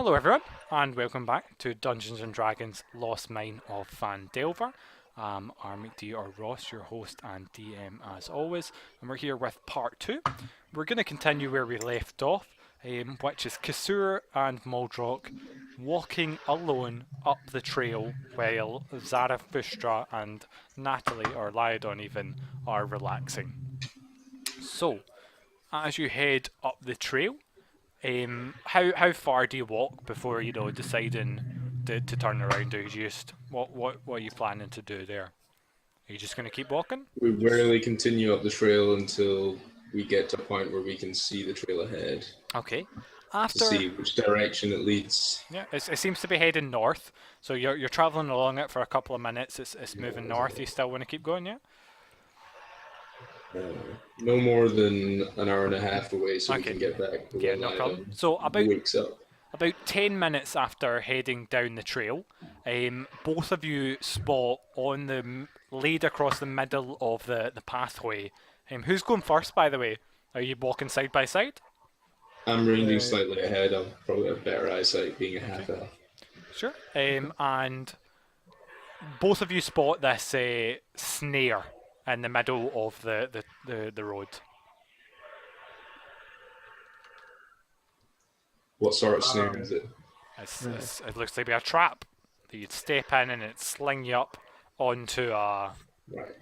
Hello everyone, and welcome back to Dungeons & Dragons Lost Mine of Van Delver. I'm McDowall, or Ross, your host and DM as always, and we're here with part 2. We're going to continue where we left off, which is Kasur and Muldrock walking alone up the trail while Zarathustra and Natalie, or Lyodon even, are relaxing. So, as you head up the trail, how far do you walk before deciding to turn around? Or you just what are you planning to do there? Are you just going to keep walking? We rarely continue up the trail until we get to a point where we can see the trail ahead. Okay. To see which direction it leads. Yeah, it seems to be heading north. So you're traveling along it for a couple of minutes. It's moving north. You still want to keep going, yeah? No more than an hour and a half away, so we Okay. can get back. Yeah, no problem. So wakes up. About 10 minutes after heading down the trail, both of you spot on the laid across the middle of the pathway. Who's going first, by the way? Are you walking side by side? I'm ranging slightly ahead. I'll probably have better eyesight being a half elf. Sure. And both of you spot this snare in the middle of the road. What sort of snare is it? It looks like a trap that you'd step in and it'd sling you up onto a... Right.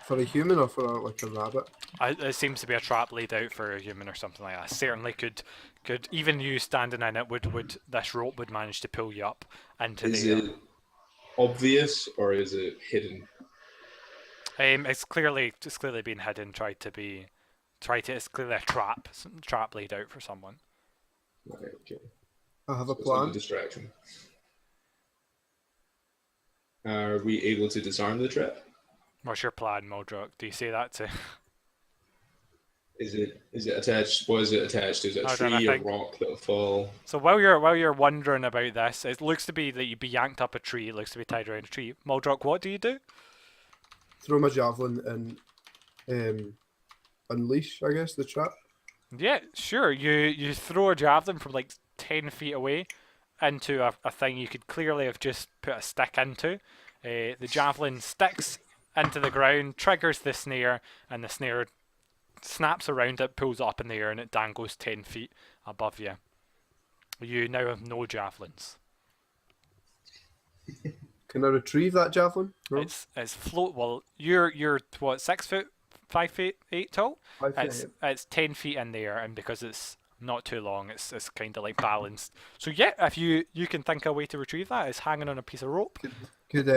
For a human or for like a rabbit? It seems to be a trap laid out for a human or something like that. Certainly could even you standing in it would this rope would manage to pull you up into the air. Is it obvious or is it hidden? It's clearly being hidden. It's clearly a trap laid out for someone. Right, okay. I have a plan. Distraction. Are we able to disarm the trap? What's your plan, Muldrock? Do you say that to? Is it attached? What is it attached to? Is it a tree, a rock that'll fall? So while you're wondering about this, it looks to be that you'd be yanked up a tree. It looks to be tied around a tree. Muldrock, what do you do? Throw my javelin and unleash, I guess, the trap. Yeah, sure. You throw a javelin from like 10 feet away into a thing you could clearly have just put a stick into. The javelin sticks into the ground, triggers the snare, and the snare snaps around it, pulls up in the air, and it dangles 10 feet above you. You now have no javelins. Can I retrieve that javelin? No? It's float. Well, you're what, 6 foot, 5 feet 8 tall? 5 feet. It's 10 feet in the air, and because it's not too long, it's kind of like balanced. So yeah, if you can think of a way to retrieve that, it's hanging on a piece of rope. Could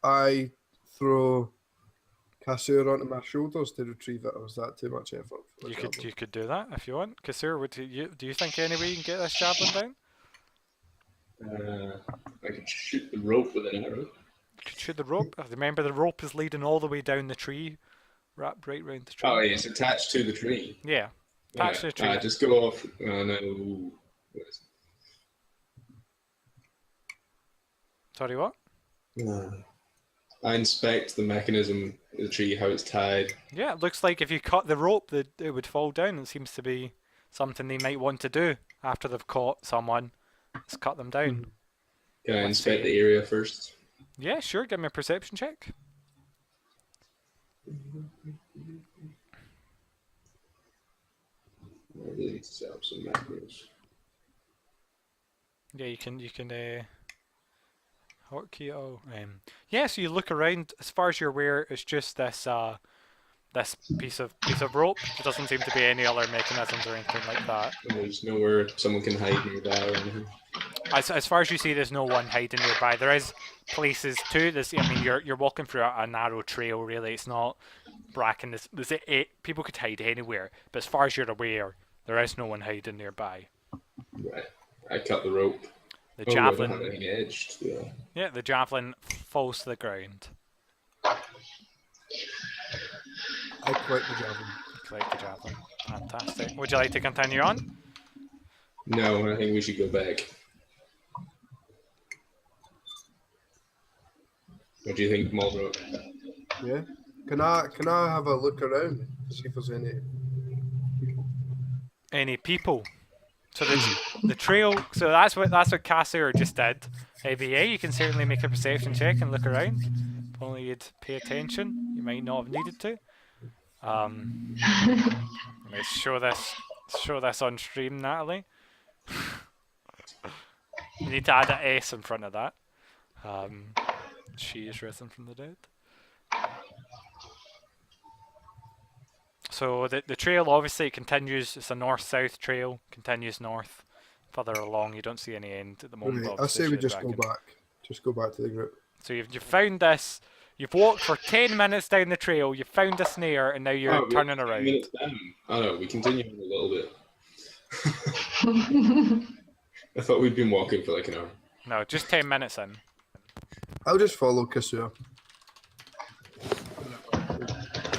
I throw Kasur onto my shoulders to retrieve it, or is that too much effort? You could do that if you want. Kasur, do you think any way you can get this javelin down? I could shoot the rope with an arrow. You could shoot the rope. Remember, the rope is leading all the way down the tree, wrapped right round the tree. Oh, yeah, it's attached to the tree. Yeah, attached to the tree. Just go off. No. Sorry, what? I inspect the mechanism of the tree, how it's tied. Yeah, it looks like if you cut the rope, it would fall down. It seems to be something they might want to do after they've caught someone. Let's cut them down. Can I inspect the area first? Yeah, sure. Give me a perception check. I really need to set up some macros. Yeah, you can hotkey. Yeah, so you look around. As far as you're aware, it's just this piece of rope. There doesn't seem to be any other mechanisms or anything like that. And there's nowhere someone can hide nearby or anything. As far as you see, there's no one hiding nearby. There is places too. You're walking through a narrow trail. Really, it's not bracken. People could hide anywhere, but as far as you're aware, there is no one hiding nearby. Right. I cut the rope. The javelin. I don't have anything edged. Yeah, the javelin falls to the ground. I collect the javelin. You collect the javelin. Fantastic. Would you like to continue on? No, I think we should go back. What do you think, Muldrock? Yeah. Can I have a look around, see if there's any Any people? So the trail. So that's what Cassir just did. But yeah, you can certainly make a perception check and look around. If only you'd pay attention. You might not have needed to. Let's show this on stream, Natalie. You need to add an S in front of that. She is risen from the dead. So the trail obviously continues. It's a north-south trail. Continues north. Further along, you don't see any end at the moment. Right, I say we just go back. Just go back to the group. So you've found this. You've walked for 10 minutes down the trail. You've found a snare, and now you're turning around. 10 minutes down. Oh no, we continue on a little bit. I thought we'd been walking for like an hour. No, just 10 minutes in. I'll just follow Cassir.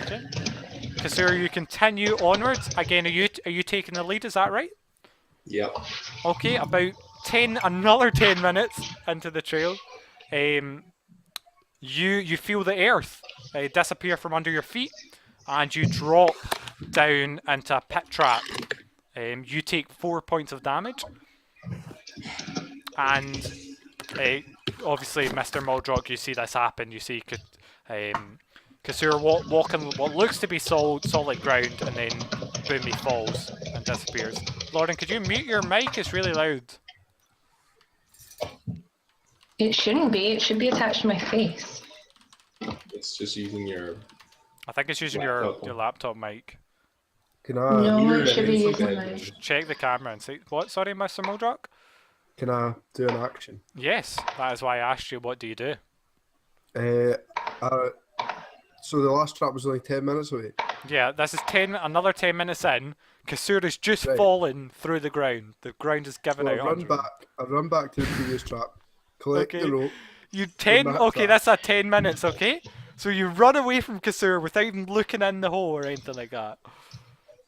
Okay. Cassir, you continue onwards. Again, are you taking the lead? Is that right? Yep. Okay, about another 10 minutes into the trail, you feel the earth disappear from under your feet, and you drop down into a pit trap. You take 4 points of damage, and obviously, Mr. Muldrock, you see this happen. You see Cassir walking what looks to be solid ground, and then boom, he falls and disappears. Lauren, could you mute your mic? It's really loud. It shouldn't be. It should be attached to my face. It's just using your... I think it's using your laptop mic. Can I... No, it should be using my... Check the camera and see... What? Sorry, Mr. Muldrock? Can I do an action? Yes, that is why I asked you, what do you do? So the last trap was only 10 minutes away? Yeah, this is another 10 minutes in. Cassir has just fallen through the ground. The ground is giving out. I run back to the previous trap, collect the rope. Okay, that's at 10 minutes, okay? So you run away from Cassir without even looking in the hole or anything like that.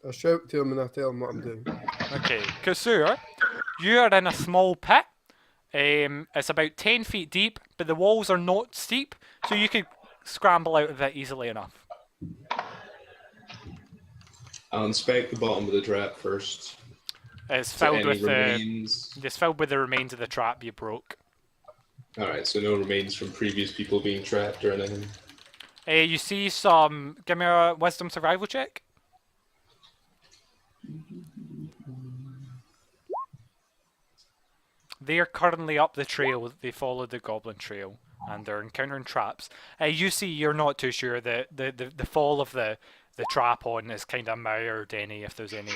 I shout to him and I tell him what I'm doing. Okay, Cassir, you are in a small pit. It's about 10 feet deep, but the walls are not steep, so you could scramble out of it easily enough. I'll inspect the bottom of the trap first. It's filled with remains? It's filled with the remains of the trap you broke. Alright, so no remains from previous people being trapped or anything? You see some... Give me a wisdom survival check. They are currently up the trail. They followed the goblin trail, and they're encountering traps. You see, you're not too sure that the fall of the trap on is kind of mirrored any. If there's any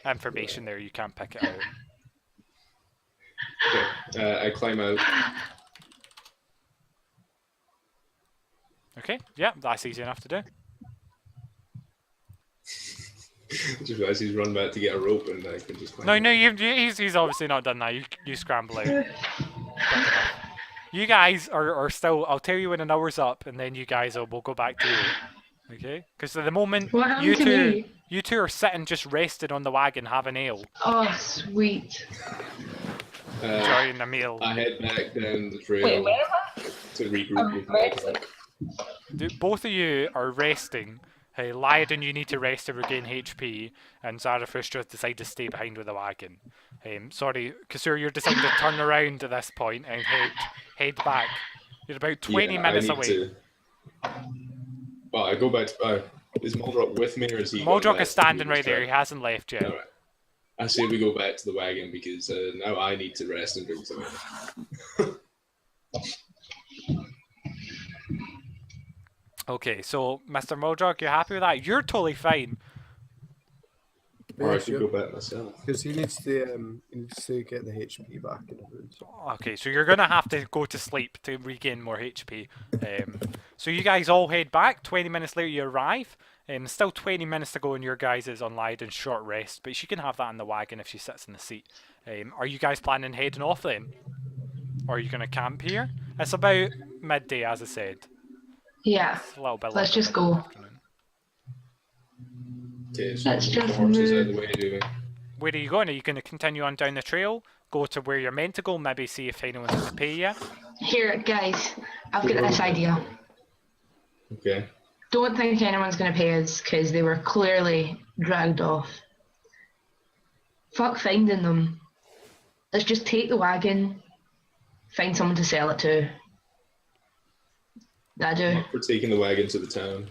information there, you can't pick it out. Okay, I climb out. Okay, yeah, that's easy enough to do. Just realised he's run back to get a rope and I can just climb No, he's obviously not done that. You scramble out. You guys are still... I'll tell you when an hour's up, and then you guys will go back to you. Okay? Because at the moment, you two are sitting just rested on the wagon having ale. Oh, sweet. Enjoying the meal. I head back down the trail. Wait, where am I? To regroup. Both of you are resting. Hey, Lyodin, you need to rest to regain HP, and Zarathustra decided to stay behind with the wagon. Sorry, Cassir, you're deciding to turn around at this point and head back. You're about 20 minutes away. Well, I go back to... is Muldrock with me, or is he... Muldrock is standing right there. He hasn't left yet. Alright. I say we go back to the wagon because now I need to rest and drink something. Okay, so Mr. Muldrock, you happy with that? You're totally fine. Or I could go back myself. Because he needs to get the HP back in the room. So. Okay, so you're gonna have to go to sleep to regain more HP. So you guys all head back. 20 minutes later, you arrive. Still 20 minutes to go in your guys' on Lyodin's short rest, but she can have that in the wagon if she sits in the seat. Are you guys planning on heading off then? Or are you gonna camp here? It's about midday, as I said. Yeah. It's a little bit Let's just go. Okay, so Let's just horses out move. the way, do we? Where are you going? Are you going to continue on down the trail? Go to where you're meant to go? Maybe see if anyone's going to pay you? Here, guys, I've got this idea. Okay. Don't think anyone's going to pay us because they were clearly dragged off fuck finding them. Let's just take the wagon, find someone to sell it to. That do. We're taking the wagon to the town.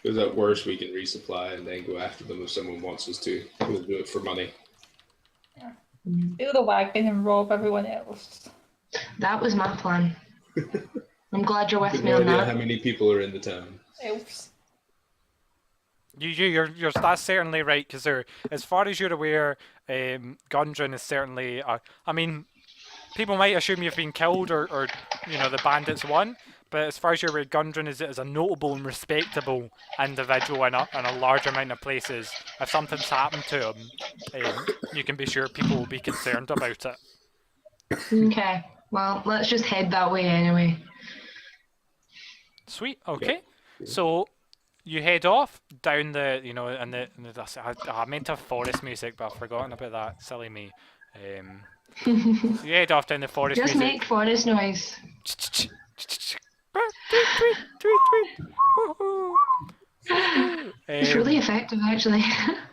Because at worst we can resupply and then go after them if someone wants us to. We'll do it for money. Steal the wagon and rob everyone else. That was my plan. I'm glad you're with Good me on idea that. how many people are in the town. Elves. That's certainly right, because as far as you're aware, Gundren is certainly. I mean, people might assume you've been killed or the bandits won, but as far as you're aware, Gundren is a notable and respectable individual in a large amount of places. If something's happened to him, you can be sure people will be concerned about it. Okay. Well, let's just head that way anyway. Sweet. Okay. So you head off down the, I meant to have forest music, but I've forgotten about that. Silly me. So you head off down the forest Just music. make forest noise. It's really effective, actually.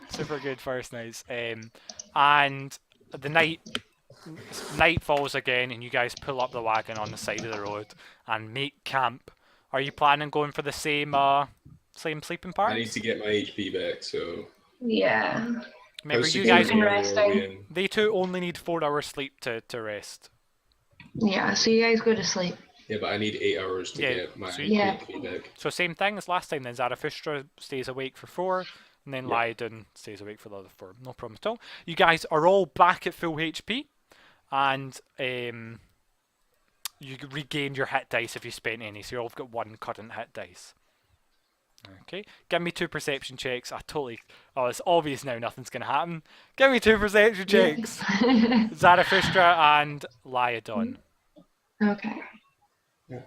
Super good forest noise. And the night falls again, and you guys pull up the wagon on the side of the road and make camp. Are you planning going for the same sleeping parts? I need to get my HP back, so... Yeah. Remember, How's you the guys, game? Resting. Where are we in? they too only need 4 hours sleep to rest. Yeah, so you guys go to sleep. Yeah, but I need 8 hours to Yeah, get my so Yeah. HP back. So same thing as last time then. Zarathustra stays awake for 4, and then Yeah. Lydon stays awake for the other 4. No problem at all. You guys are all back at full HP, and you regain your hit dice if you spent any, so you've all got 1 current hit dice. Okay, give me 2 perception checks. It's obvious now nothing's going to happen. Give me 2 perception checks. Zarathustra and Lyodon. Okay. Yeah.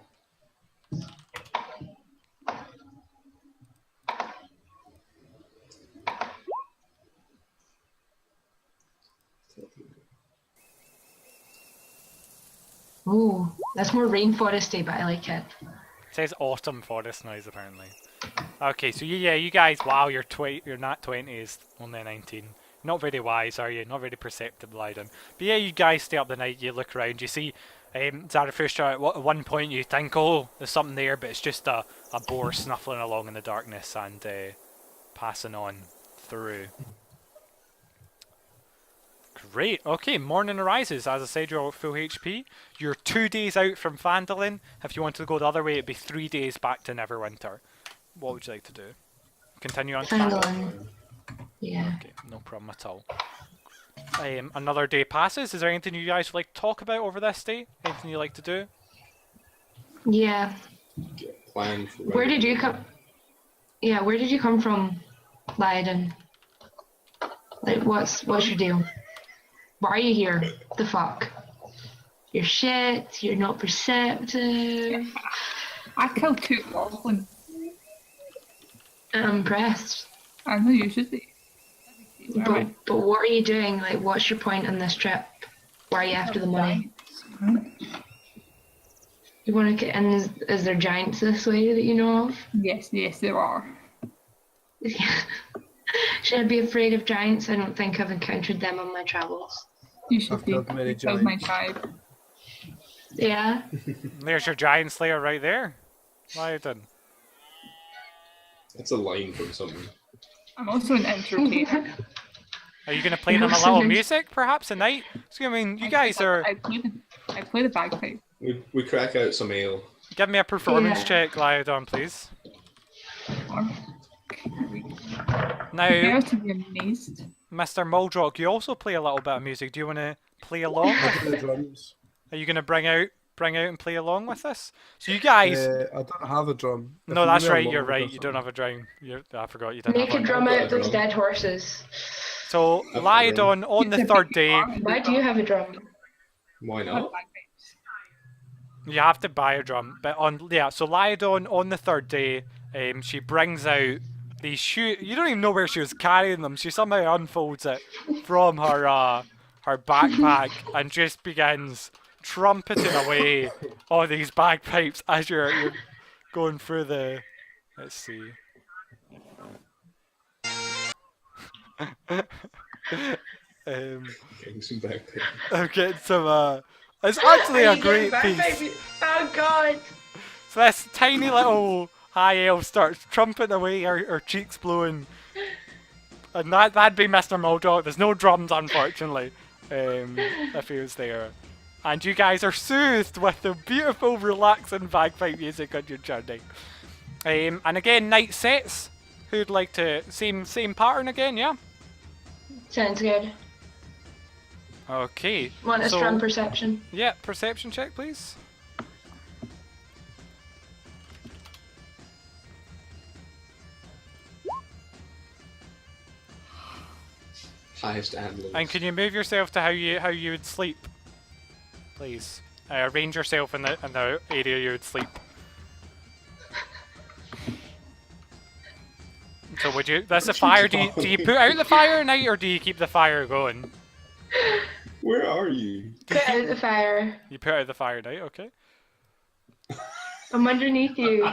Ooh, that's more rainforesty, but I like it. It says autumn forest noise apparently. Okay, so you guys, wow, your nat 20 is only a 19. Not very wise, are you? Not very perceptive, Lydon. But yeah, you guys stay up the night, you look around, you see Zarathustra. At one point you think, oh, there's something there, but it's just a boar snuffling along in the darkness and passing on through. Great. Okay, morning arises. As I said, you're all at full HP. You're 2 days out from Phandalin. If you wanted to go the other way, it'd be 3 days back to Neverwinter. What would you like to do? Continue on to Phandalin? Phandalin. Yeah. Okay, no problem at all. Another day passes. Is there anything you guys would like to talk about over this day? Anything you like to do? Yeah. Get a plan for Where did you come? Yeah, where did you come from, Lydon? Like, what's your deal? Why are you here? The fuck? You're shit. You're not perceptive. I killed 2 goblins. I'm impressed. I know you should be. But what are you doing? Like, what's your point on this trip? Why are you after the money? You want to get in? Is there giants this way that you know of? Yes, there are. Should I be afraid of giants? I don't think I've encountered them on my travels. You should I've be. killed many You killed my giants. tribe. Yeah. There's your giant slayer right there. Lydon. That's a line from something. I'm also an entertainer. Are you going to play them a little music, perhaps, at night? So, I mean, you guys are... I play the bagpipe. We crack out some ale. Give me a performance Yeah. check, Lyodon, please. Or Now, prepare to be amazed. Mr. Muldrock, you also play a little bit of music. Do you want to play along? I do the drums. Are you going to bring out and play along with us? So you guys... I don't have a drum. If no, you that's give me a right, you're log or right. You don't something. have a drum. I forgot you didn't Make have a one. drum I've got out a those drum. dead horses. So, I've got a Lyodon, on the It's a 3rd big day... farm. Why do you have a drum? Why Not not? bagpipes. You have to buy a drum, but so Lyodon on the 3rd day, she brings out these shoes. You don't even know where she was carrying them. She somehow unfolds it from her backpack and just begins trumpeting away all these bagpipes as you're going through the. Let's see. Getting some bagpipe. I'm getting some. It's actually a great piece. Oh god. So this tiny little high elf starts trumping away, her cheeks blowing. And that'd be Mr. Moldog. There's no drums, unfortunately, if he was there. And you guys are soothed with the beautiful, relaxing bagpipe music on your journey. And again, night sets. Who'd like to same pattern again? Yeah. Sounds good. Okay. Want a strong perception? Yeah, perception check, please. Highest and lowest. And can you move yourself to how you would sleep, please? Arrange yourself in the area you would sleep. So would you? That's the fire. Do you put out the fire at night or do you keep the fire going? Where are you? Put out the fire. You put out the fire at night, okay? I'm underneath you.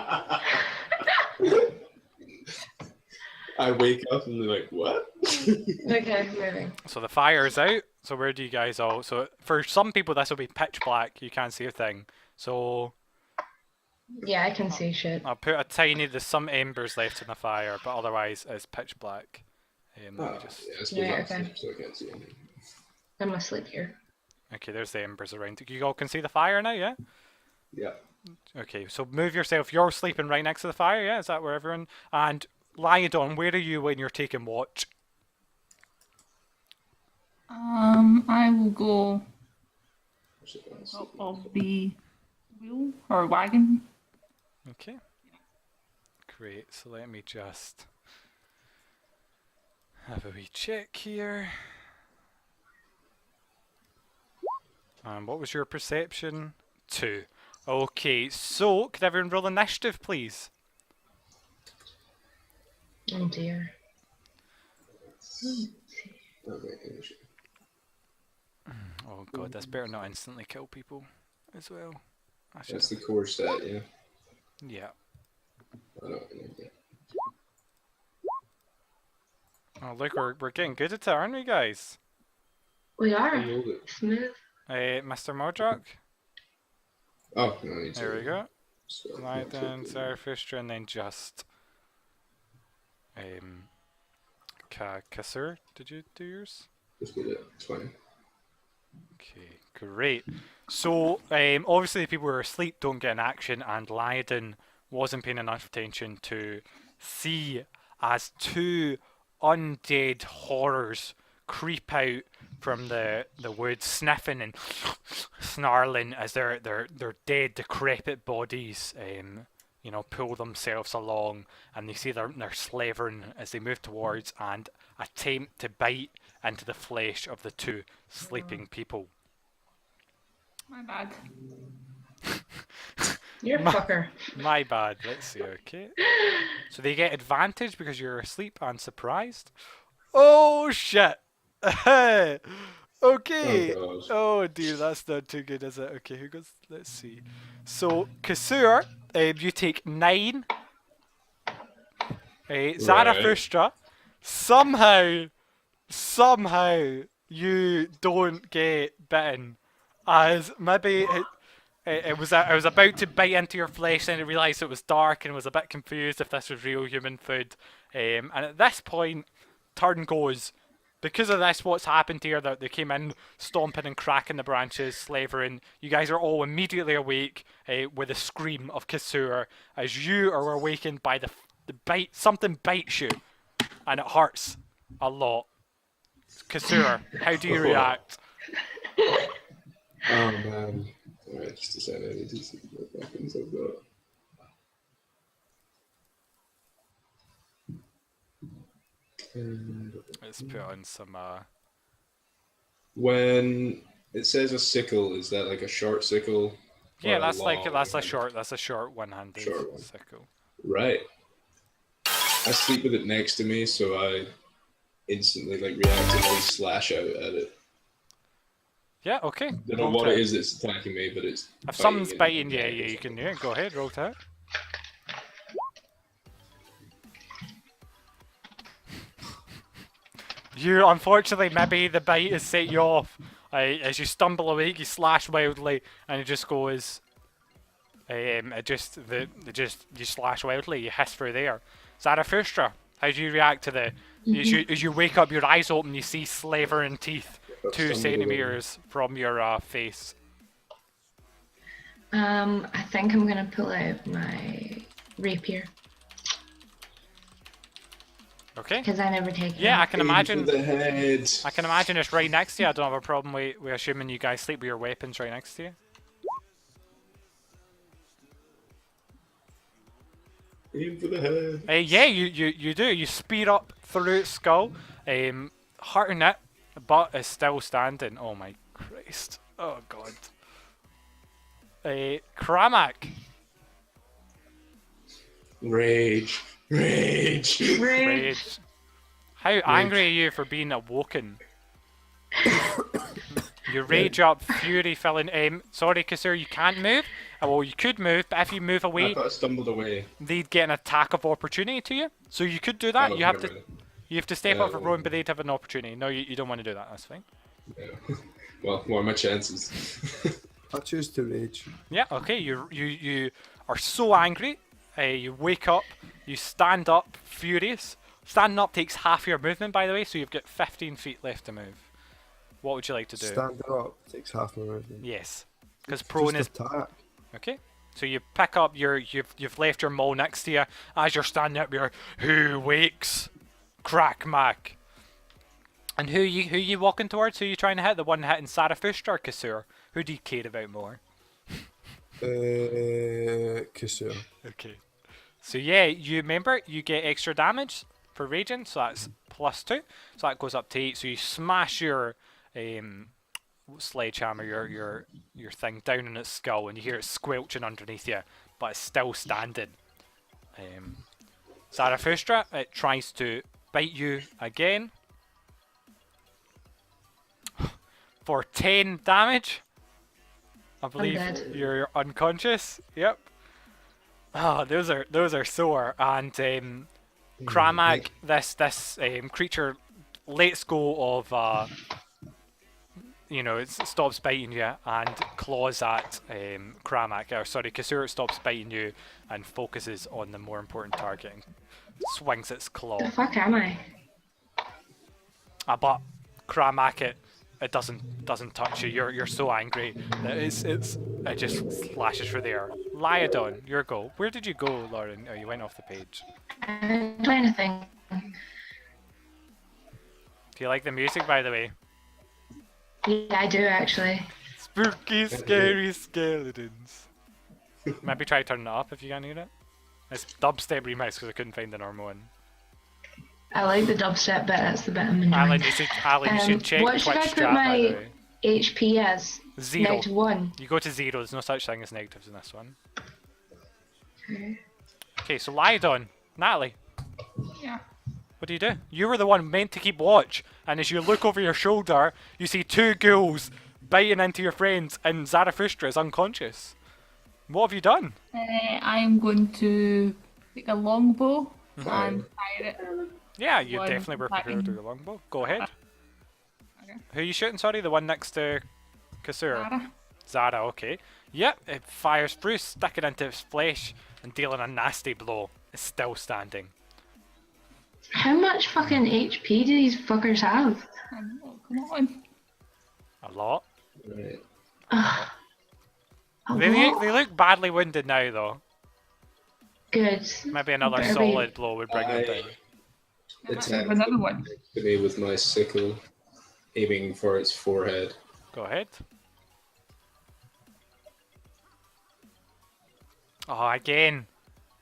I wake up and they're like, what? Okay, moving. So the fire is out. So where do you guys all? So for some people this will be pitch black. You can't see a thing. So Yeah, I can see shit. I'll put there's some embers left in the fire, but otherwise it's pitch black. Let me just... Yeah, I suppose Yeah, I'm okay. asleep, so I can't see anything. I'm asleep here. Okay, there's the embers around. You all can see the fire now, yeah? Yeah. Okay, so move yourself. You're sleeping right next to the fire, yeah? Is that where everyone... And Lyodon, where are you when you're taking watch? I will go up of the wheel or wagon. Okay. Great, so let me just have a wee check here. And what was your perception? 2. Okay, so could everyone roll initiative, please? Oh dear. Oh god, this better not instantly kill people as well. That's the core stat, yeah. Yeah. I don't know. Oh look, we're getting good at it, aren't we, guys? We are. I rolled it. Smooth. Mr. Modrak? Oh, no, I need to. There we go. So, Lyodon, Zarathustra, and then just... Kasur, did you do yours? Just did it. It's fine. Okay, great. So, obviously the people who are asleep don't get an action, and Lyodon wasn't paying enough attention to see as 2 undead horrors creep out from the woods, sniffing and snarling as their dead, decrepit bodies, pull themselves along, and they see they're slavering as they move towards and attempt to bite into the flesh of the 2 sleeping people. My bad. You're a fucker. My bad. Let's see. Okay. So they get advantage because you're asleep and surprised. Oh shit. Okay. Oh, Oh dear, that's not too good, is it? Okay, who goes? Let's see. So Kasur, you take 9. Zarathustra, somehow you don't get bitten, as maybe it was I was about to bite into your flesh, and I realised it was dark and was a bit confused if this was real human food. And at this point, turn goes. Because of this, what's happened here, that they came in stomping and cracking the branches, slavering. You guys are all immediately awake with a scream of Kasur as you are awakened by the bite. Something bites you, and it hurts a lot. Kasur, how do you react? Oh man. Alright, just a second. I need to see what weapons I've got. Let's put on some. When it says a sickle, is that like a short sickle? Yeah, or that's long like that's a one-handed? short one-handed Short one. sickle. Right. I sleep with it next to me, so I instantly reactively slash out at it. Yeah. Okay. I don't know Roll what to it hit. is that's attacking me, but it's. If something's it. biting, yeah, you can do it. Go ahead, roll to it. You unfortunately, maybe the bite has set you off. As you stumble away, you slash wildly, and it just goes. You slash wildly. You hiss through there. Zarathustra, how do you react to the? As you wake up, your eyes open, you see slavering teeth, 2 centimeters from your face. I think I'm gonna pull out my rapier Okay. because I never take it. Yeah, I out. can imagine. The head. I can imagine it's right next to you. I don't have a problem with assuming you guys sleep with your weapons right next to you. Aim for the head. Yeah, you do. You speed up through its skull, hurting it, but it's still standing. Oh my Christ. Oh God. Kramak. Rage. Rage. Rage. How angry are you for being awoken? You rage up, fury filling. Sorry, Kasur, you can't move. Well, you could move, but if you move I away, thought I stumbled away. they'd get an attack of opportunity to you. So you could do that. Oh, You have never to. mind. You have to step up for Rowan, but they'd have an opportunity. No, you don't want to do that. That's fine. Yeah. Well, what are my chances? I choose to rage. Yeah. Okay. You are so angry. You wake up. You stand up, furious. Standing up takes half your movement, by the way. So you've got 15 feet left to move. What would you like to do? Standing up takes half my movement. Yes. Because prone is Just attack. okay. So you pick up you've left your maul next to you as you're standing up. You're who wakes, crack mac. And who you walking towards? Who you trying to hit? The one hitting Zarathustra or Kasur? Who do you care about more? Kasur. Okay. So yeah, you remember you get extra damage for raging, so that's +2. So that goes up to 8. So you smash your sledgehammer, your thing down in its skull, and you hear it squelching underneath you, but it's still standing. Zarathustra, it tries to bite you again for 10 damage. I believe dead. you're unconscious. Yep. Oh, those are sore. And Kramak, this creature lets go of it stops biting you and claws at Kramak. Or sorry, Kasur stops biting you and focuses on the more important target and swings its claw. The fuck am I? But Kramak, it doesn't touch you. You're so angry that it just slashes through there. Lyodon, your go. Where did you go, Lauren? Oh, you went off the page. I'm trying to think. Do you like the music, by the way? Yeah, I do actually. Spooky, scary skeletons. Maybe try turning it up if you can't hear it. It's dubstep remix because I couldn't find the normal one. I like the dubstep bit. That's the bit I'm enjoying. Alan, you should check what Twitch should I put chat, by the my way. HP as? 0. -1. You go to 0. There's no such thing as negatives in this one. Okay. Okay, so Lyodon, Natalie, Yeah. what do? You were the one meant to keep watch, and as you look over your shoulder, you see 2 ghouls biting into your friends, and Zarathustra is unconscious. What have you done? I'm going to take a longbow and fire it. Yeah, you One definitely were prepared attacking. with your longbow. Go ahead. Okay. Who are you shooting, sorry? The one next to Kasur? Zara. Zara, okay. Yep, it fires through, sticking into its flesh and dealing a nasty blow. It's still standing. How much fucking HP do these fuckers have? Oh, come on. A lot. Right. A They lot? look badly wounded now, though. Good. Maybe another Better be- solid blow would bring them down. I might Attack have another one. to me with my sickle, aiming for its forehead. Go ahead. Oh, again.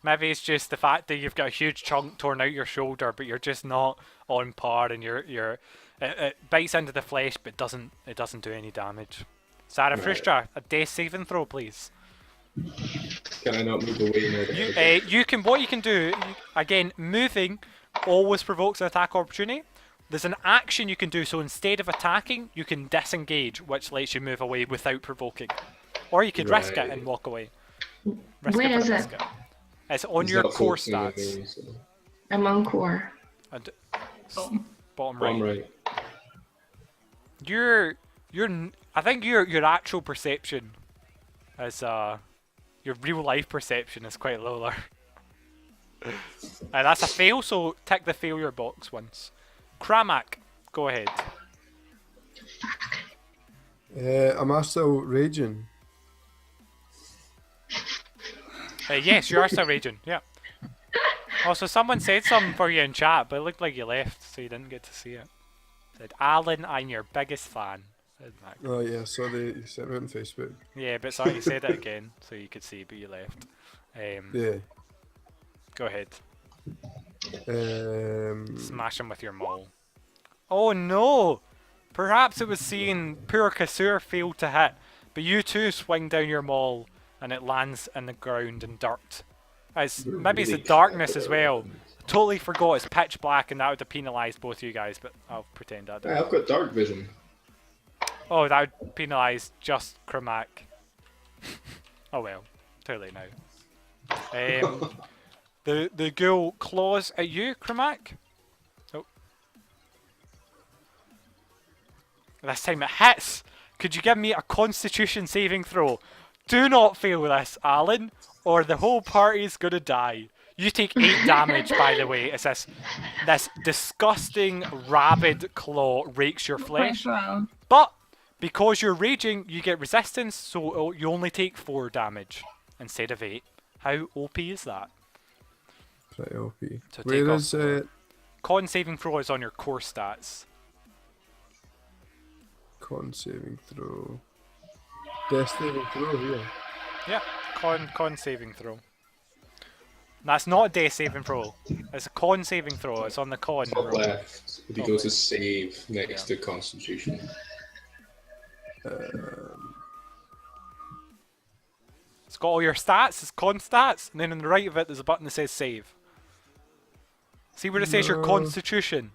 Maybe it's just the fact that you've got a huge chunk torn out your shoulder, but you're just not on par, and it bites into the flesh, but it doesn't do any damage. Zarathustra, a death saving throw, please. Can I not move away now? You can. What you can do again, moving always provokes an attack opportunity. There's an action you can do, so instead of attacking, you can disengage, which lets you move away without provoking, or you could risk it Right. and walk away. Where is it? It's on He's your not core focusing on stats. me, so- I'm on core. And Boom. Bottom Bottom right. right. I think your actual perception is your real life perception is quite low there. That's a fail, so tick the failure box once. Kramak, go ahead. Am I still raging? Yes, you are still raging. Yeah. Also, someone said something for you in chat, but it looked like you left, so you didn't get to see it. Said, Alan, I'm your biggest fan. Said Mac. Oh yeah, sorry, you sent me on Facebook. Yeah, but sorry, you said it again, so you could see, but you left. Yeah. Go ahead. Um, Smash him with your maul. Oh no! Perhaps it was seeing poor Kasur fail to hit, but you too swing down your maul and it lands in the ground in dirt. Maybe it's the darkness as well. Totally forgot it's pitch black and that would have penalised both you guys, but I'll pretend I Hey, didn't. I've got dark vision. Oh, that would penalise just Kramak. Oh well, too late now. The ghoul claws at you, Kramak. Oh. This time it hits. Could you give me a Constitution saving throw? Do not fail this, Alan, or the whole party's gonna die. You take 8 damage, by the way, as this disgusting rabid claw rakes your flesh. But because you're raging, you get resistance, so you only take 4 damage instead of 8. How OP is that? pretty OP. So Where take is it? Con saving throw is on your core stats. Con saving throw. Death saving throw here. Yeah, con saving throw. That's not a death saving throw. It's a con saving throw. It's on the con. Top roll. left. If you Top go left. to save next Yeah. to Constitution. It's got all your stats. It's con stats, and then on the right of it, there's a button that says save. See where it says your No. Constitution.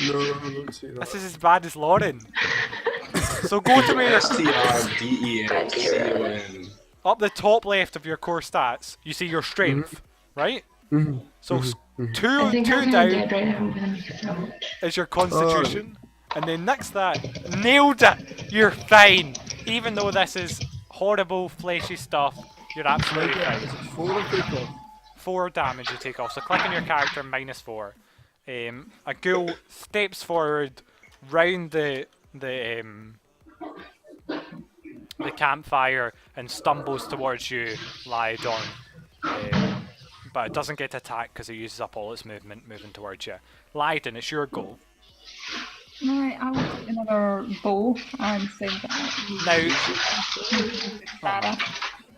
No, I don't see that. This is as bad as Lauren. So go to where STRDEXCON. up the top left of your core stats, you see your strength, right? So two I think I'm down dead right now. I'm gonna make a throw. is your Constitution, and then next to that, nailed it. You're fine, even though this is horrible fleshy stuff. You're absolutely fine. Is it 4 or take off? 4 damage you take off. So click on your character, -4. A ghoul steps forward round the campfire and stumbles towards you, Lyodon. But it doesn't get attacked because it uses up all its movement moving towards you. Lyodon, it's your goal. Right, I will take another bow and send that.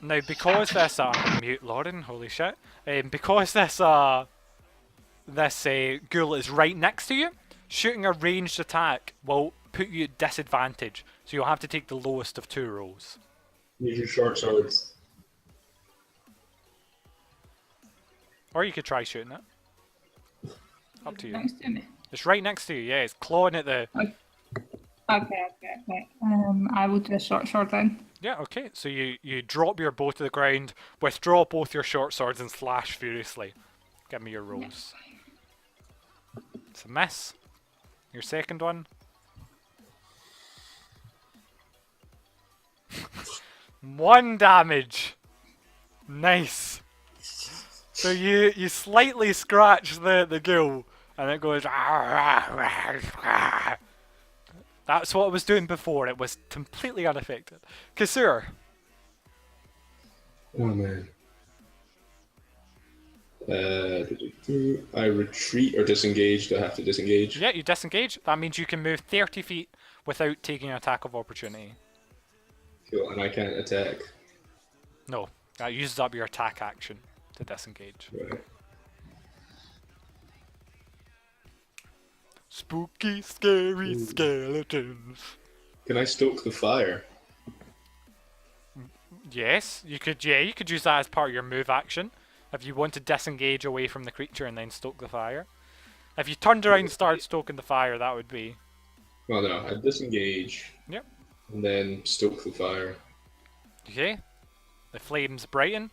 Now, because this mute Lauren, holy shit. Because this ghoul is right next to you, shooting a ranged attack will put you at disadvantage. So you'll have to take the lowest of 2 rolls. Use your short swords. Or you could try shooting it. Up to you. Next to me. It's right next to you, yeah. It's clawing at the... Okay. I will do a short sword then. Yeah, okay. So you drop your bow to the ground, withdraw both your short swords and slash furiously. Give me your rolls. It's a miss. Your second one. 1 damage. Nice. So you slightly scratch the ghoul and it goes. That's what it was doing before. It was completely unaffected. Kasur. Oh man. I retreat or disengage. Do I have to disengage? Yeah, you disengage. That means you can move 30 feet without taking an attack of opportunity. Cool, and I can't attack. No, that uses up your attack action to disengage. Right. Spooky, scary skeletons. Can I stoke the fire? Yes, you could. Yeah, you could use that as part of your move action if you want to disengage away from the creature and then stoke the fire. If you turned around and started stoking the fire, that would be. Well, no, I disengage. Yep. And then stoke the fire. Okay. The flames brighten.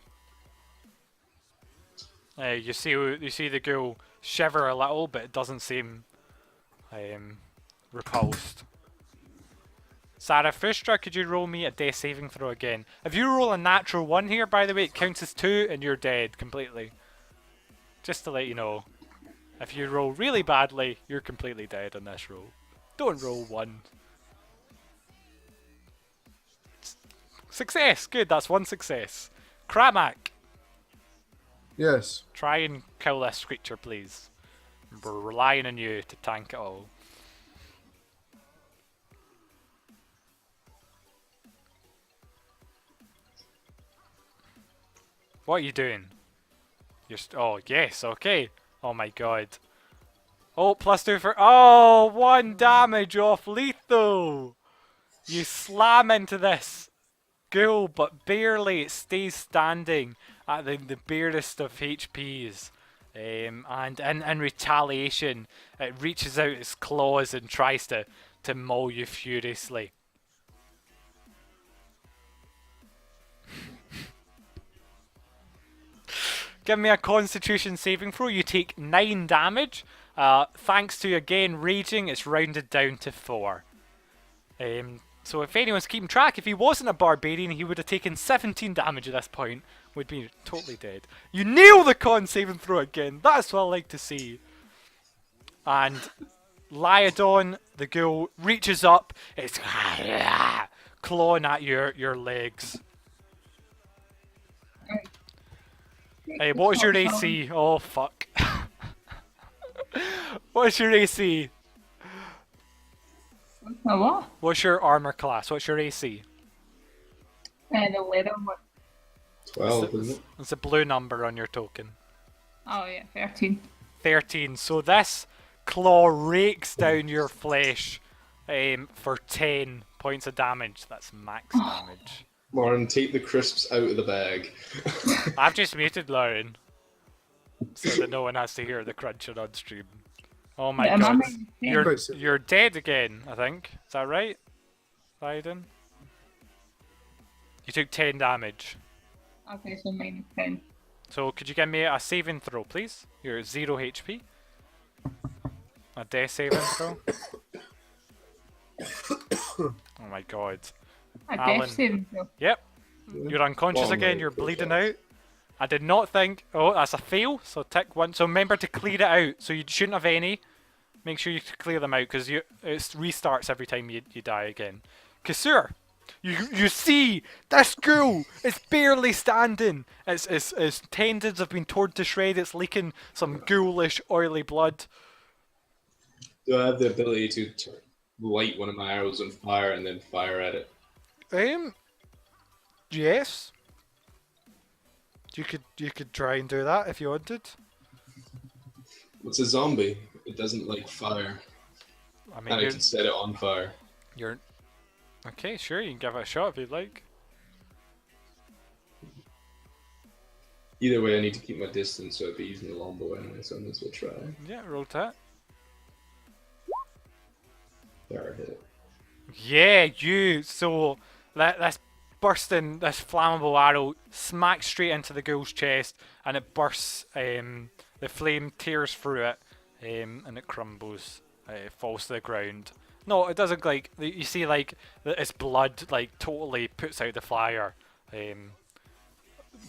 You see the ghoul shiver a little, but it doesn't seem repulsed. Zarathustra, could you roll me a death saving throw again? If you roll a natural 1 here, by the way, it counts as 2 and you're dead completely. Just to let you know. If you roll really badly, you're completely dead on this roll. Don't roll 1. Success! Good, that's 1 success. Kramak, Yes. try and kill this creature, please. We're relying on you to tank it all. What are you doing? Oh, yes, okay. Oh my god. Oh, +2 for... Oh, 1 damage off lethal! You slam into this ghoul, but barely. It stays standing at the barest of HPs. And in retaliation, it reaches out its claws and tries to maul you furiously. Give me a Constitution saving throw. You take 9 damage. Thanks to, again, raging, it's rounded down to 4. So if anyone's keeping track, if he wasn't a barbarian, he would have taken 17 damage at this point. Would be totally dead. You nail the con saving throw again. That's what I like to see. And Lyodon, the ghoul, reaches up. It's clawing at your legs. Hey, what was your AC? Oh, fuck. What's your AC? A what? What's your armor class? What's your AC? The leather one. 12, isn't it? It's a blue number on your token. Oh yeah, 13. 13. So this claw rakes down your flesh for 10 points of damage. That's max damage. Lauren, take the crisps out of the bag. I've just muted Lauren so that no one has to hear the crunching on stream. Oh my Yeah, god. I'm You're dead again, I think. Is that right, Biden? You took 10 damage. Okay, so -10. So could you give me a saving throw, please? You're at 0 HP. A death saving throw. Oh my god. A Alan. death saving throw. Yep. You're unconscious Oh again, my you're bleeding God. out. I did not think... Oh, that's a fail, so tick 1. So remember to clear it out, so you shouldn't have any. Make sure you clear them out, because it restarts every time you die again. Kasur, you see, this ghoul is barely standing. Its tendons have been torn to shreds, it's leaking some ghoulish, oily blood. Do I have the ability to light one of my arrows on fire and then fire at it? Yes. You could try and do that if you wanted. It's a zombie. It doesn't like fire. I mean, And I can set it on fire. you're okay. Sure, you can give it a shot if you'd like. Either way, I need to keep my distance, so I'd be using the longbow anyway, so I might as well try. Yeah, roll that. There, I hit it. Yeah, you. So this bursting, this flammable arrow smacks straight into the ghoul's chest, and it bursts. The flame tears through it, and it crumbles. It falls to the ground. No, it doesn't. Like you see, like its blood, like totally puts out the fire.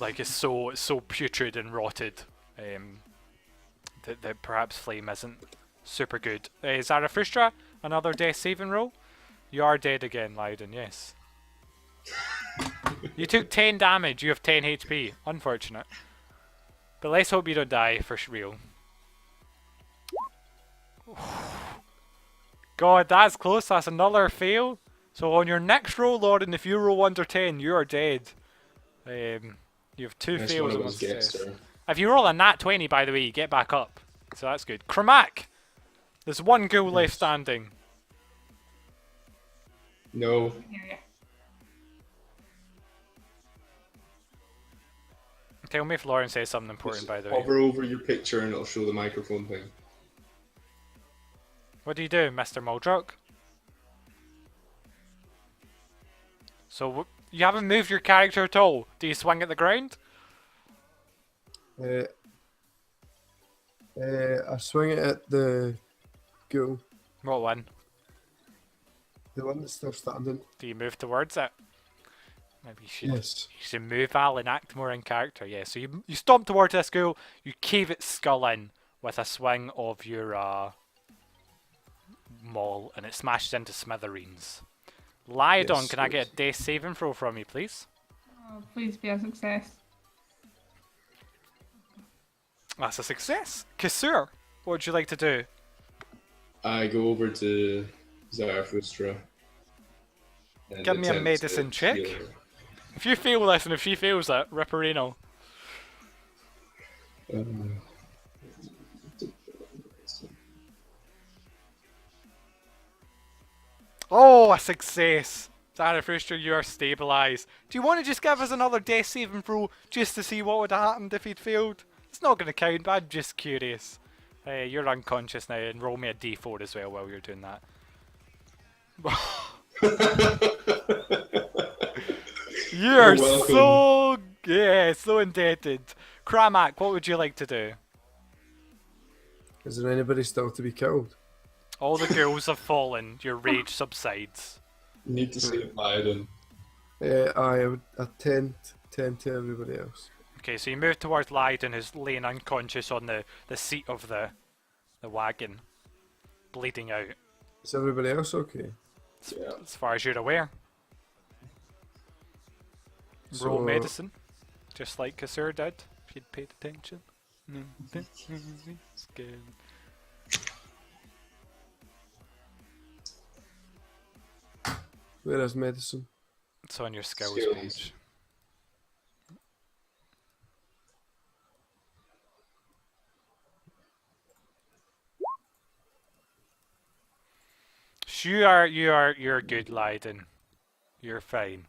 Like it's so putrid and rotted. That perhaps flame isn't super good. Zarathustra, another death saving roll. You are dead again, Loudon, yes. You took 10 damage, you have 10 HP. Unfortunate. But let's hope you don't die for real. God, that's close. That's another fail. So on your next roll, Lauren, if you roll under 10, you are dead. You have 2 Nice fails one and of 1 those gets success. there. If you roll a nat 20, by the way, you get back up. So that's good. Kramak! There's one ghoul left standing. No. Yeah. Tell me if Lauren says something important, Just by the way. hover over your picture and it'll show the microphone thing. What do you do, Mr. Muldrock? So, you haven't moved your character at all. Do you swing at the ground? I swing it at the ghoul. What one? The one that's still standing. Do you move towards it? Maybe you should. Yes. You should move, Al, and act more in character. Yeah. So you stomp towards this ghoul. You cave its skull in with a swing of your maul, and it smashes into smithereens. Lyodon, Yes, can I get yes. a death saving throw from you, please? Oh, please be a success. That's a success. Kasur, what would you like to do? I go over to Zarathustra. and Give me a attempt to medicine check. heal her. If you fail this and if she fails it, Ripperino. Oh, a success! Zarathustra, you are stabilised. Do you want to just give us another death saving throw just to see what would have happened if he'd failed? It's not going to count, but I'm just curious. You're unconscious now, and roll me a d4 as well while you're doing that. You're welcome. so indebted. Kramak, what would you like to do? Is there anybody still to be killed? All the ghouls have fallen. Your rage subsides. You need to save Lyodon. I would attend to everybody else. Okay, so you move towards Lyden, who's laying unconscious on the seat of the wagon, bleeding out, Is everybody else okay? Yeah. as far as you're aware. Roll So- medicine, just like Kasur did, if you'd paid attention. Scared. Where is medicine? It's on your skills Skills. page. You're good, Lyden. You're fine.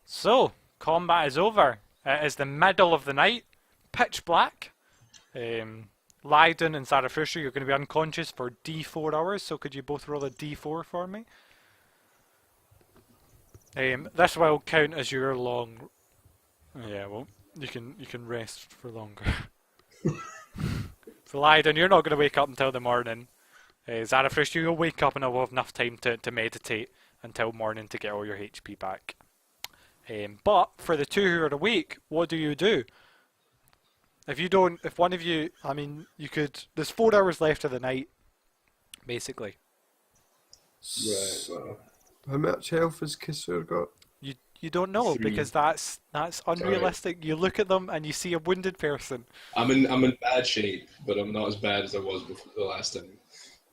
So, combat is over. It is the middle of the night, pitch black. Lyden and Zarathustra, you're going to be unconscious for D4 hours, so could you both roll a D4 for me? This will count as your long. Yeah, well, you can rest for longer. So Lyden, you're not going to wake up until the morning. Zarathustra, you'll wake up and I'll have enough time to meditate until morning to get all your HP back. But for the two who are awake, what do? If one of you, I mean, you could. There's 4 hours left of the night, basically. Right, well. How much health has Kisur got? You don't know 3. because that's unrealistic. You look at them and you see a wounded person. I'm in bad shape, but I'm not as bad as I was before the last time.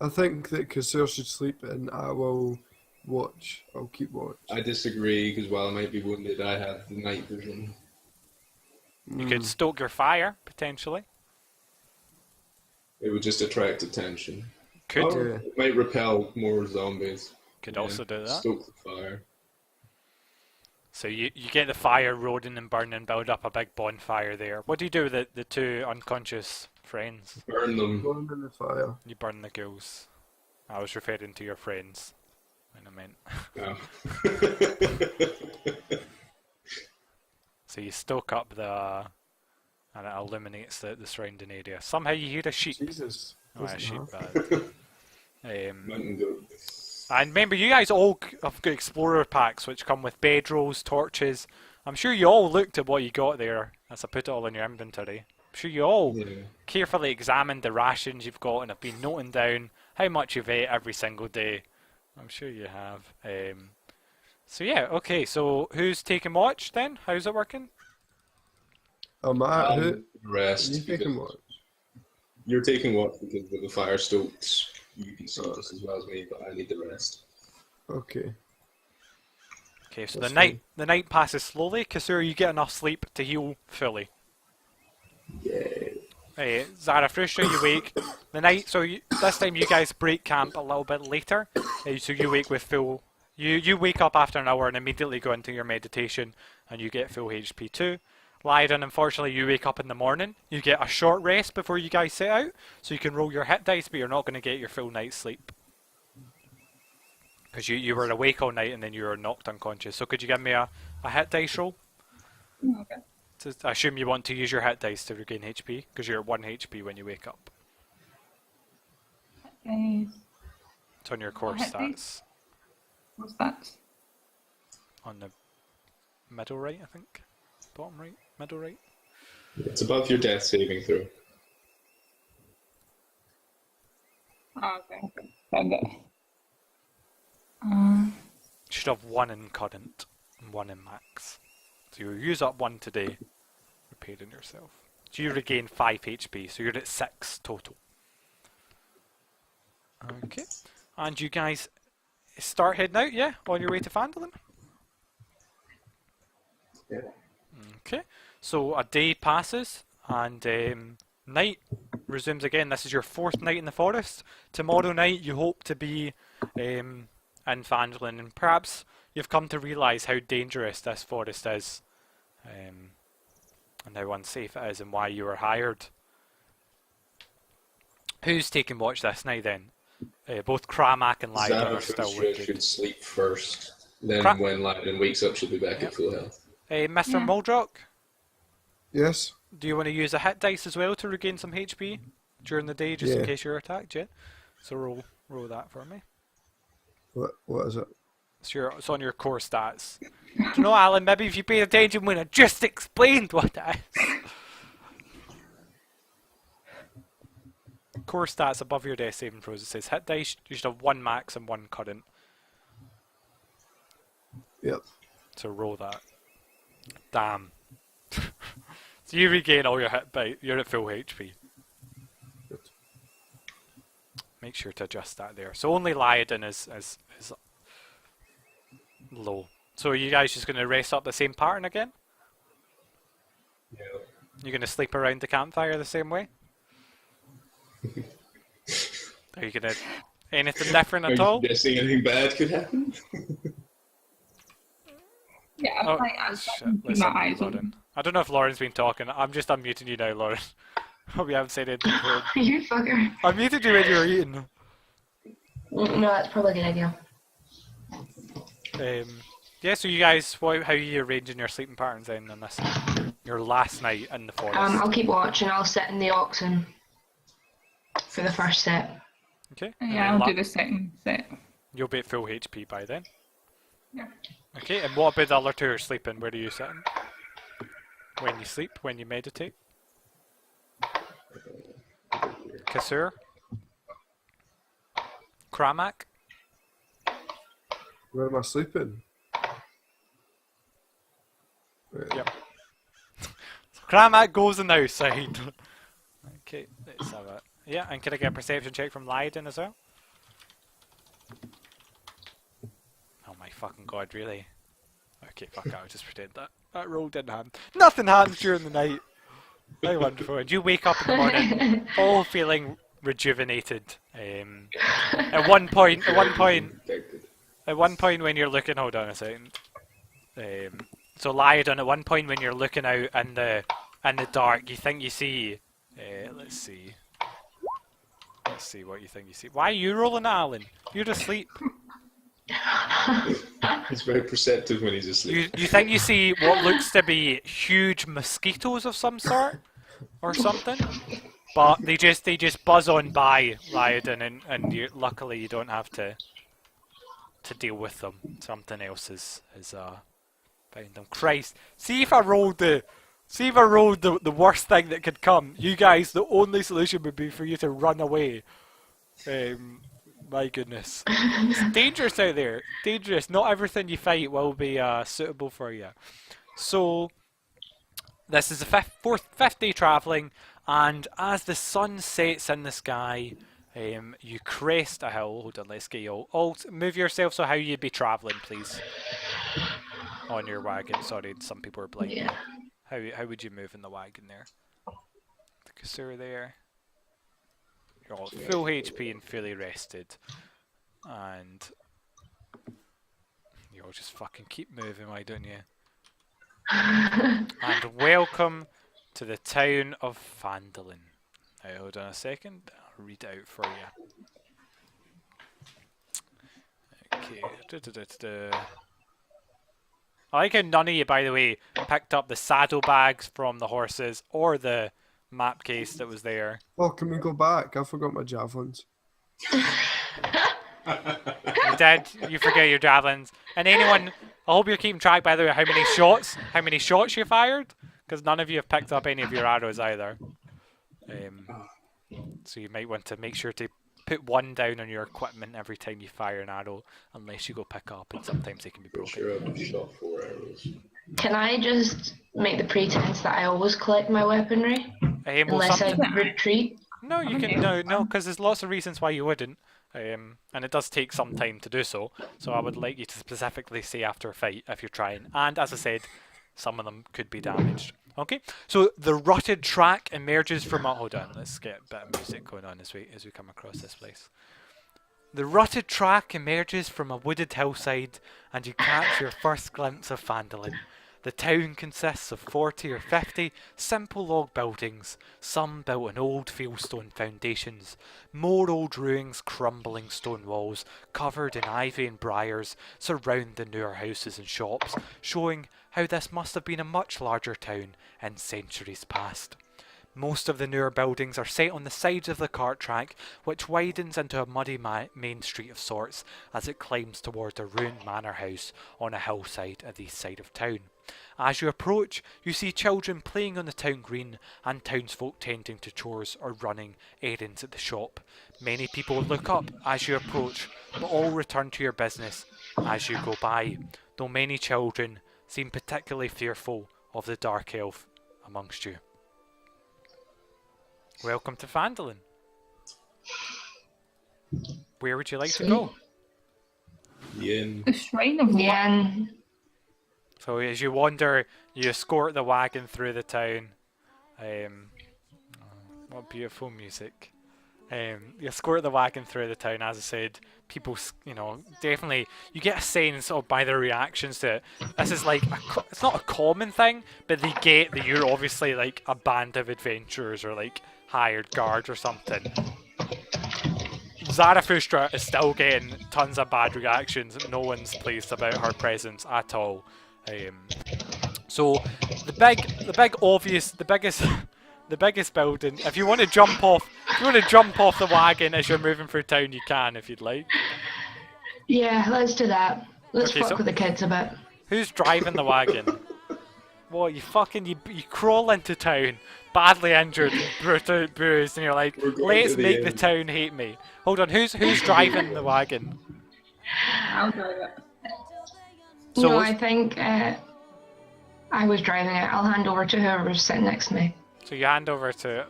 I think that Kisur should sleep and I will watch. I'll keep watch. I disagree because while I might be wounded, I have the night vision. You could stoke your fire potentially. It would just attract attention. Could Or it might repel more zombies. could also do that. Stoke the fire. So you get the fire roaring and burning, build up a big bonfire there. What do you do with the two unconscious friends? Burn them. Burn in the fire. You burn the ghouls. I was referring to your friends when I meant. No. So you stoke up and it illuminates the surrounding area. Somehow you hear a sheep. Jesus. Oh, a doesn't sheep. matter. Mountain goat. And remember, you guys all have got explorer packs which come with bedrolls, torches. I'm sure you all looked at what you got there as I put it all in your inventory. I'm sure you all Yeah. carefully examined the rations you've got and have been noting down how much you've ate every single day. I'm sure you have. So yeah, okay, so who's taking watch then? How's it working? Matt, who? Rest. You taking because watch? You're taking watch because with the fire stoked, you can see this as well as me, but I need the rest. Okay. Okay, so That's the night passes slowly. Kasur, you get enough sleep to heal fully. Yeah. Zarathustra, you wake. The night, so this time you guys break camp a little bit later. So you wake with full. You wake up after an hour and immediately go into your meditation, and you get full HP too. Lyden, unfortunately, you wake up in the morning. You get a short rest before you guys set out, so you can roll your hit dice, but you're not going to get your full night's sleep. Because you were awake all night and then you were knocked unconscious. So could you give me a hit dice roll? Okay. I assume you want to use your hit dice to regain HP, because you're at 1 HP when you wake up. It's on your course hit stats. dice? What's that? On the middle right, I think. Bottom right, middle right. It's above your death saving throw. Oh, okay. Found it. You should have 1 in current and 1 in max. So you use up 1 today, repairing yourself. So you regain 5 HP, so you're at 6 total. Okay. And you guys start heading out, yeah? On your way to Phandalin? Yeah. Okay. So a day passes, and night resumes again. This is your 4th night in the forest. Tomorrow night you hope to be in Phandalin, and perhaps you've come to realise how dangerous this forest is, and how unsafe it is, and why you were hired. Who's taking watch this night then? Both Kramak and Lydon are still wounded. should sleep first. Then Cra- when Lydon wakes up, she'll be back at full health. Mr. Yeah. Muldrock, Yes. do you want to use a hit dice as well to regain some HP during the day, just in Yeah. case you're attacked? Yeah. So roll that for me. What is it? It's on your core stats. Do you know, Alan? Maybe if you paid attention when I just explained what it is. Core stats above your death saving throws. It says hit dice. You should have 1 max and 1 current. Yep. So roll that. Damn. So you regain all your hit bite. You're at full HP. Good. Make sure to adjust that there. So only Lydon is low. So are you guys just going to rest up the same pattern again? Yeah. You're going to sleep around the campfire the same way? Are you going to... Anything different at Are all? you guessing anything bad could happen? Yeah, I'm Oh, like, I'm shit. keeping Let's my unmute eyes Lauren. open. I don't know if Lauren's been talking. I'm just unmuting you now, Lauren. Hope you haven't said anything before. You fucker. I muted you when you were eating. No, that's probably a good idea. Yeah, so you guys, how are you arranging your sleeping patterns then on this your last night in the forest? I'll keep watching. I'll sit in the oxen for the first set. Okay. Yeah, I'll do the second set. You'll be at full HP by then. Yeah. Okay, and what about the other two who are sleeping? Where are you sitting? When you sleep? When you meditate? Kasur? Kramak? Where am I sleeping? Yep. So Kramak goes on the outside. Okay, let's have it. Yeah, and can I get a perception check from Lydon as well? Oh my fucking god, really? Okay, fuck it, I'll just pretend that roll didn't happen. Nothing happens during the night! How wonderful. And you wake up in the morning, all feeling rejuvenated. At one point when you're looking, hold on a second. So Lydon, at one point when you're looking out in the dark, you think you see. Let's see what you think you see. Why are you rolling, Alan? You're asleep. He's very perceptive when he's asleep. You think you see what looks to be huge mosquitoes of some sort, or something, but they just buzz on by, Lydon, and luckily you don't have to deal with them. Something else is found them. Christ, see if I rolled the worst thing that could come. You guys, the only solution would be for you to run away. My goodness. It's dangerous out there. Dangerous. Not everything you fight will be suitable for you. So, this is the fifth day travelling, and as the sun sets in the sky, you crest a hill. Hold on, let's get you all move yourself so how you'd be travelling, please. On your wagon. Sorry, some people are blind. Yeah. How would you move in the wagon there? The Kasur there. You're all full HP and fully rested. And you'll just fucking keep moving, why don't you? And welcome to the town of Phandalin. Now hold on a second, I'll read it out for you. Okay. I like how none of you, by the way, picked up the saddlebags from the horses or the map case that was there. Oh, can we go back? I forgot my javelins. You did. You forget your javelins. And anyone, I hope you're keeping track, by the way, how many shots you fired, because none of you have picked up any of your arrows either. So you might want to make sure to put one down on your equipment every time you fire an arrow, unless you go pick up, and sometimes they can be I'm broken. sure I've shot 4 arrows. Can I just make the pretense that I always collect my weaponry Well, unless I something- retreat? No, you can no, because there's lots of reasons why you wouldn't, and it does take some time to do so. So I would like you to specifically say after a fight if you're trying. And as I said, some of them could be damaged. Okay, so the rutted track emerges from a... Hold on, let's get a bit of music going on as we come across this place. The rutted track emerges from a wooded hillside, and you catch your first glimpse of Phandalin. The town consists of 40 or 50 simple log buildings, some built on old fieldstone foundations, more old ruins, crumbling stone walls covered in ivy and briars surround the newer houses and shops, showing how this must have been a much larger town in centuries past. Most of the newer buildings are set on the sides of the cart track, which widens into a muddy main street of sorts as it climbs towards a ruined manor house on a hillside at the east side of town. As you approach, you see children playing on the town green and townsfolk tending to chores or running errands at the shop. Many people look up as you approach, but all return to your business as you go by, though many children seem particularly fearful of the dark elf amongst you. Welcome to Phandalin. Where would you like to go? Yin. The Shrine of What? Yeah. So as you wander, you escort the wagon through the town. What beautiful music. You escort the wagon through the town, as I said. People, definitely, you get a sense of by their reactions to it. This is like, it's not a common thing, but they get that you're obviously like a band of adventurers or like hired guards or something. Zarathustra is still getting tons of bad reactions. No one's pleased about her presence at all. So the biggest building. If you want to jump off the wagon as you're moving through town, you can if you'd like. Yeah, let's do that. Let's Okay, fuck so- with the kids a bit. Who's driving the wagon? What, you crawl into town, badly injured, bruised, and you're like, We're going let's to the make the end." town hate me. Hold on, who's driving the wagon? I'll drive it. So No, it's- I think I was driving it. I'll hand over to whoever's sitting next to me. So you hand over to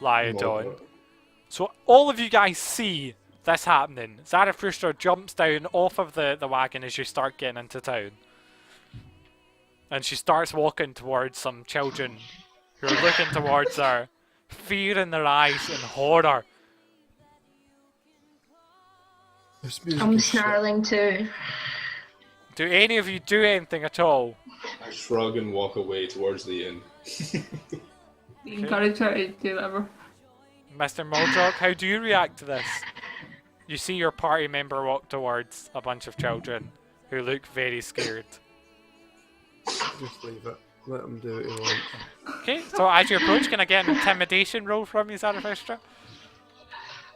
Lyodon. Lord. So all of you guys see this happening. Zarathustra jumps down off of the wagon as you start getting into town. And she starts walking towards some children who are looking towards her, fear in their eyes and horror. This music I'm is shit. snarling too. Do any of you do anything at all? I shrug and walk away towards the inn. We encourage her to do whatever. Mr. Muldrock, how do you react to this? You see your party member walk towards a bunch of children who look very scared. Just leave it. Let him do what he wants. Okay, so as you approach, can I get an intimidation roll from you, Zarathustra?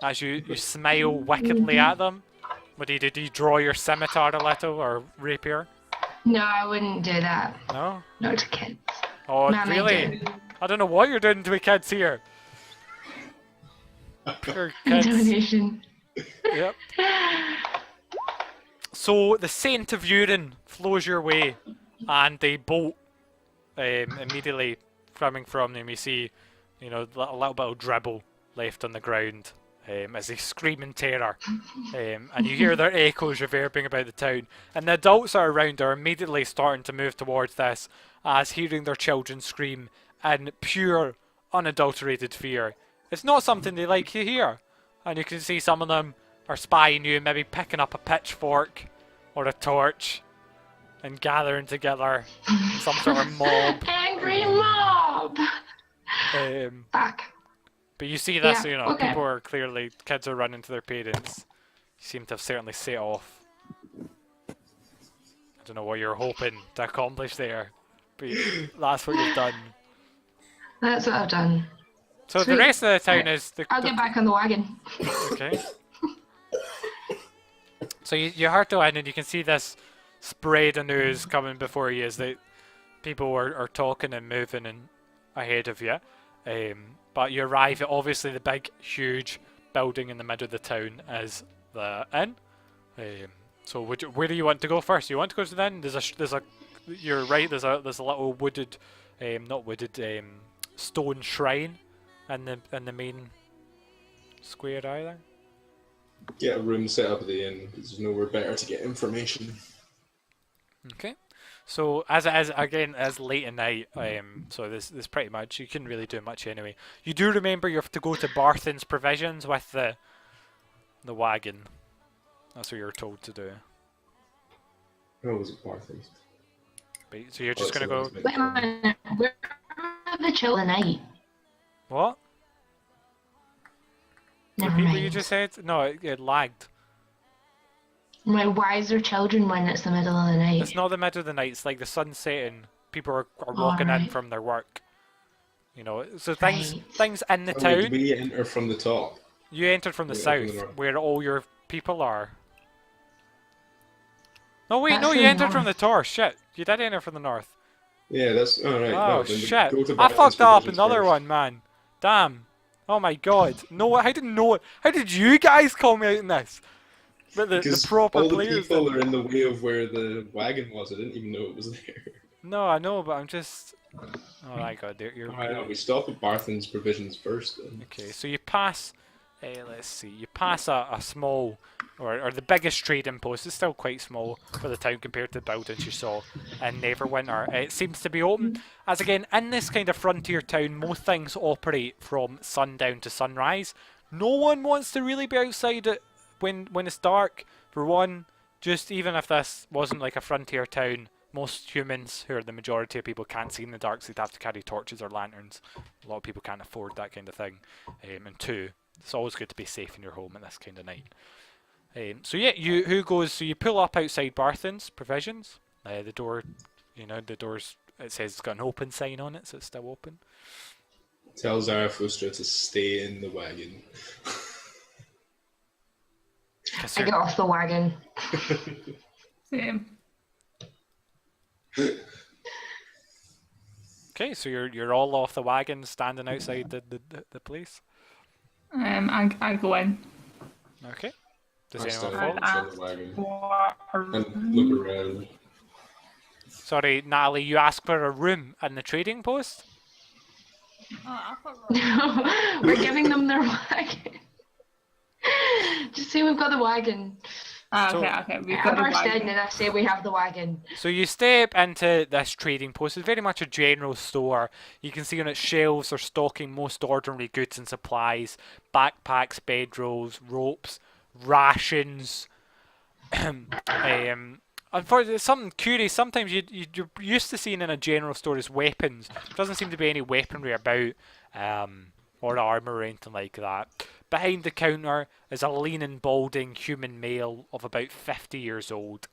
As you smile wickedly at them. What do? Do you draw your scimitar a little, or rapier? No, I wouldn't do that. No? Not to kids. Oh, Ma'am, I really? do. I don't know what you're doing to the kids here. Poor kids. Intimidation. Yep. So the scent of urine flows your way, and they bolt immediately coming from them. You see, a little bit of dribble left on the ground as they scream in terror, and you hear their echoes reverberating about the town. And the adults that are around are immediately starting to move towards this, as hearing their children scream in pure, unadulterated fear. It's not something they like to hear, and you can see some of them are spying you, maybe picking up a pitchfork or a torch and gathering together some sort of mob. Angry mob! Fuck. But you see this, Yeah, okay. people are clearly, kids are running to their parents. You seem to have certainly set off. I don't know what you're hoping to accomplish there, but that's what you've done. That's what I've done. So the Sweet. rest of the town is... I'll get back on the wagon. Okay. So you hurtle in and you can see this spread of news coming before you as people are talking and moving and ahead of you. But you arrive at obviously the big, huge building in the middle of the town is the inn. So where do you want to go first? You want to go to the inn? You're right. There's a little wooded, not wooded, stone shrine in the main square either. Get a room set up at the inn. There's nowhere better to get information. Okay. So as it is again, as late at night, so there's pretty much you couldn't really do much anyway. You do remember you have to go to Barthen's Provisions with the wagon. That's what you're told to do. Oh, was it Barthen's? So you're just gonna go. Wait a minute. Where are the children night? What? The Never people mind. you just said? No, it lagged. Why is there children when it's the middle of the night? It's not the middle of the night. It's like the sun setting. People are walking in Alright. from their work. You know, so Right. things in the Oh, town. did we enter from the top? You entered from the Yeah, from the south, north. where all your people are. No, wait, That's no, the you entered from the north. north. Shit, you did enter from the north. Yeah, that's alright. Oh, then shit. go to I Barthen's fucked up Provisions another first. one, man. Damn. Oh my god. No, I didn't know it. How did you guys call me out in this? But the Because proper all the players people didn't. are in the way of where the wagon was. I didn't even know it was there. No, I know, but I'm just... Oh my god, you're... I know. We stop at Barthen's Provisions first. Then. Okay, so you pass... let's see, you pass a small... Or the biggest trading post. It's still quite small for the town compared to the buildings you saw in Neverwinter. It seems to be open. As again, in this kind of frontier town, most things operate from sundown to sunrise. No one wants to really be outside it when it's dark. For one, just even if this wasn't like a frontier town, most humans, who are the majority of people, can't see in the dark, so they'd have to carry torches or lanterns. A lot of people can't afford that kind of thing. And two, it's always good to be safe in your home at this kind of night. So yeah, so you pull up outside Barthen's Provisions. The door, the door's, it says it's got an open sign on it, so it's still open. Tell Zarathustra to stay in the wagon. I get off the wagon. Same. Okay, so you're all off the wagon, standing outside the place. I go in. Okay. Does I anyone stand follow? on the wagon For a and look around. Sorry, Natalie, you asked for a room in the trading post? I thought We're giving them their wagon. Just say we've got the wagon. okay. We've I got a burst in wagon. and I say we have the wagon. So you step into this trading post. It's very much a general store. You can see on its shelves are stocking most ordinary goods and supplies. Backpacks, bedrolls, ropes, rations. Unfortunately, something curious. Sometimes you're used to seeing in a general store is weapons. There doesn't seem to be any weaponry about, or armor or anything like that. Behind the counter is a lean and balding human male of about 50 years old.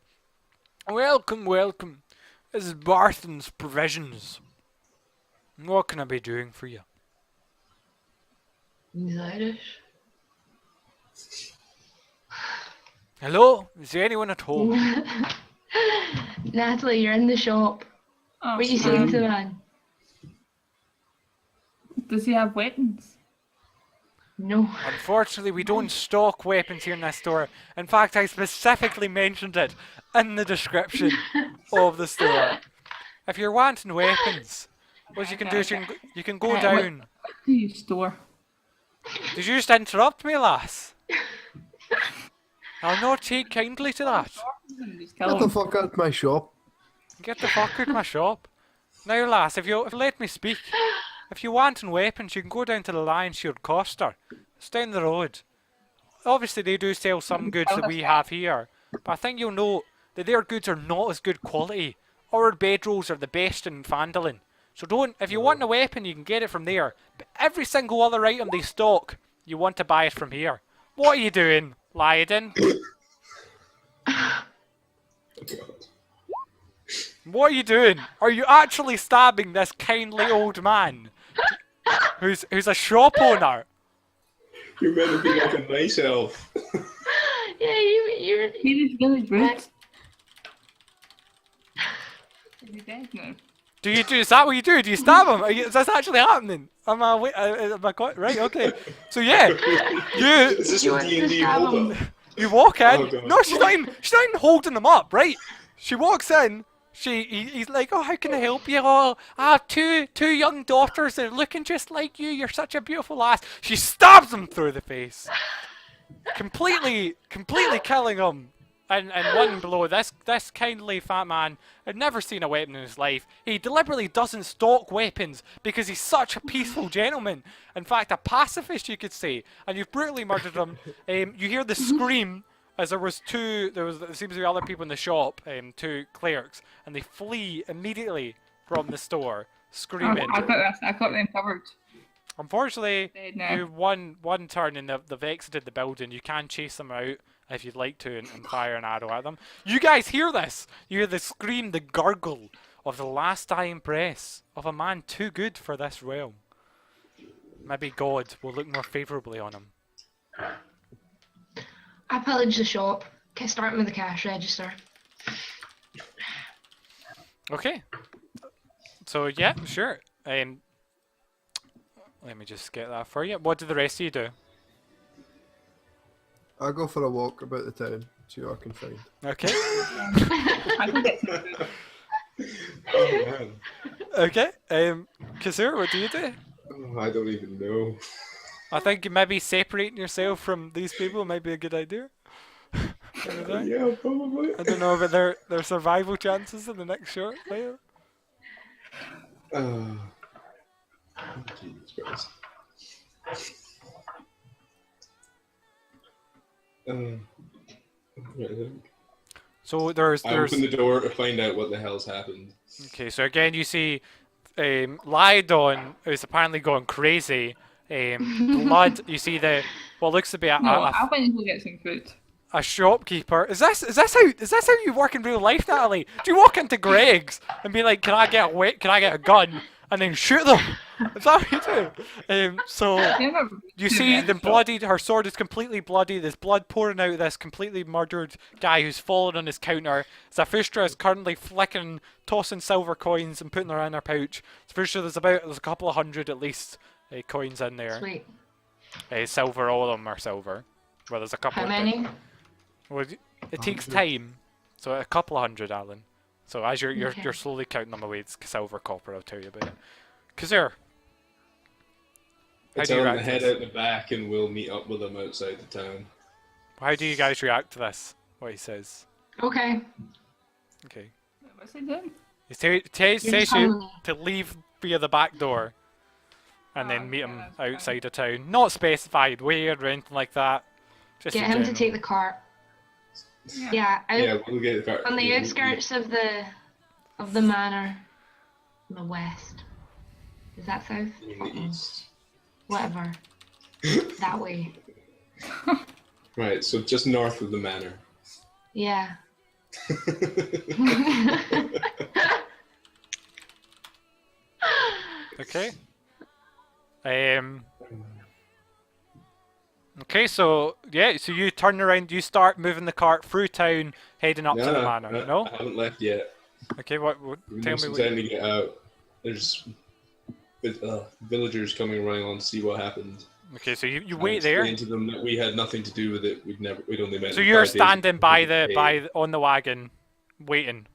Welcome, welcome. This is Barthen's Provisions. What can I be doing for you? He's Irish. Hello? Is there anyone at home? Natalie, you're in the shop. Oh, What are you saying to the man? Does he have weapons? No. Unfortunately, we don't stock weapons here in this store. In fact, I specifically mentioned it in the description of the store. If you're wanting weapons, what you can do is you can go down. What do you store? Did you just interrupt me, lass? I'll not take kindly to that. Just kill Get the him. fuck out of my shop. Get the fuck out of my shop. Now, lass, if you let me speak, if you want weapons, you can go down to the Lion's Shield Coster. It's down the road. Obviously, they do sell some goods that we have here, but I think you'll know that their goods are not as good quality. Our bedrolls are the best in Phandalin. So if you want a weapon, you can get it from there. But every single other item they stock, you want to buy it from here. What are you doing, Lyden? Oh, God. What are you doing? Are you actually stabbing this kindly old man? Who's a shop owner? You're meant to be like a nice elf. Yeah, You're He's village brutes. Is he dead now? Is that what you do? Do you stab him? Is this actually happening? Am I right? Okay. So yeah, you Is this You a want to D&D stab hold him? up? you walk in. Oh, God. No, she's not even holding them up, right? She walks in. He's like, oh, how can I help you? Oh, I have two young daughters. They're looking just like you. You're such a beautiful lass. She stabs him through the face, completely killing him. And one blow. This kindly fat man had never seen a weapon in his life. He deliberately doesn't stock weapons because he's such a peaceful gentleman. In fact, a pacifist, you could say. And you've brutally murdered him. You hear the scream as there seems to be other people in the shop, two clerks, and they flee immediately from the store, screaming. I got them covered. Unfortunately, Dead now. you one turn and they've exited the building. You can chase them out if you'd like to and fire an arrow at them. You guys hear this? You hear the scream, the gurgle of the last dying breaths of a man too good for this realm. Maybe God will look more favourably on him. I pillaged the shop. Okay, starting with the cash register. Okay. So yeah, sure. Let me just get that for you. What did the rest of you do? I go for a walk about the town, see what I can find. Okay. I can get some food. Oh, man. Okay. Kazur, what do you do? Oh, I don't even know. I think maybe separating yourself from these people might be a good idea. What do you think? Yeah, probably. I don't know about their survival chances in the next short player. Oh, Jesus Christ. Right then. So I there's open the door to find out what the hell's happened. okay. So again, you see, Lydon is apparently going crazy. Blood. You see what looks to be No, I went to go get some food. a shopkeeper. Is this how you work in real life, Natalie? Do you walk into Greg's and be like, can I get a gun, and then shoot them? Is that what you do? So you see her sword is completely bloody. There's blood pouring out of this completely murdered guy who's fallen on his counter. Zafustra is currently flicking, tossing silver coins and putting them in her pouch. Zafustra, there's a couple of hundred at least coins in there. Sweet. Silver, all of them are silver. Well, there's a couple. How many? Well, it takes time, so a couple of hundred, Alan. So as you're Okay. slowly counting them away, it's silver, copper. I'll tell you about it. Kazir, I how do tell you him to react to head this? out the back and we'll meet up with him outside the town. How do you guys react to this? What he says? Okay. Okay. What's he doing? He says just you telling me. to leave via the back door, and then meet yeah, him that's fine. outside the town. Not specified where or anything like that. Just Get in him to general. take the cart. Yeah. Yeah, out Yeah, we'll get the car. on the outskirts of the manor, in the west. Is that south? In the east. Whatever. That way. Right, so just north of the manor. Yeah. Okay. Okay, so yeah, so you turn around, you start moving the cart through town, heading up to the manor. No? I haven't left yet. Okay, what We've tell got me some what time to get out. There's villagers coming running on to see what happened. Okay, so you I wait there. explained to them that we had nothing to do with it. We'd only met. So in you're 5 days. standing on the wagon, waiting.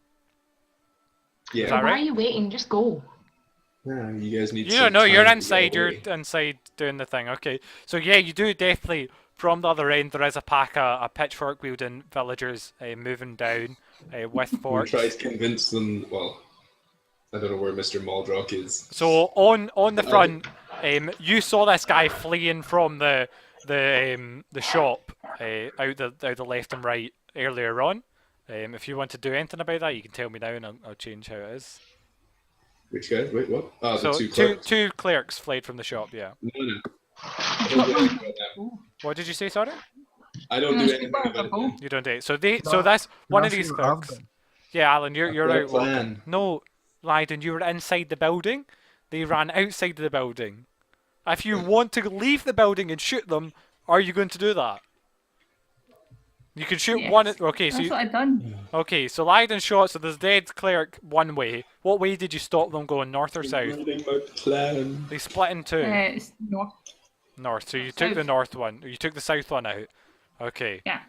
Yeah. Is that Why right? are you waiting? Just go. Yeah, you guys need. You some don't know, you're time to inside, get you're away. inside doing the thing. Okay, so yeah, you do definitely, from the other end, there is a pack of pitchfork wielding villagers moving down with We forks. tried to convince them. Well, I don't know where Mr. Maldrock is. So on the front, you saw this guy fleeing from the shop out the left and right earlier on. If you want to do anything about that, you can tell me now, and I'll change how it is. Which guy? Wait, what? Oh, So the two clerks. two clerks fled from the shop. Yeah. No, no. I don't do anything about that. What did you say, sorry? I don't do Yes, anything you about are. it. You don't do it. So so No, that's one of Can I these see what I've clerks. done? Yeah, Alan, you're got a out. walking. plan. No, Lydon, you were inside the building. They ran outside of the building. If you want to leave the building and shoot them, are you going to do that? You can shoot Yes. one. Okay, so That's you, what I've done. okay, so Lyden shot. So there's dead cleric one way. What way did you stop them going? North or south? Igniting my plan. They split in two. It's north. North. So you took the South. north one. You took the south one out. Okay. Yeah.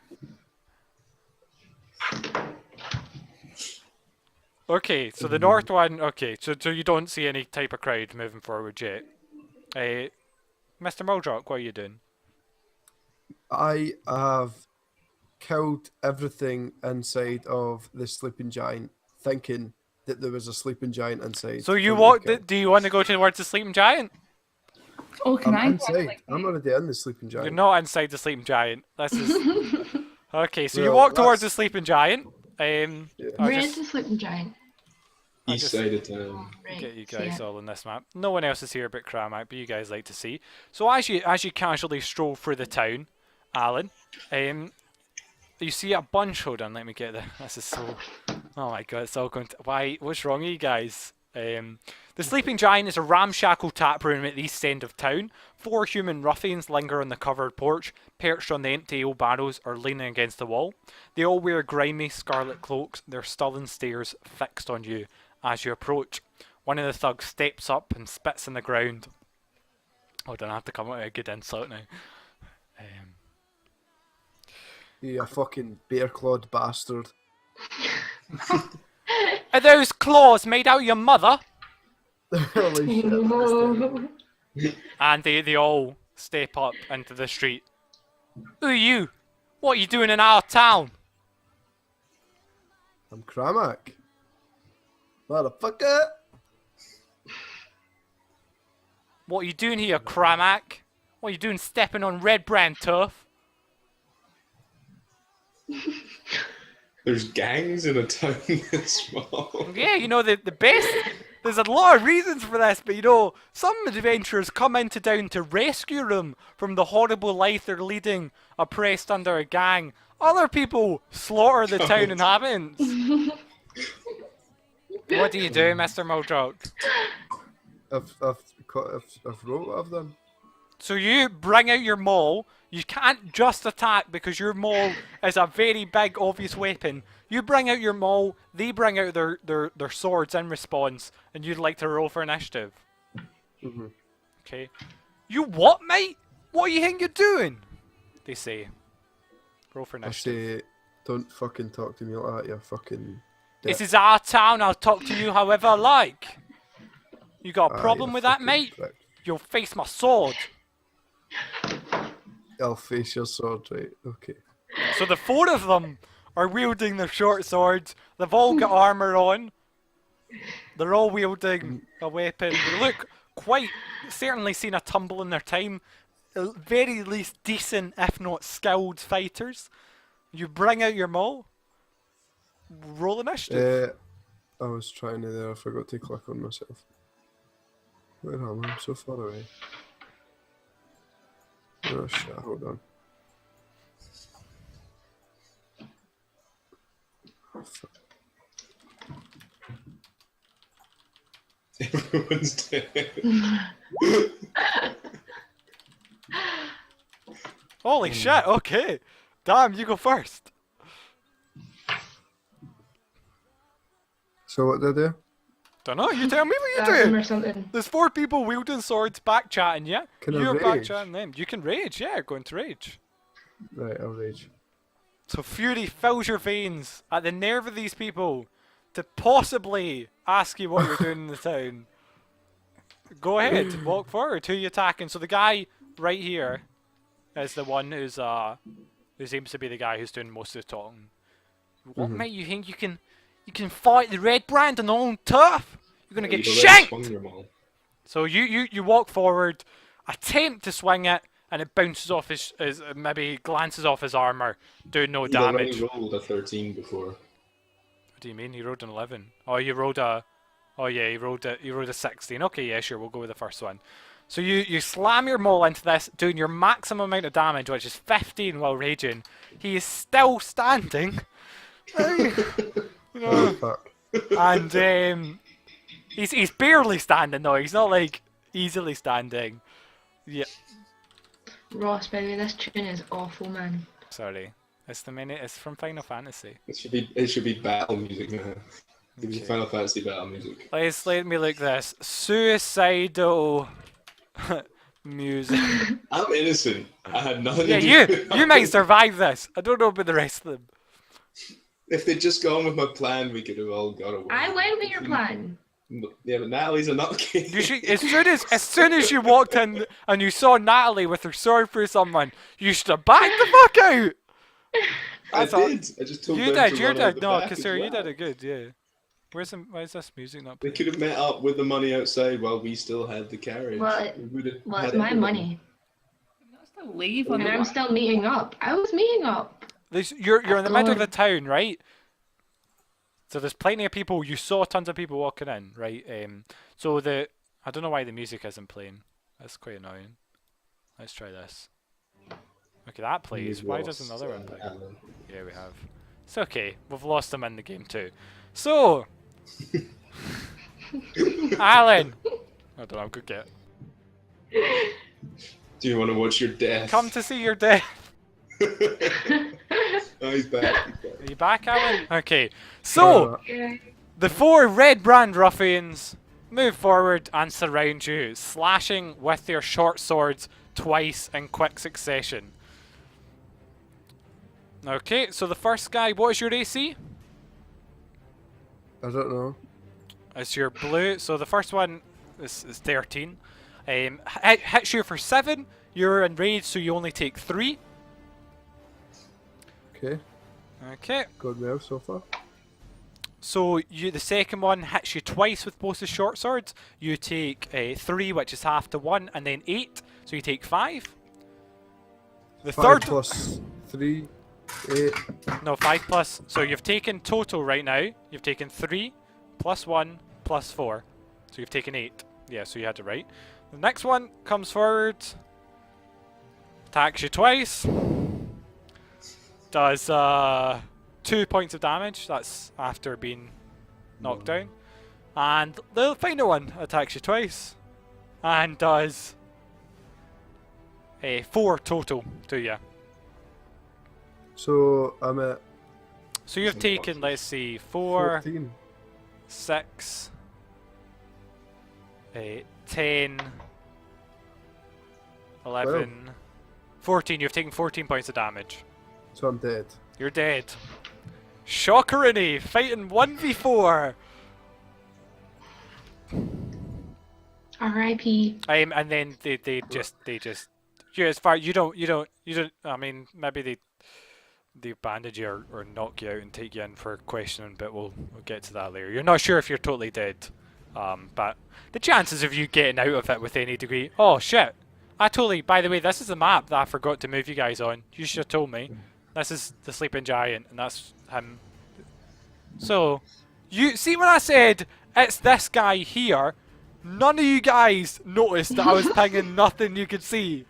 Okay. So the north one. Okay. So you don't see any type of crowd moving forward yet. Mr. Muldrock, what are you doing? I have killed everything inside of the sleeping giant, thinking that there was a sleeping giant inside. So you for me to walk. kill. Do you want to go towards the sleeping giant? Oh, can I? I'm inside. Like, I'm already in the sleeping giant. You're not inside the sleeping giant. This is okay. So you Well, walk towards the that's- sleeping giant. Yeah. I'll Where is just the sleeping giant? East side of town. Right. get you see guys it. all on this map. No one else is here but Kramak, but you guys like to see. So as you casually stroll through the town, Alan, you see a bunch. Hold on, let me get this is so. Oh my god, it's all going to. Why? What's wrong with you guys? The Sleeping Giant is a ramshackle tap room at the east end of town. 4 human ruffians linger on the covered porch, perched on the empty ale barrels or leaning against the wall. They all wear grimy scarlet cloaks, their sullen stares fixed on you as you approach. One of the thugs steps up and spits on the ground. Hold on, I have to come up with a good insult now. You fucking bear-clawed bastard. Are those claws made out of your mother? Holy shit. No. And they all step up into the street. Who are you? What are you doing in our town? I'm Kramak. Motherfucker. What are you doing here, Kramak? What are you doing stepping on red brand turf? There's gangs in a town this small. Yeah, you know, the best... There's a lot of reasons for this, but you know, some adventurers come into town to rescue them from the horrible life they're leading, oppressed under a gang. Other people slaughter the town inhabitants. What do you do, Mr. Muldrock? I've wrote what I've done. So you bring out your maul. You can't just attack because your maul is a very big, obvious weapon. You bring out your maul, they bring out their swords in response, and you'd like to roll for initiative. Mm-hmm. Okay. You what, mate? What do you think you're doing? They say. Roll for I initiative. say, don't fucking talk to me like that, you fucking... This is our town, I'll talk to you however I like. You got a Ah, problem you with that, fucking mate? prick. You'll face my sword. I'll face your sword, right? Okay. So the 4 of them are wielding their short swords. They've all got armor on. They're all wielding a weapon. They look quite, certainly seen a tumble in their time. At very least decent, if not skilled fighters. You bring out your maul. Roll initiative. I was trying to there, I forgot to click on myself. Where am I? I'm so far away. Oh shit, hold on. Oh, fuck. Everyone's dead. Holy shit, okay. Damn, you go first. So what did I do? Dunno, you tell me what Stab you're him doing. or something. There's 4 people wielding swords back chatting, yeah? Can I You're back rage? chatting them. You can rage, yeah, go into rage. Right, I'll rage. So fury fills your veins at the nerve of these people to possibly ask you what you're doing in the town. Go ahead, walk forward. Who are you attacking? So the guy right here is the one who seems to be the guy who's doing most of the talking. What mate, you think you can fight the red brand on their own turf? You're gonna get You've already shanked! swung them all. So you walk forward, attempt to swing it, and it bounces off his maybe glances off his armor, doing no You've already damage. rolled a 13 before. What do you mean? He rolled an 11. Oh, you rolled a. Oh yeah, he rolled a 16. Okay, yeah, sure, we'll go with the first one. So you slam your maul into this, doing your maximum amount of damage, which is 15 while raging. He is still standing. Oh, fuck. And he's barely standing though. He's not like easily standing. Yeah. Ross, by the way, this tune is awful, man. Sorry. It's it's from Final Fantasy. It should be battle music now. It was Okay. Final Fantasy battle music. Let me look this. Suicidal music. I'm innocent. I had nothing Yeah, to do you with you might it. survive this. I don't know about the rest of them. If they'd just gone with my plan, we could have all got away. I went with your plan. Yeah, but Natalie's a nutcase. You should, as soon as you walked in and you saw Natalie with her sword through someone, you should have backed the fuck out. I That's all- did. I just told You them did, to you run out did. the No, back as Kasura, you well. did it good. Yeah. Why is this music not They playing? could have met up with the money outside while we still had the carriage. Well, We would have Well, had it's my everyone. money, That's to leave on and the I'm still meeting up. I was meeting up. You're in the middle of God. the town, right? So there's plenty of people. You saw tons of people walking in, right? So I don't know why the music isn't playing. That's quite annoying. Let's try this. Okay, that plays. We've Why does lost, another one play? Alan. Yeah, we have. It's okay. We've lost them in the game too. So, Alan. I don't know. Good get. Do you want to watch your death? Come to see your death. Oh, he's back. Are you back, Alan? Okay. So. Yeah. The 4 red brand ruffians move forward and surround you, slashing with their short swords twice in quick succession. Okay, so the first guy, what is your AC? I don't know. It's your blue. So the first one is 13. Hits you for 7. You're enraged, so you only take 3. Okay, Okay. going well so far. So the second one hits you twice with both the short swords. You take 3, which is half to 1, and then 8, so you take 5. The 5 third, plus 3, 8. no, 5 plus. So you've taken total right now. You've taken 3 plus 1 plus 4, so you've taken 8. Yeah, so you had it right. The next one comes forward, attacks you twice. Does 2 points of damage. That's after being knocked down. And the final one attacks you twice and does 4 total to you. So I'm at So you've taken, let's see, 4, 14. 6, 10, 11, 14. You've taken 14 points of damage. So I'm dead. You're dead. Shockerini fighting 1v4. R.I.P. And then they just yeah, as far you don't I mean maybe they bandage you or knock you out and take you in for questioning, but we'll get to that later. You're not sure if you're totally dead. But the chances of you getting out of it with any degree. Oh shit. By the way, this is the map that I forgot to move you guys on. You should have told me. This is the sleeping giant and that's him. So you see when I said it's this guy here, none of you guys noticed that I was pinging nothing you could see.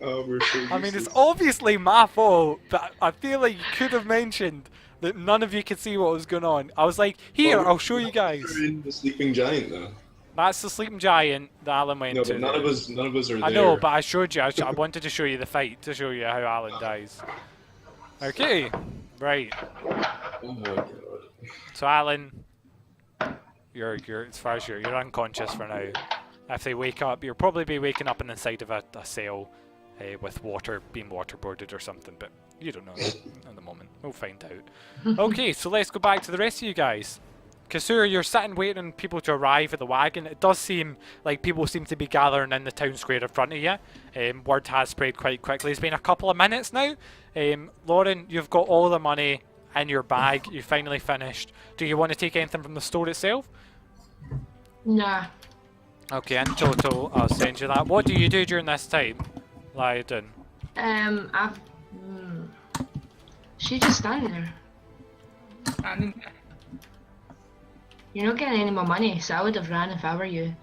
Oh, we're so I mean, it's useless. obviously my fault, but I feel like you could have mentioned that none of you could see what was going on. I was like, here, Well, I'll show you guys. We're in the sleeping giant though. That's the sleeping giant that Alan went No, to. but none of us are there. I know, but I showed you. I wanted to show you the fight to show you how Alan dies. Okay, right. Oh my god. So Alan, you're as far as you're unconscious for now. If they wake up, you'll probably be waking up in the side of a cell with water being waterboarded or something, but you don't know at the moment. We'll find out. Okay, so let's go back to the rest of you guys. Kasura, you're sitting waiting on people to arrive at the wagon. It does seem like people seem to be gathering in the town square in front of you. Word has spread quite quickly. It's been a couple of minutes now. Lauren, you've got all the money in your bag. You finally finished. Do you want to take anything from the store itself? Nah. Okay, in total, I'll send you that. What do you do during this time, Lyden? I've. She just standing there. Standing there. You're not getting any more money, so I would have ran if I were you.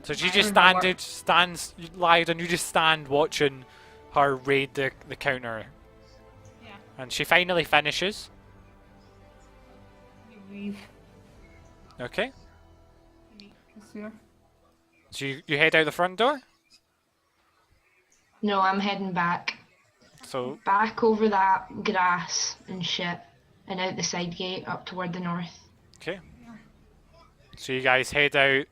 So she I just remember. stands, Lyden, you just stand watching her raid the counter. Yeah. And she finally finishes. We leave. Okay. Meet Kasur. So you head out the front door? No, I'm heading back. So back over that grass and shit, and out the side gate up toward the north. okay. So you guys head out.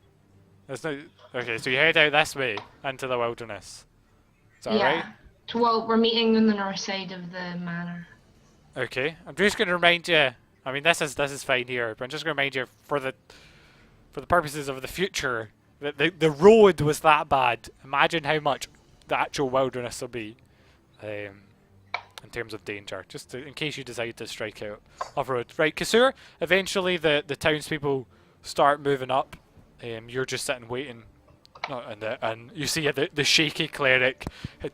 There's no. Okay, so you head out this way into the wilderness. Is that right? So, well, we're meeting on the north side of the manor. Okay. I'm just going to remind you. I mean, this is fine here, but I'm just going to remind you for the purposes of the future that the road was that bad. Imagine how much the actual wilderness will be, in terms of danger. Just in case you decide to strike out off road. Right, Kasur. Eventually, the townspeople start moving up. You're just sitting waiting. And you see the shaky cleric,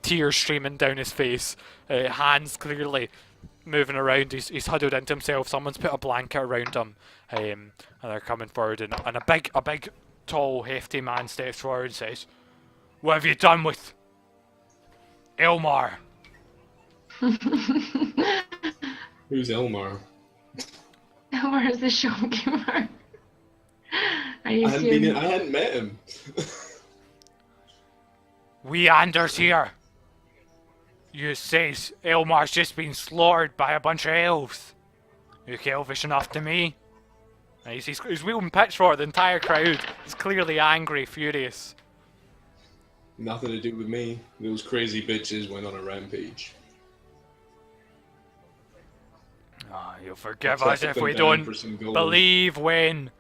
tears streaming down his face, hands clearly moving around. He's huddled into himself. Someone's put a blanket around him, and they're coming forward. And a big, tall, hefty man steps forward and says, "What have you done with Elmar?" Who's Elmar? Where's the shopkeeper? I hadn't met him. We Anders here. You says Elmar's just been slaughtered by a bunch of elves. You elvish enough to me? And he's wielding pitchfork. The entire crowd is clearly angry, furious. Nothing to do with me. Those crazy bitches went on a rampage. Oh, you'll forgive us if we don't believe when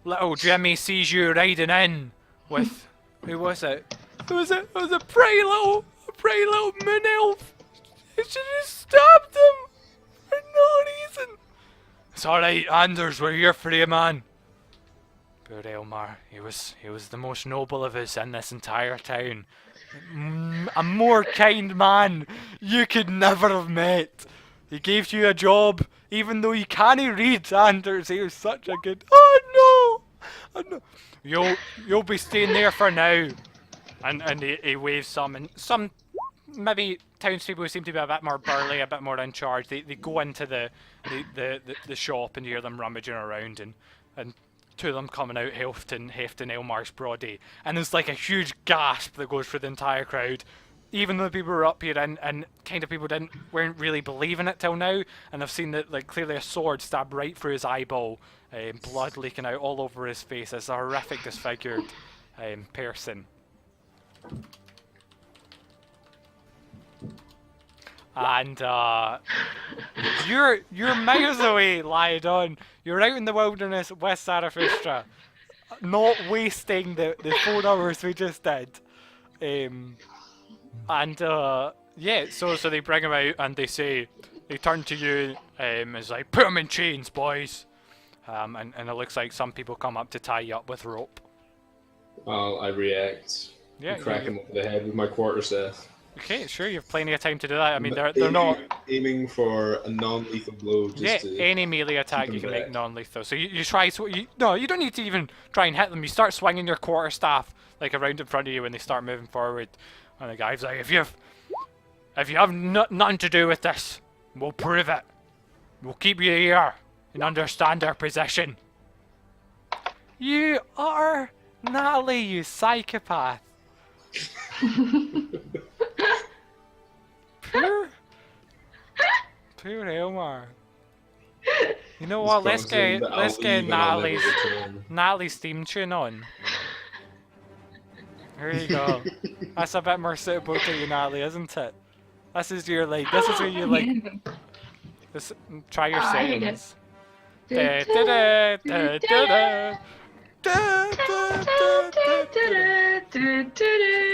little Jimmy sees you riding in with who was it? It was a pretty little moon elf. She just stabbed him for no reason. It's alright, Anders, we're here for you, man. Poor Elmar, he was the most noble of us in this entire town. A more kind man you could never have met. He gave you a job, even though you can't read, Anders. He was such a good. Oh no! You'll be staying there for now. And he waves some, and some maybe townspeople who seem to be a bit more burly, a bit more in charge. They go into the shop and you hear them rummaging around, and two of them coming out hefting Elmar's body, and there's like a huge gasp that goes through the entire crowd. Even though people were up here and kind of people weren't really believing it till now, and I've seen that like clearly a sword stabbed right through his eyeball, blood leaking out all over his face. It's a horrific, disfigured person. And you're miles away, Lyodon. You're out in the wilderness with Zarathustra, not wasting the 4 hours we just did. Yeah, so they bring him out and they turn to you, it's like, put him in chains, boys. And it looks like some people come up to tie you up with rope. I react. Yeah, crack him over the head with my quarterstaff. Okay, sure, you have plenty of time to do that. I mean, they're not aiming for a non-lethal blow. Just to any melee attack you can make non-lethal. So you try. You don't need to even try and hit them. You start swinging your quarterstaff like around in front of you when they start moving forward. And the guy's like, if you have nothing to do with this, we'll prove it. We'll keep you here and understand our position. You are Natalie, you psychopath. Poor Elmar. You know what? Let's get Natalie's theme tune on. Here you go. That's a bit more suitable to you, Natalie, isn't it? This is where you like. This, try your settings.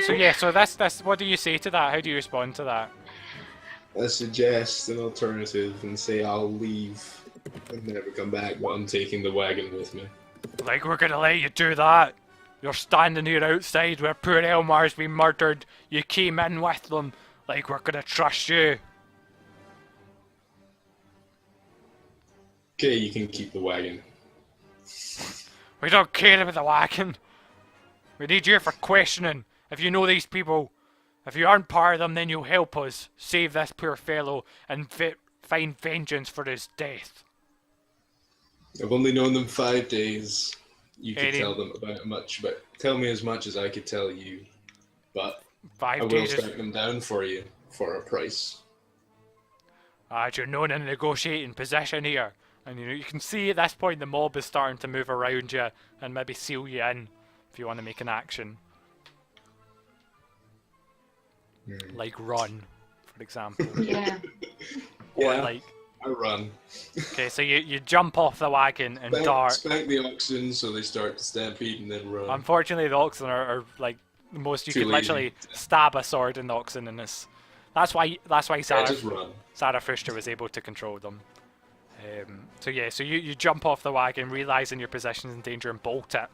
So yeah, so that's. What do you say to that? How do you respond to that? I suggest an alternative and say I'll leave and never come back, but I'm taking the wagon with me. Like, we're gonna let you do that? You're standing here outside where poor Elmar's been murdered. You came in with them. Like, we're gonna trust you. Okay, you can keep the wagon. We don't care about the wagon. We need you for questioning. If you know these people, if you aren't part of them, then you'll help us save this poor fellow and find vengeance for his death. I've only known them 5 days. You could tell them about much, but tell me as much as I could tell you. But 5 I will days strike them down for you for a price. You're not in a negotiating position here. And you can see at this point the mob is starting to move around you and maybe seal you in if you want to make an action. Like run, for example. Yeah. Or Yeah. like, I run. okay, so you jump off the wagon and dart. Spank the oxen so they start to stampede and then run. Unfortunately, the oxen are like the most. You Too could lazy. literally stab a sword in the oxen, and this. That's why Yeah, just run. Sarah Fuster was able to control them. So you jump off the wagon, realizing your position's in danger, and bolt it.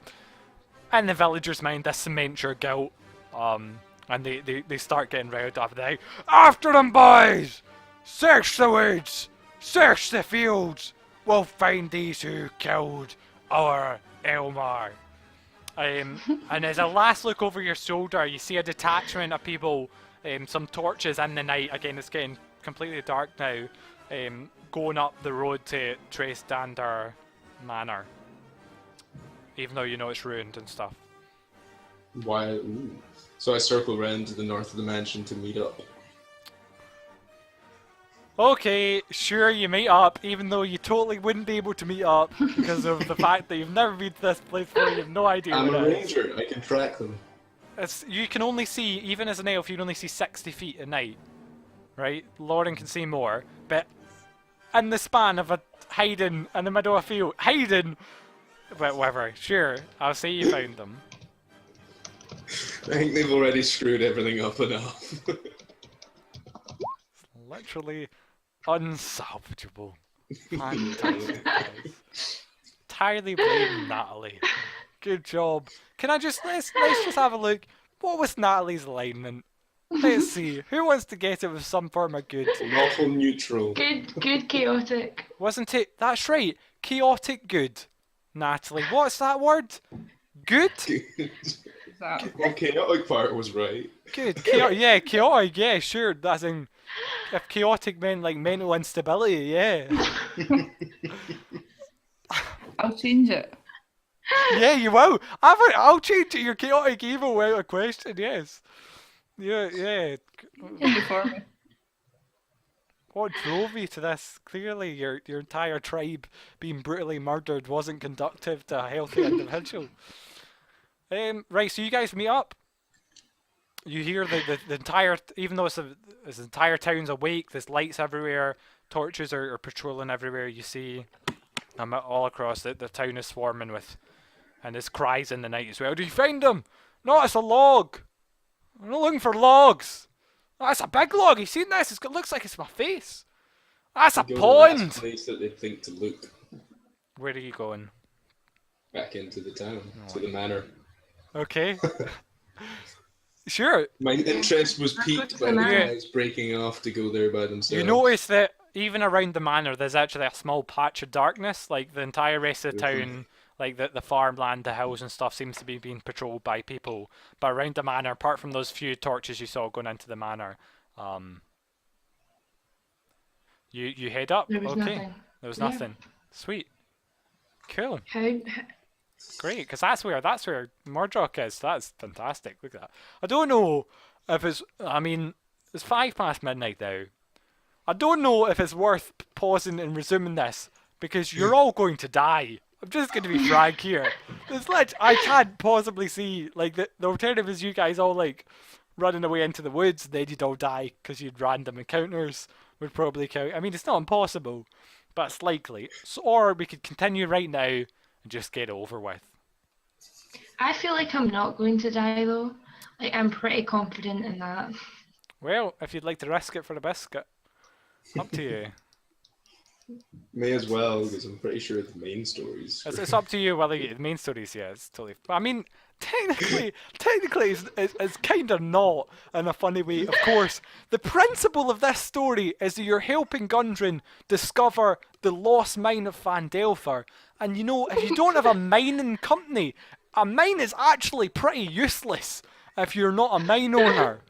In the villagers' mind, this cements your guilt. And they start getting riled up. They after them, boys! Search the woods! Search the fields! We'll find these who killed our Elmar. And as a last look over your shoulder, you see a detachment of people, some torches in the night. Again, it's getting completely dark now. Going up the road to Tracedander Manor. Even though you know it's ruined and stuff. Why? Ooh. So I circle around to the north of the mansion to meet up. Okay, sure, you meet up, even though you totally wouldn't be able to meet up because of the fact that you've never been to this place before, you have no idea I'm what a it is. ranger. I can track them. You can only see, even as an elf, you can only see 60 feet at night, right? Lauren can see more, but in the span of a hiding in the middle of a field, hiding, whatever, sure, I'll say you found them. I think they've already screwed everything up enough. Literally unsalvageable. Fantastic, guys. Entirely blame Natalie. Good job. Can I just let's just have a look. What was Natalie's alignment? Let's see. Who wants to get it with some form of good? Lawful neutral. Good chaotic. Wasn't it? That's right. Chaotic good. Natalie, what's that word? Good? That Well, chaotic part was right. Good. Chaotic. Yeah, sure. That's in. If chaotic meant like mental instability, yeah. I'll change it. Yeah, you will. I'll change it. Your chaotic evil without a question. Yes. Yeah. Change it for me. What drove you to this? Clearly, your entire tribe being brutally murdered wasn't conducive to a healthy individual. Right. So you guys meet up. You hear the entire, even though this entire town's awake, there's lights everywhere, torches are patrolling everywhere. You see, all across the town is swarming with, and there's cries in the night as well. Do you find them? No, it's a log. I'm not looking for logs. Oh, that's a big log. You seen this? It looks like it's my face. That's a Go to the last pond. place that they think to look. Where are you going? Back into the town, to the manor. Okay. Sure. My interest was piqued by the manor. guys breaking off to go there by themselves. You notice that even around the manor, there's actually a small patch of darkness. Like the entire rest of the town, like the farmland, the hills and stuff, seems to be being patrolled by people. But around the manor, apart from those few torches you saw going into the manor, you head up. There was Okay. nothing. There was Yeah. nothing. Sweet. Cool. How Great, because that's where Murdoch is. That's fantastic. Look at that. I don't know if it's. I mean, it's midnight now. I don't know if it's worth pausing and resuming this because you're all going to die. I'm just going to be frank here. I can't possibly see like the alternative is you guys all like running away into the woods. Then you'd all die because you'd random encounters would probably count. I mean, it's not impossible, but it's likely. So, or we could continue right now and just get it over with. I feel like I'm not going to die though. Like I'm pretty confident in that. Well, if you'd like to risk it for a biscuit, up to you. May as well, because I'm pretty sure the main stories. It's up to you whether you, the main stories, yeah, it's totally. I mean, technically, it's kind of not in a funny way. Of course, the principle of this story is that you're helping Gundren discover the lost mine of Fandelfer. And you know, if you don't have a mining company, a mine is actually pretty useless if you're not a mine owner.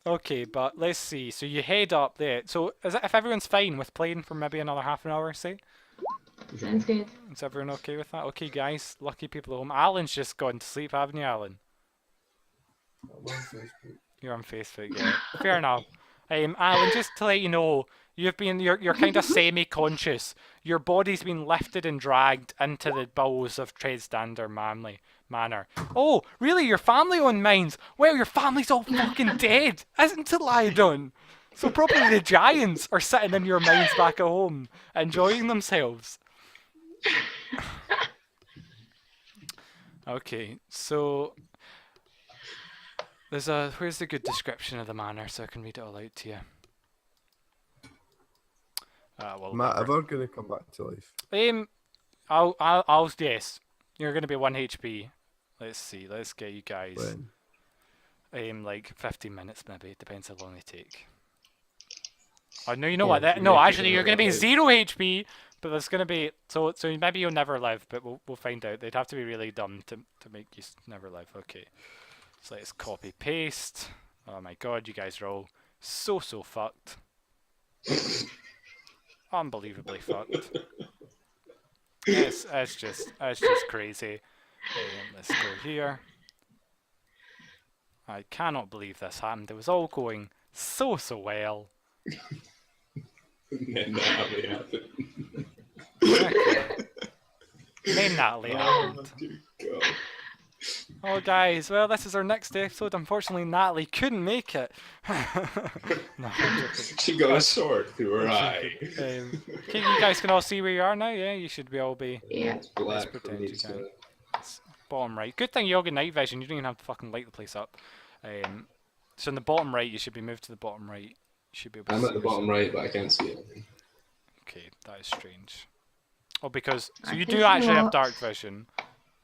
Okay, but let's see. So you head up there. So if everyone's fine with playing for maybe another half an hour, say? Sounds good. Is everyone okay with that? Okay, guys. Lucky people at home. Alan's just gone to sleep, haven't you, Alan? You're on Facebook, yeah. Fair enough. Alan, just to let you know, you're kind of semi-conscious. Your body's been lifted and dragged into the bowels of Tredstander Manor. Oh, really? Your family own mines? Well, your family's all fucking dead, isn't it, Lydon? So probably the giants are sitting in your mines back at home, enjoying themselves. Okay, so where's the good description of the manor so I can read it all out to you? Well, Matt, whatever. ever gonna come back to life? I'll yes. You're gonna be 1 HP. Let's see. Let's get you guys. When? Like 15 minutes maybe. Depends how long they take. Oh no, you know Or what? if That you no, make it actually, you're gonna be alive. 0 HP. But there's gonna be so maybe you'll never live. But we'll find out. They'd have to be really dumb to make you never live. Okay. So let's copy paste. Oh my god, you guys are all so fucked. Unbelievably fucked. It's just crazy. Let's go here. I cannot believe this happened. It was all going so well. And then that happened. Okay. Then Natalie Oh, happened. dear God. Oh guys, well this is our next episode. Unfortunately Natalie couldn't make it. No, I'm joking. She got a sword through her eye. Okay, you guys can all see where you are now, yeah? You should be all be Yeah. It's black for pretend me, you so can. bottom right. Good thing you all get night vision, you don't even have to fucking light the place up. So in the bottom right, you should be moved to the bottom right. You should be able to I'm see at the bottom yourself. right, but I can't see anything. Okay, that is strange. Oh, because so I you can do see actually have lots. dark vision.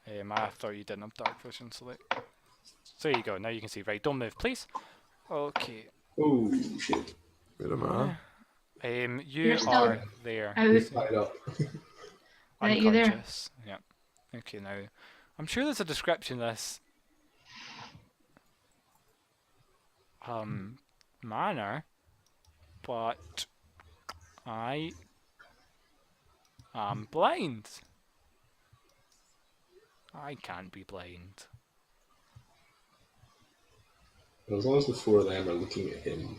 I thought you didn't have dark vision, so there you go. Now you can see. Right, don't move, please. Okay. Oh shit! Wait a minute. You You're still are there. out. He's tied up. Right, you there? Unconscious. Yeah. Okay, now I'm sure there's a description of this manner, but I am blind. I can't be blind. As long as the four of them are looking at him.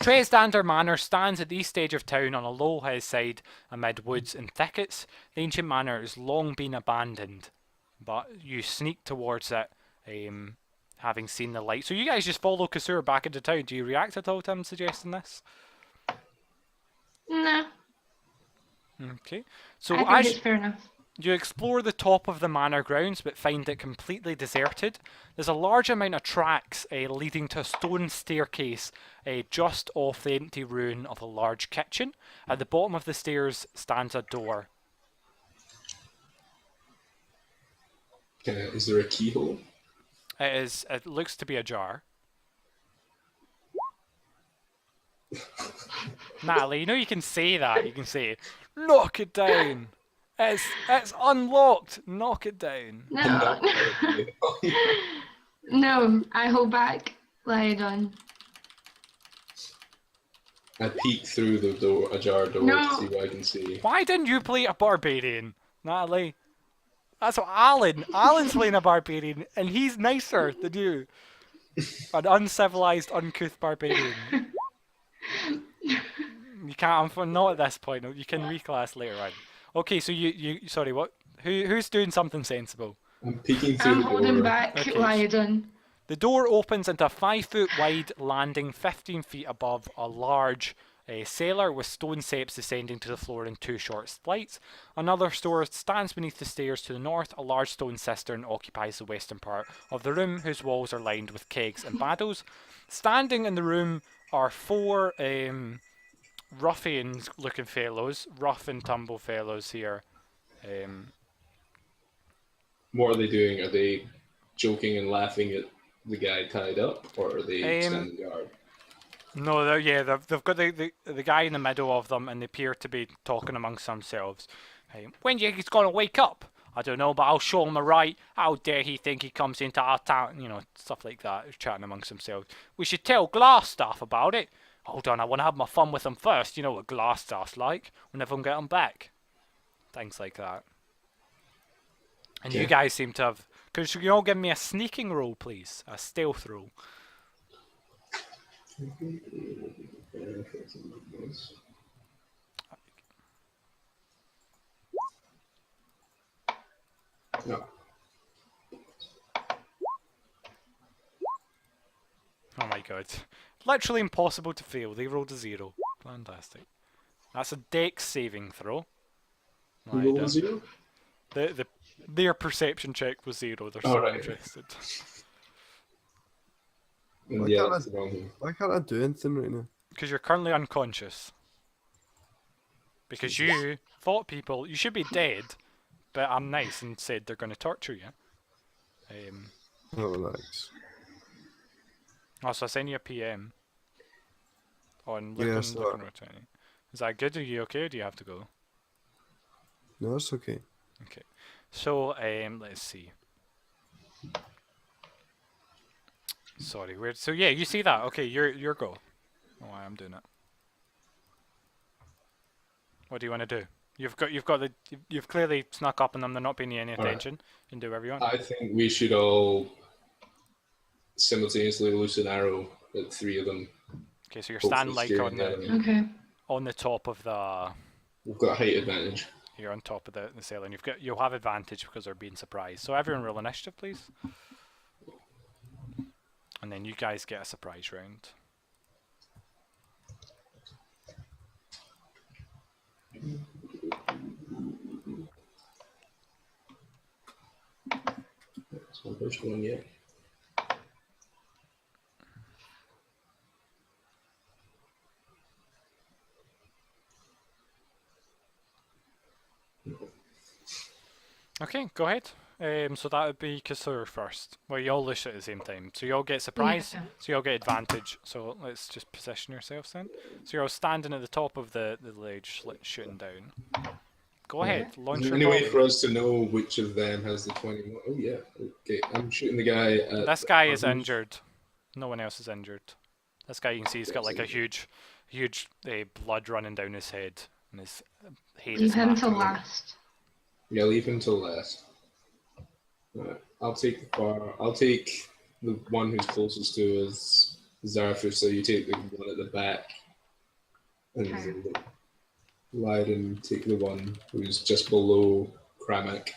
Tredstander Manor stands at the east edge of town on a low hillside amid woods and thickets. The ancient manor has long been abandoned, but you sneak towards it, having seen the light. So you guys just follow Kasur back into town. Do you react at all to him suggesting this? No. Okay. So I think as it's fair enough. you explore the top of the manor grounds but find it completely deserted. There's a large amount of tracks leading to a stone staircase just off the empty ruin of a large kitchen. At the bottom of the stairs stands a door. Is there a keyhole? It looks to be ajar. Natalie, you know you can say that. You can say, knock it down. It's unlocked. Knock it down. No. No, I hold back. Lie down. I peek through the door, ajar door, No. to see what I can see. Why didn't you play a barbarian, Natalie? That's what Alan's playing a barbarian, and he's nicer than you. An uncivilized, uncouth barbarian. You can't. Not at this point. You can reclass later on. Okay, so you. Sorry, what? Who's doing something sensible? I'm peeking through I'm the door. holding back. Okay. Lie down. The door opens into a 5-foot wide landing 15 feet above a large cellar with stone steps descending to the floor in 2 short flights. Another store stands beneath the stairs to the north. A large stone cistern occupies the western part of the room, whose walls are lined with kegs and battles. Standing in the room are 4 ruffians-looking fellows, rough and tumble fellows here. What are they doing? Are they joking and laughing at the guy tied up, or are they standing guard? No, they've got the guy in the middle of them, and they appear to be talking amongst themselves. When do you think he's going to wake up? I don't know, but I'll show him a right. How dare he think he comes into our town? You know, stuff like that, chatting amongst themselves. We should tell Glassstaff about it. Hold on, I want to have my fun with him first. You know what Glassstaff's like. We'll never get him back. Things like that. And you guys seem to have... Could you all give me a sneaking roll, please? A stealth roll. No. Oh my god. Literally impossible to fail. They rolled a 0. Fantastic. That's a dex saving throw. Who rolled a 0? Their perception check was 0. They're Oh, so right. interested. And Why yeah, can't that's the wrong one. Why can't I do anything right now? Because you're currently unconscious. Because you thought you should be dead, but I'm nice and said they're going to torture you. Oh, thanks. Also, I sent you a PM on Yeah, I looking, saw looking it. returning. Is that good? Are you okay? Or do you have to go? No, it's okay. Okay. So, let's see. Sorry, weird. So yeah, you see that? Okay, your go. Oh, I'm doing it. What do you want to do? You've clearly snuck up on them. They're not paying you any attention. You can do whatever you want. I think we should all simultaneously loose an arrow at 3 of them. Okay, so you're standing like on Okay. the top of the. We've got a height advantage. You're on top of the ceiling. You'll have advantage because they're being surprised. So everyone roll initiative, please. And then you guys get a surprise round. That's my first one yet. Okay, go ahead. So that would be Kasur first. Well, you all lose it at the same time. So you all get surprise. Yeah. So you all get advantage. So let's just position yourselves then. So you're all standing at the top of the ledge, shooting down. Go ahead, launch Is your there any way volley. for us to know which of them has the 21? Oh yeah. Okay, I'm shooting the guy at... This guy is injured. No one else is injured. This guy, you can see, he's got like a huge blood running down his head, and his head Leave is him till massive. last. Yeah, leave him till last. Right, I'll take the one who's closest to us, Zarfus, so you take the one at the back. And Okay. Leiden, take the one who's just below Kramek.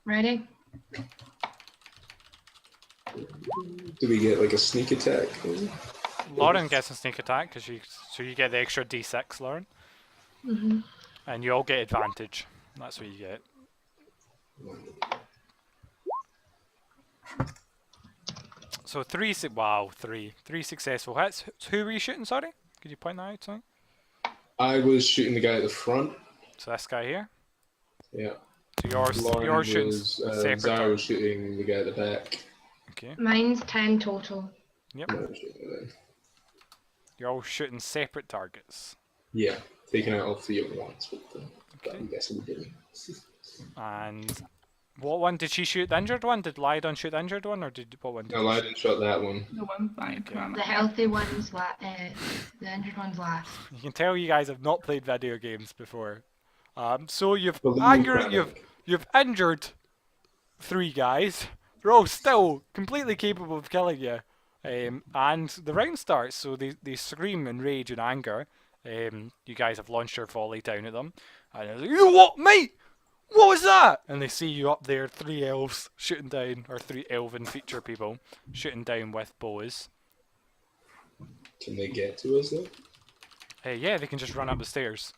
Ready? Do we get like a sneak attack? Lauren gets a sneak attack so you get the extra d6, Lauren, and you all get advantage. That's what you get. So three successful hits. Who were you shooting? Sorry, could you point that out to me? I was shooting the guy at the front. So this guy here. Yeah. So you're shooting separate. Zara was shooting the guy at the back. Okay. Mine's 10 total. Yep. I was shooting the guy. You're all shooting separate targets. Yeah, taking out all 3 at once. But Okay. I'm guessing we didn't. And what one did she shoot? The injured one? Did Lydon shoot the injured one, or what one? Did No, you I shoot? didn't shot that one. The one by Okay. Kramek. The healthy one's the injured one's last. You can tell you guys have not played video games before. So you've Well, the angered, Kramek. you've injured 3 guys. They're all still completely capable of killing you. And the round starts, so they scream in rage and anger. You guys have launched your volley down at them, and they're like, "You what, mate? What was that?" And they see you up there, 3 elves shooting down, or 3 elven feature people shooting down with bows. Can they get to us though? Yeah, they can just run up the stairs,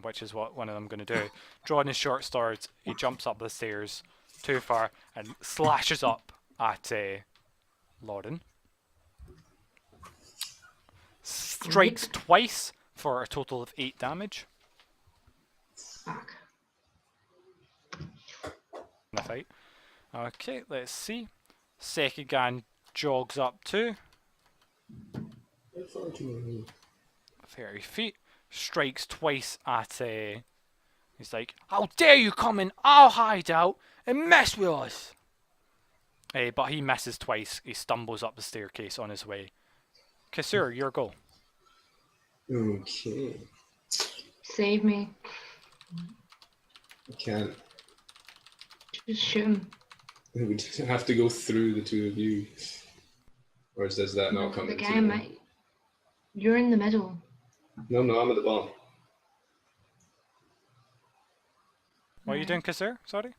which is what one of them going to do. Drawing his short sword, he jumps up the stairs too far and slashes up at Lauren. Strikes twice for a total of 8 damage Fuck. in the fight. Okay, let's see. Sekigan jogs up too. 30 feet. Strikes twice at he's like, "How dare you come in our hideout and mess with us!" But he misses twice. He stumbles up the staircase on his way. Kasur, your go. Okay. Save me. I can't. Just shoot him. We have to go through the 2 of you. Or does that not come The into guy might. You're in the middle. No, I'm at the bottom. What are you doing, Kazir? Sorry?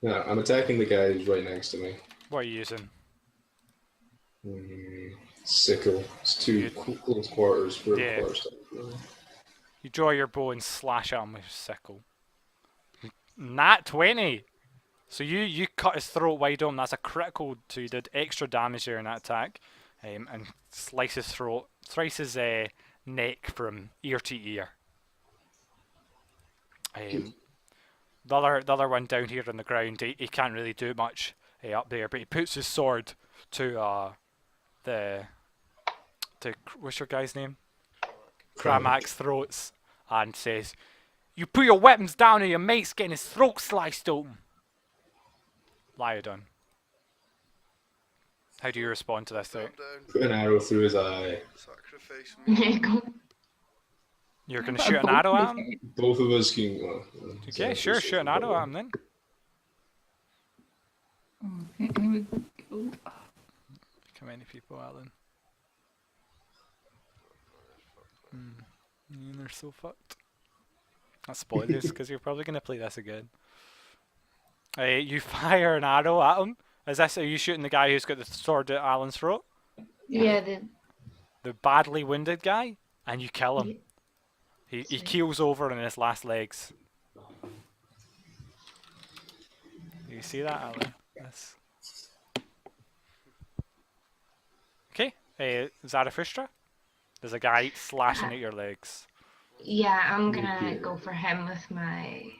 Yeah, I'm attacking the guy who's right next to me. What are you using? Sickle. It's too close quarters for Yeah. quarter. You draw your bow and slash at him with your sickle. Nat 20! So you cut his throat wide open. That's a critical, so you did extra damage there in that attack. And slice his throat, slice his neck from ear to ear. The other one down here on the ground, he can't really do much up there, but he puts his sword to what's your guy's name? Cramak's throats, and says, "You put your weapons down or your mate's getting his throat sliced open." Lyodon. How do you respond to this thing? Put an arrow through his eye. Sacrifice me. You're going to shoot an arrow at him? Both of us can. Okay, sure, shoot an arrow at him then. Okay, here we go. How many people, Alan? They're so fucked. That's spoilers, because you're probably going to play this again. You fire an arrow at him. Are you shooting the guy who's got the sword at Alan's throat? Yeah, The badly wounded guy? And you kill him. He keels over on his last legs. You see that, Alan? Yes. Okay, Zarathustra. There's a guy slashing at your legs. yeah, I'm gonna go for him with my.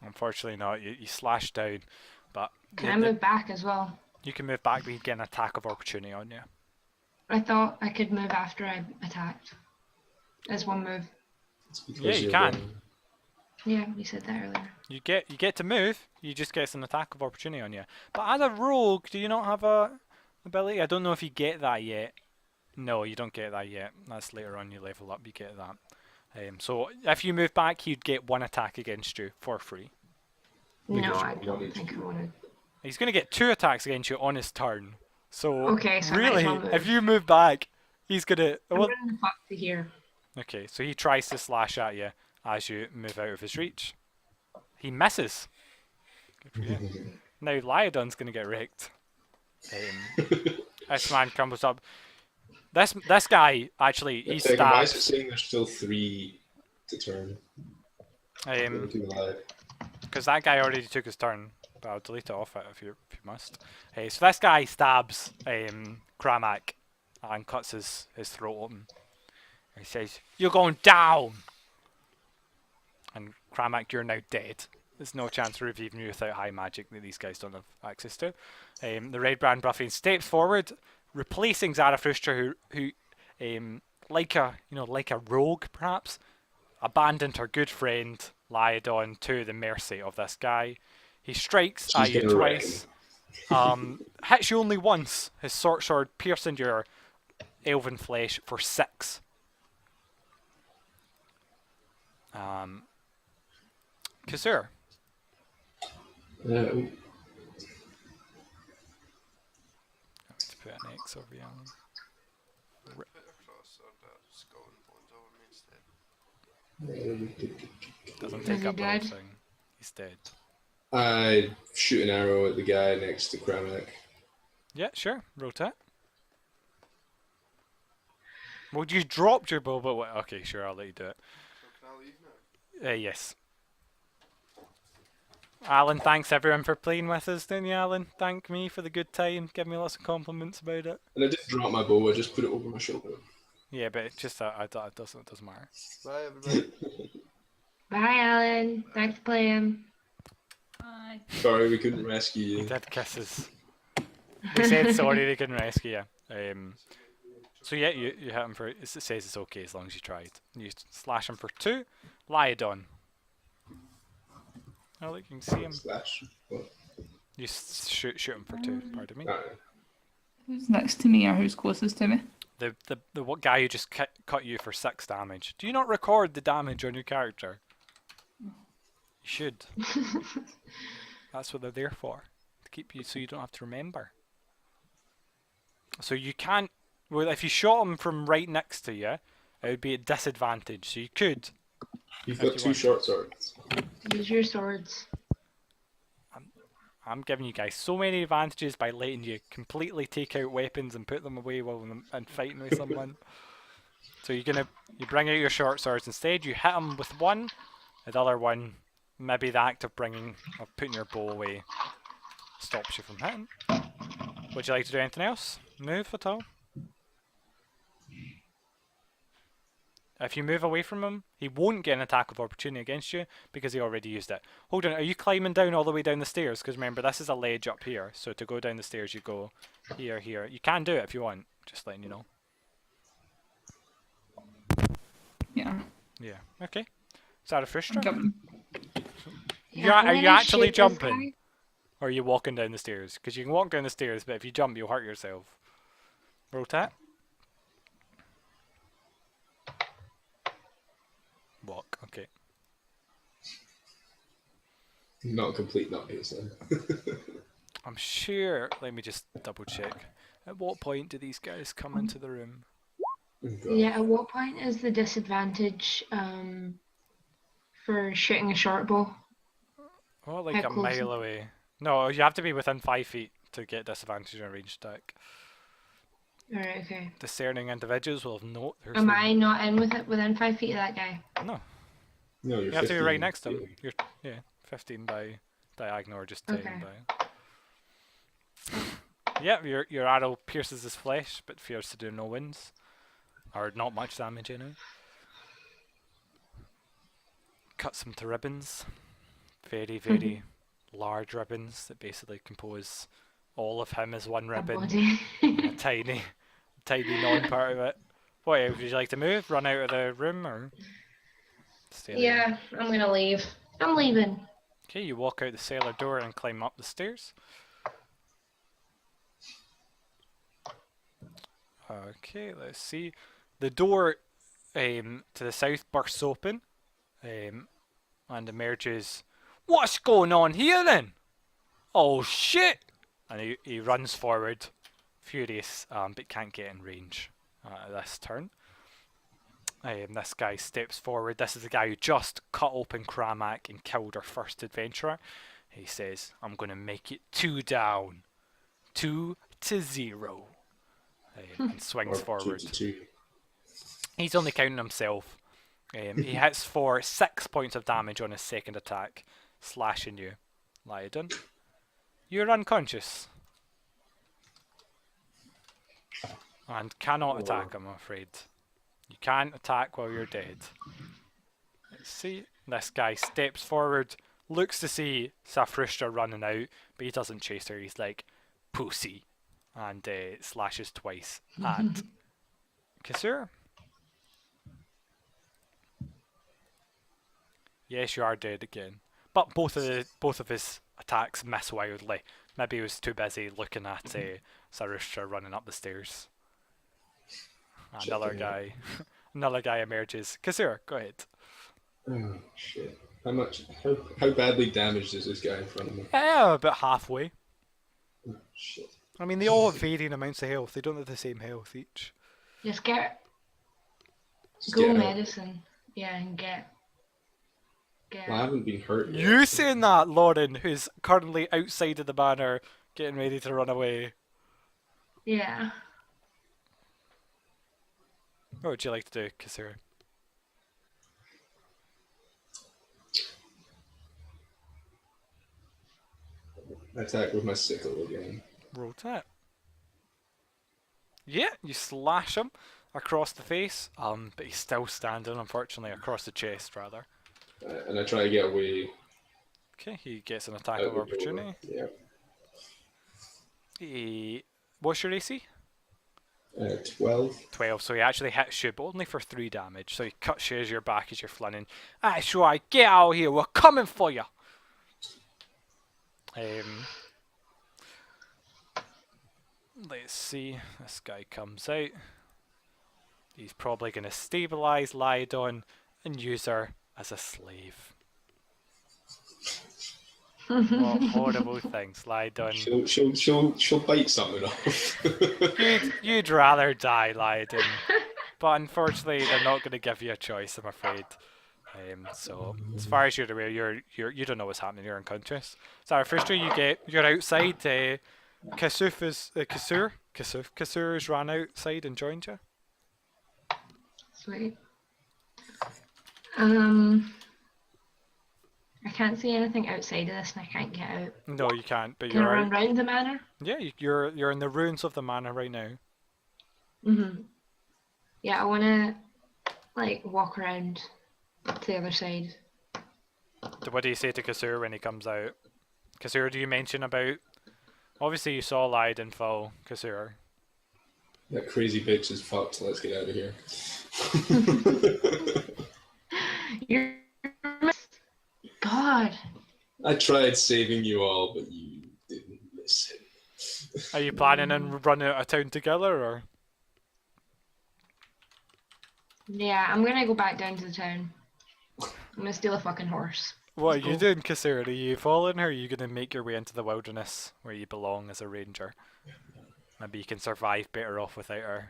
Unfortunately not. You slash down, but Can I move back as well? you can move back, but you get an attack of opportunity on you. I thought I could move after I attacked. As one move. Yeah, you can. Yeah, you said that earlier. You get to move. You just get an attack of opportunity on you. But as a rogue, do you not have a ability? I don't know if you get that yet. No, you don't get that yet. That's later on. You level up. You get that. So if you move back, you'd get one attack against you for free. No, I don't think I want to. He's going to get 2 attacks against you on his turn. So, Okay, so I might really, as well move. if you move back, he's going to... I'm running back to here. Okay, so he tries to slash at you as you move out of his reach. He misses. Good for you. Now Lyodon's going to get wrecked. This man comes up. This guy, actually, he Why is it stabs. saying there's still 3 to turn? Too alive. Because that guy already took his turn. But I'll delete it off it if you must. So this guy stabs Kramak and cuts his throat open. He says, "You're going down!" And Kramak, you're now dead. There's no chance of reviving you without high magic that these guys don't have access to. The Red Brand Ruffian steps forward, replacing Zarathustra, who like a rogue perhaps, abandoned her good friend Lyodon to the mercy of this guy. He strikes at you twice, hits you only once. His short sword piercing your elven flesh for 6. Kazur. Yeah. To put an X over you. Doesn't take Is he up the whole dead? thing. He's dead. I shoot an arrow at the guy next to Kramak. Yeah, sure. Rotate. Well, you dropped your bow, but okay, sure, I'll let you do it. Can I leave now? Yes. Alan, thanks everyone for playing with us, didn't you, Alan? Thank me for the good time. Give me lots of compliments about it. And I didn't drop my bow, I just put it over my shoulder. Yeah, but it's just it doesn't matter. Bye, everybody. Bye, Alan. Thanks for playing. Bye. Sorry, we couldn't rescue He you. did kisses. He said sorry they couldn't rescue you. So yeah, you hit him for. It says it's okay as long as you tried. You slash him for 2. Lyodon. Oh, look, you can see him. Slash. What? You shoot him for 2. Pardon me. Who's next to me or who's closest to me? The what guy who just cut you for 6 damage. Do you not record the damage on your character? You should. That's what they're there for. To keep you so you don't have to remember. So you can't... Well, if you shot him from right next to you, it would be a disadvantage. So you could... You've if got you two want. short swords. Use your swords. I'm giving you guys so many advantages by letting you completely take out weapons and put them away while and fighting with someone. So you bring out your short swords instead. You hit them with one. The other one, maybe the act of putting your bow away stops you from hitting. Would you like to do anything else? Move at all? If you move away from him, he won't get an attack of opportunity against you because he already used it. Hold on, are you climbing down all the way down the stairs? Because remember, this is a ledge up here. So to go down the stairs, you go here, here. You can do it if you want, just letting you know. Yeah. Yeah, okay. Zarathustra? Jumping. Are you actually Shit, this jumping? guy. Or are you walking down the stairs? Because you can walk down the stairs, but if you jump, you'll hurt yourself. Rotate. Walk, okay. Not a complete nutcase then. I'm sure, let me just double check. At what point do these guys come into the room? Oh, God. Yeah, at what point is the disadvantage for shooting a short bow? Oh, like How a close mile away. No, you have to be within 5 feet to get disadvantage on a ranged attack. Alright, okay. Discerning individuals will have note. Am I not in with it within 5 feet of that guy? No, No, you're you have to be right 15 next to him. feet. You're 15 by diagonal or just 10 Okay. by. Yeah, your arrow pierces his flesh, but fears to do no wounds. Or not much damage anyway. Cuts him to ribbons. Very, very large ribbons that basically compose all of him as one A ribbon. body. A tiny non-part of it. What else? Would you like to move? Run out of the room or stay there? Yeah, I'm gonna leave. I'm leaving. Okay, you walk out the cellar door and climb up the stairs. Okay, let's see. The door to the south bursts open and emerges. What's going on here then? Oh shit! And he runs forward, furious, but can't get in range this turn. This guy steps forward. This is the guy who just cut open Kramak and killed our first adventurer. He says, I'm going to make it 2 down. 2-0. And swings Or forward. 2-2. He's only counting himself. He hits for 6 points of damage on his second attack, slashing you, Lyodon. You're unconscious. And cannot attack, I'm afraid. You can't attack while you're dead. Let's see. This guy steps forward, looks to see Zarathustra running out, but he doesn't chase her. He's like, pussy. And slashes twice at Kasur. Yes, you are dead again. But both of his attacks miss wildly. Maybe he was too busy looking at Zarathustra running up the stairs. Another guy emerges. Kasur, go ahead. Oh, shit. How badly damaged is this guy in front of me? Yeah, about halfway. Oh, shit. I mean, they all have varying amounts of health. They don't have the same health each. Just get Just go get out. medicine. Yeah, and get. Well, I haven't been hurt yet. You saying that, Lauren, who's currently outside of the banner, getting ready to run away. Yeah. What would you like to do, Kasura? Attack with my sickle again. Roll that. Yeah, you slash him across the face, but he's still standing, unfortunately, across the chest, rather. And I try to get away. Okay, he gets an attack out of the opportunity. door. Yeah. What's your AC? 12. 12, so he actually hits you, but only for 3 damage. So he cuts you as your back as you're flinning. That's right, get out of here, we're coming for you! Let's see, this guy comes out. He's probably going to stabilise Lydon and use her as a slave. What horrible things lie done. She'll bite something off. You'd rather die, Lydon. But unfortunately, they're not going to give you a choice, I'm afraid. So, as far as you're aware, you don't know what's happening. You're unconscious. So, first you're outside. Kasur's ran outside and joined you. Sweet. I can't see anything outside of this, and I can't get out. No, you can't. But Can I you're run out. round the manor? Yeah, you're in the ruins of the manor right now. Yeah, I wanna like walk around to the other side. What do you say to Kasur when he comes out? Kasur, do you mention about? Obviously, you saw Lydon fall, Kasur. That crazy bitch is fucked. Let's get out of here. You're God. I tried saving you all, but you didn't listen. Are you planning on running out of town together, or? Yeah, I'm gonna go back down to the town. I'm gonna steal a fucking horse. What Let's are you go. doing, Kasur? Are you following her? Or are you going to make your way into the wilderness where you belong as a ranger? Maybe you can survive better off without her.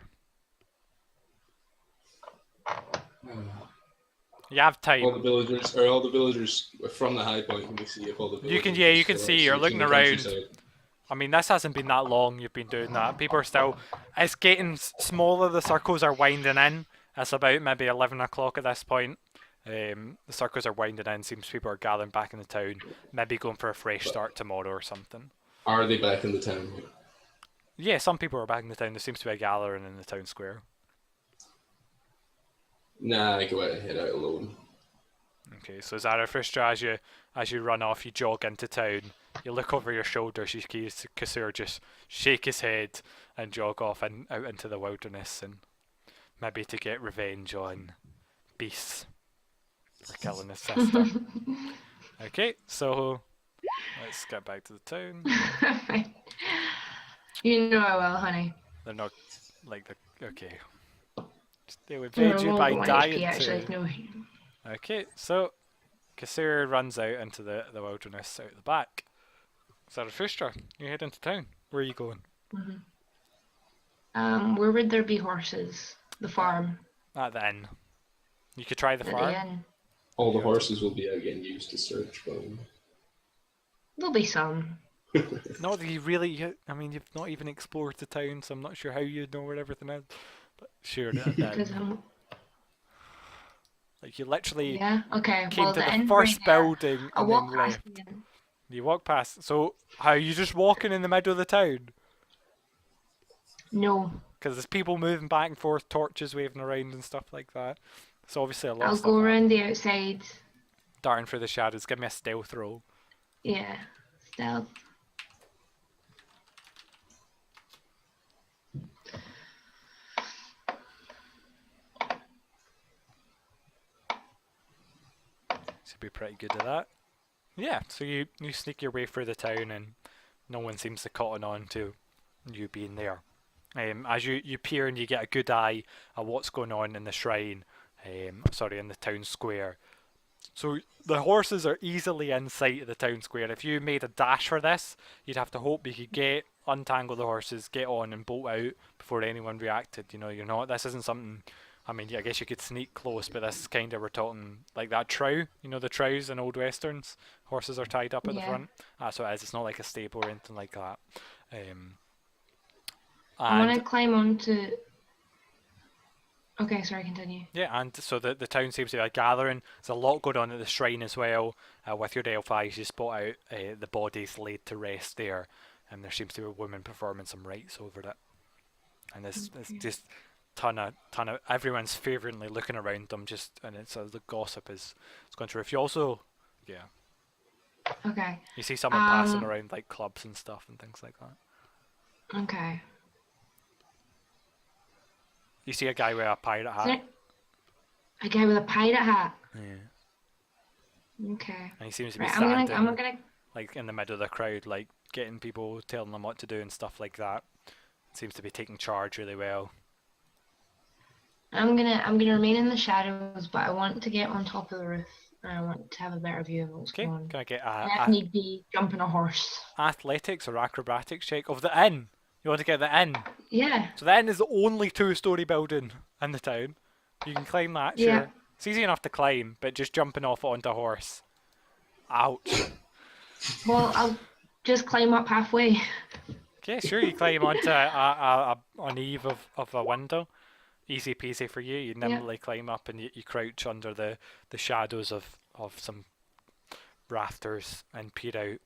You have time. All the villagers from the high point. Can we see if all the villagers You can see. You're looking around. I mean, this hasn't been that long. You've been doing that. People are still. It's getting smaller. The circles are winding in. It's about maybe 11 o'clock at this point. The circles are winding in. Seems people are gathering back in the town. Maybe going for a fresh start tomorrow or something. Are they back in the town? Yeah, some people are back in the town. There seems to be a gathering in the town square. Nah, I go out and head out alone. Okay, so Zarathustra, as you run off, you jog into town. You look over your shoulders. You see Kasur just shake his head and jog off and out into the wilderness, and maybe to get revenge on beasts for killing his sister. Okay, so let's get back to the town. You know I will, honey. They're not like the okay. They'll revenge you by dying Actually, too. no. Okay, so Kasur runs out into the wilderness out the back. Zarathustra, you head into town. Where are you going? Where would there be horses? The farm. At the inn. You could try the At farm. the inn. All the horses will be out getting used to search, but There'll be some. Not that you really. I mean, you've not even explored the town, so I'm not sure how you know where everything is. But sure, Because like you literally yeah. Okay. came Well, to the the inn first right there. building I'll and walk then past left. the inn. You walk past. So how are you just walking in the middle of the town? No. Because there's people moving back and forth, torches waving around and stuff like that. So obviously a lot I'll of stuff go happening. around the outside. Darting through the shadows. Give me a stealth roll. Yeah. Stealth. Should be pretty good at that. Yeah, so you sneak your way through the town and no one seems to cotton on to you being there. As you peer and you get a good eye at what's going on in the shrine, in the town square. So the horses are easily in sight of the town square. If you made a dash for this, you'd have to hope you could untangle the horses, get on and bolt out before anyone reacted. You know, this isn't something. I mean, yeah, I guess you could sneak close, but this is kind of, we're talking like that trow. You know, the trows in old westerns, horses are tied up at the front. That's what it is. It's not like a stable or anything like that. I want to climb onto. Okay, sorry, continue. Yeah, and so the town seems to be a gathering. There's a lot going on at the shrine as well. With your elf eyes, you spot out the bodies laid to rest there, and there seems to be a woman performing some rites over it. And there's just ton of everyone's fervently looking around them, and it's the gossip is going through. If you also, yeah, Okay. you see someone passing around like clubs and stuff and things like that. Okay. You see a guy with a pirate hat. A guy with a pirate hat. Yeah. Okay. And he seems to be Right, standing I'm gonna. like in the middle of the crowd, like getting people, telling them what to do and stuff like that. Seems to be taking charge really well. I'm gonna remain in the shadows, but I want to get on top of the roof I want to have a better view of what's Okay, going on. can I get If a need be, jump on a horse. athletics or acrobatics check of the inn? You want to get the inn? Yeah. So the inn is the only two-story building in the town. You can climb that, Yeah. sure. It's easy enough to climb, but just jumping off onto a horse. Ouch. Well, I'll just climb up halfway. Okay, sure, you climb onto an eave of a window. Easy peasy for you. You nimbly climb up and you crouch under the shadows of some rafters and peer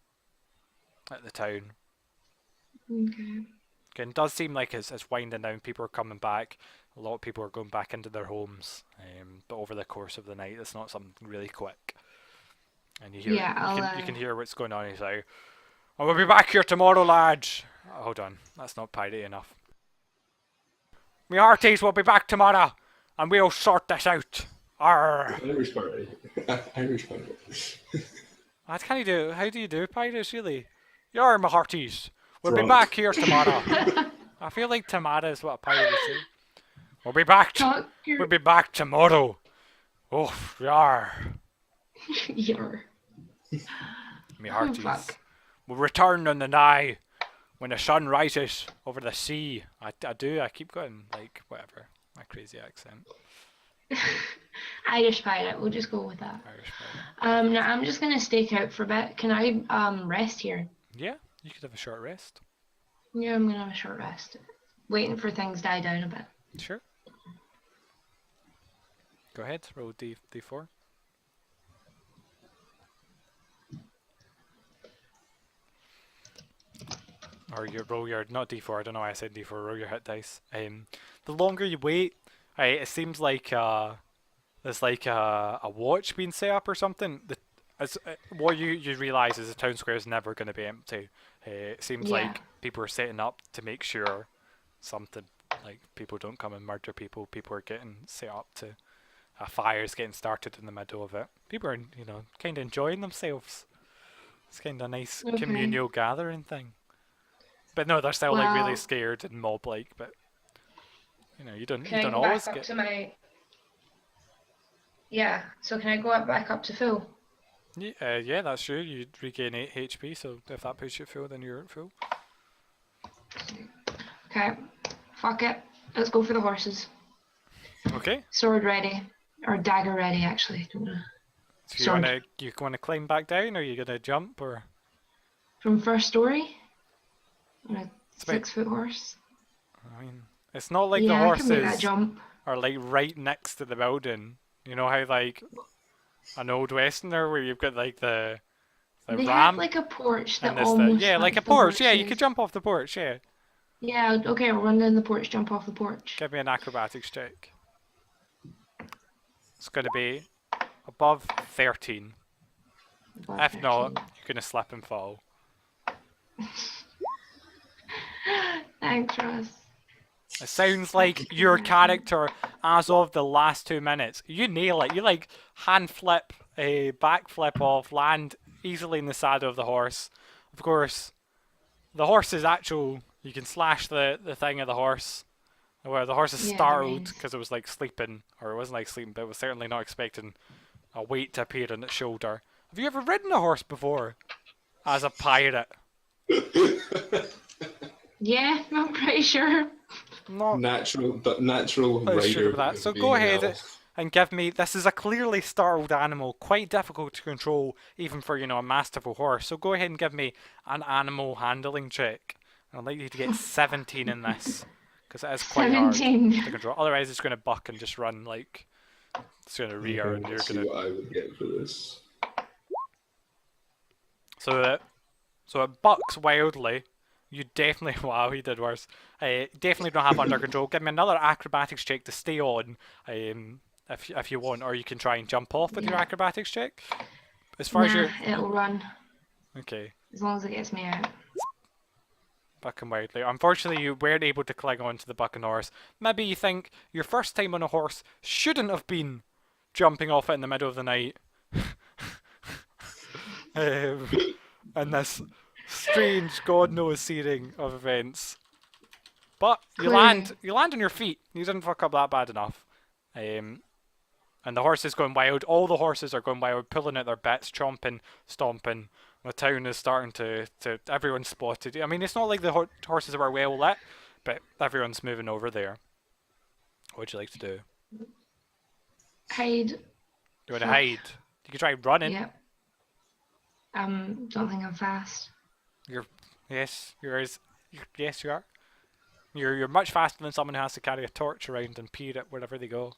out at the town. Okay. Again, it does seem like it's winding down. People are coming back. A lot of people are going back into their homes. But over the course of the night, it's not something really quick. And you hear you can hear what's going on. He's like, "I will be back here tomorrow, lads." Oh, hold on, that's not piratey enough. "Me hearties will be back tomorrow, and we'll sort this out." Arr. Irish party. Irish party. What can you do? How do you do pirates, really? "You're my hearties. We'll be Drunk. back here tomorrow." I feel like tomorrow is what a pirate would say. "We'll be back. Talk We'll your... be back tomorrow." Oh, yar. Your... Me Oh, hearties. fuck. "We'll return on the night when the sun rises over the sea." I keep going, like, whatever. My crazy accent. Irish pirate. We'll just go with that. Irish pirate. Now I'm just gonna stake out for a bit. Can I rest here? Yeah, you could have a short rest. Yeah, I'm gonna have a short rest. Waiting for things to die down a bit. Sure. Go ahead, roll D4. Or you roll your, not D4, I don't know why I said D4, roll your hit dice. The longer you wait, it seems like there's like a watch being set up or something. What you realise is the town square is never going to be empty. It seems like people are setting up to make sure something, like people don't come and murder people. People are getting set up to, a fire's getting started in the middle of it. People are, kind of enjoying themselves. It's kind of a nice communal gathering thing. But no, they're still like really scared and mob-like. But you don't always get. Yeah. So can I go back up to full? Yeah, that's true. You regain 8 HP, so if that puts you at full, then you're at full. Okay. Fuck it. Let's go for the horses. Okay. Sword ready, or dagger ready, actually. So you wanna climb back down, or are you gonna jump, or? From first story. On a It's about- 6-foot horse. I mean, it's not like the I can make that horses jump. are like right next to the building. You know how like an old westerner where you've got like the They ramp have like a porch that and this almost like a the porch. Yeah, you horses. could jump off the porch. Yeah. Yeah, okay, I'll run down the porch, jump off the porch. Give me an acrobatics check. It's going to be above 13. Above If not, 13. you're going to slip and fall. Thanks, Ross. It sounds like your character, as of the last 2 minutes, you nail it. You like hand flip, a back flip off, land easily in the saddle of the horse. Of course, the horse is actual. You can slash the thing of the horse, where the horse is Yeah, startled nice. because it was like sleeping, or it wasn't like sleeping, but it was certainly not expecting a weight to appear on its shoulder. Have you ever ridden a horse before, as a pirate? Yeah, I'm pretty sure. No. Natural Oh, rider. sure for that. So go ahead and give me. This is a clearly startled animal, quite difficult to control, even for a masterful horse. So go ahead and give me an animal handling check. I'd like you to get 17 in this, because it is quite hard 17. to control. Otherwise, it's going to buck and just run like it's going to rear, and you're See going to. what I would get for this. So it bucks wildly. You definitely, wow, he did worse. Definitely don't have under control. Give me another acrobatics check to stay on, if you want, or you can try and jump off with your acrobatics check. As far as Nah, you're it'll run. okay, As long as it gets me out. bucking wildly. Unfortunately, you weren't able to cling on to the bucking horse. Maybe you think your first time on a horse shouldn't have been jumping off it in the middle of the night. And this strange, God knows searing of events. But you Clearly. land on your feet. You didn't fuck up that bad enough. And And the horse is going wild. All the horses are going wild, pulling out their bits, chomping, stomping. The town is starting to everyone's spotted. I mean, it's not like the horses were well lit, but everyone's moving over there. What would you like to do? Hide. You want to hide? You can try running. Yep. Don't think I'm fast. Yes, you are. You're much faster than someone who has to carry a torch around and peer it wherever they go.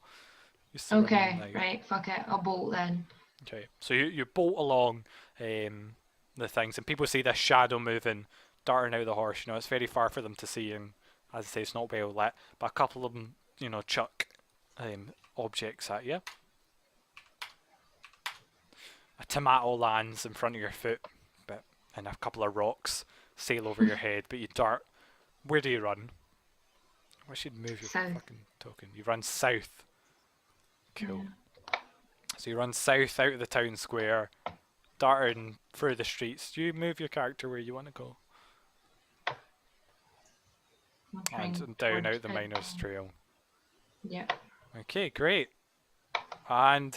Okay, right, fuck it. I'll bolt then. Okay, so you bolt along the things, and people see this shadow moving, darting out the horse. You know, it's very far for them to see, and as I say, it's not well lit. But a couple of them, you know, chuck objects at you. A tomato lands in front of your foot, and a couple of rocks sail over your head. But you dart. Where do you run? I should move your South. fucking token. You run south. Cool. Yeah. So you run south out of the town square, darting through the streets. You move your character where you want to go. And down out the miner's trail. Yep. Okay, great. And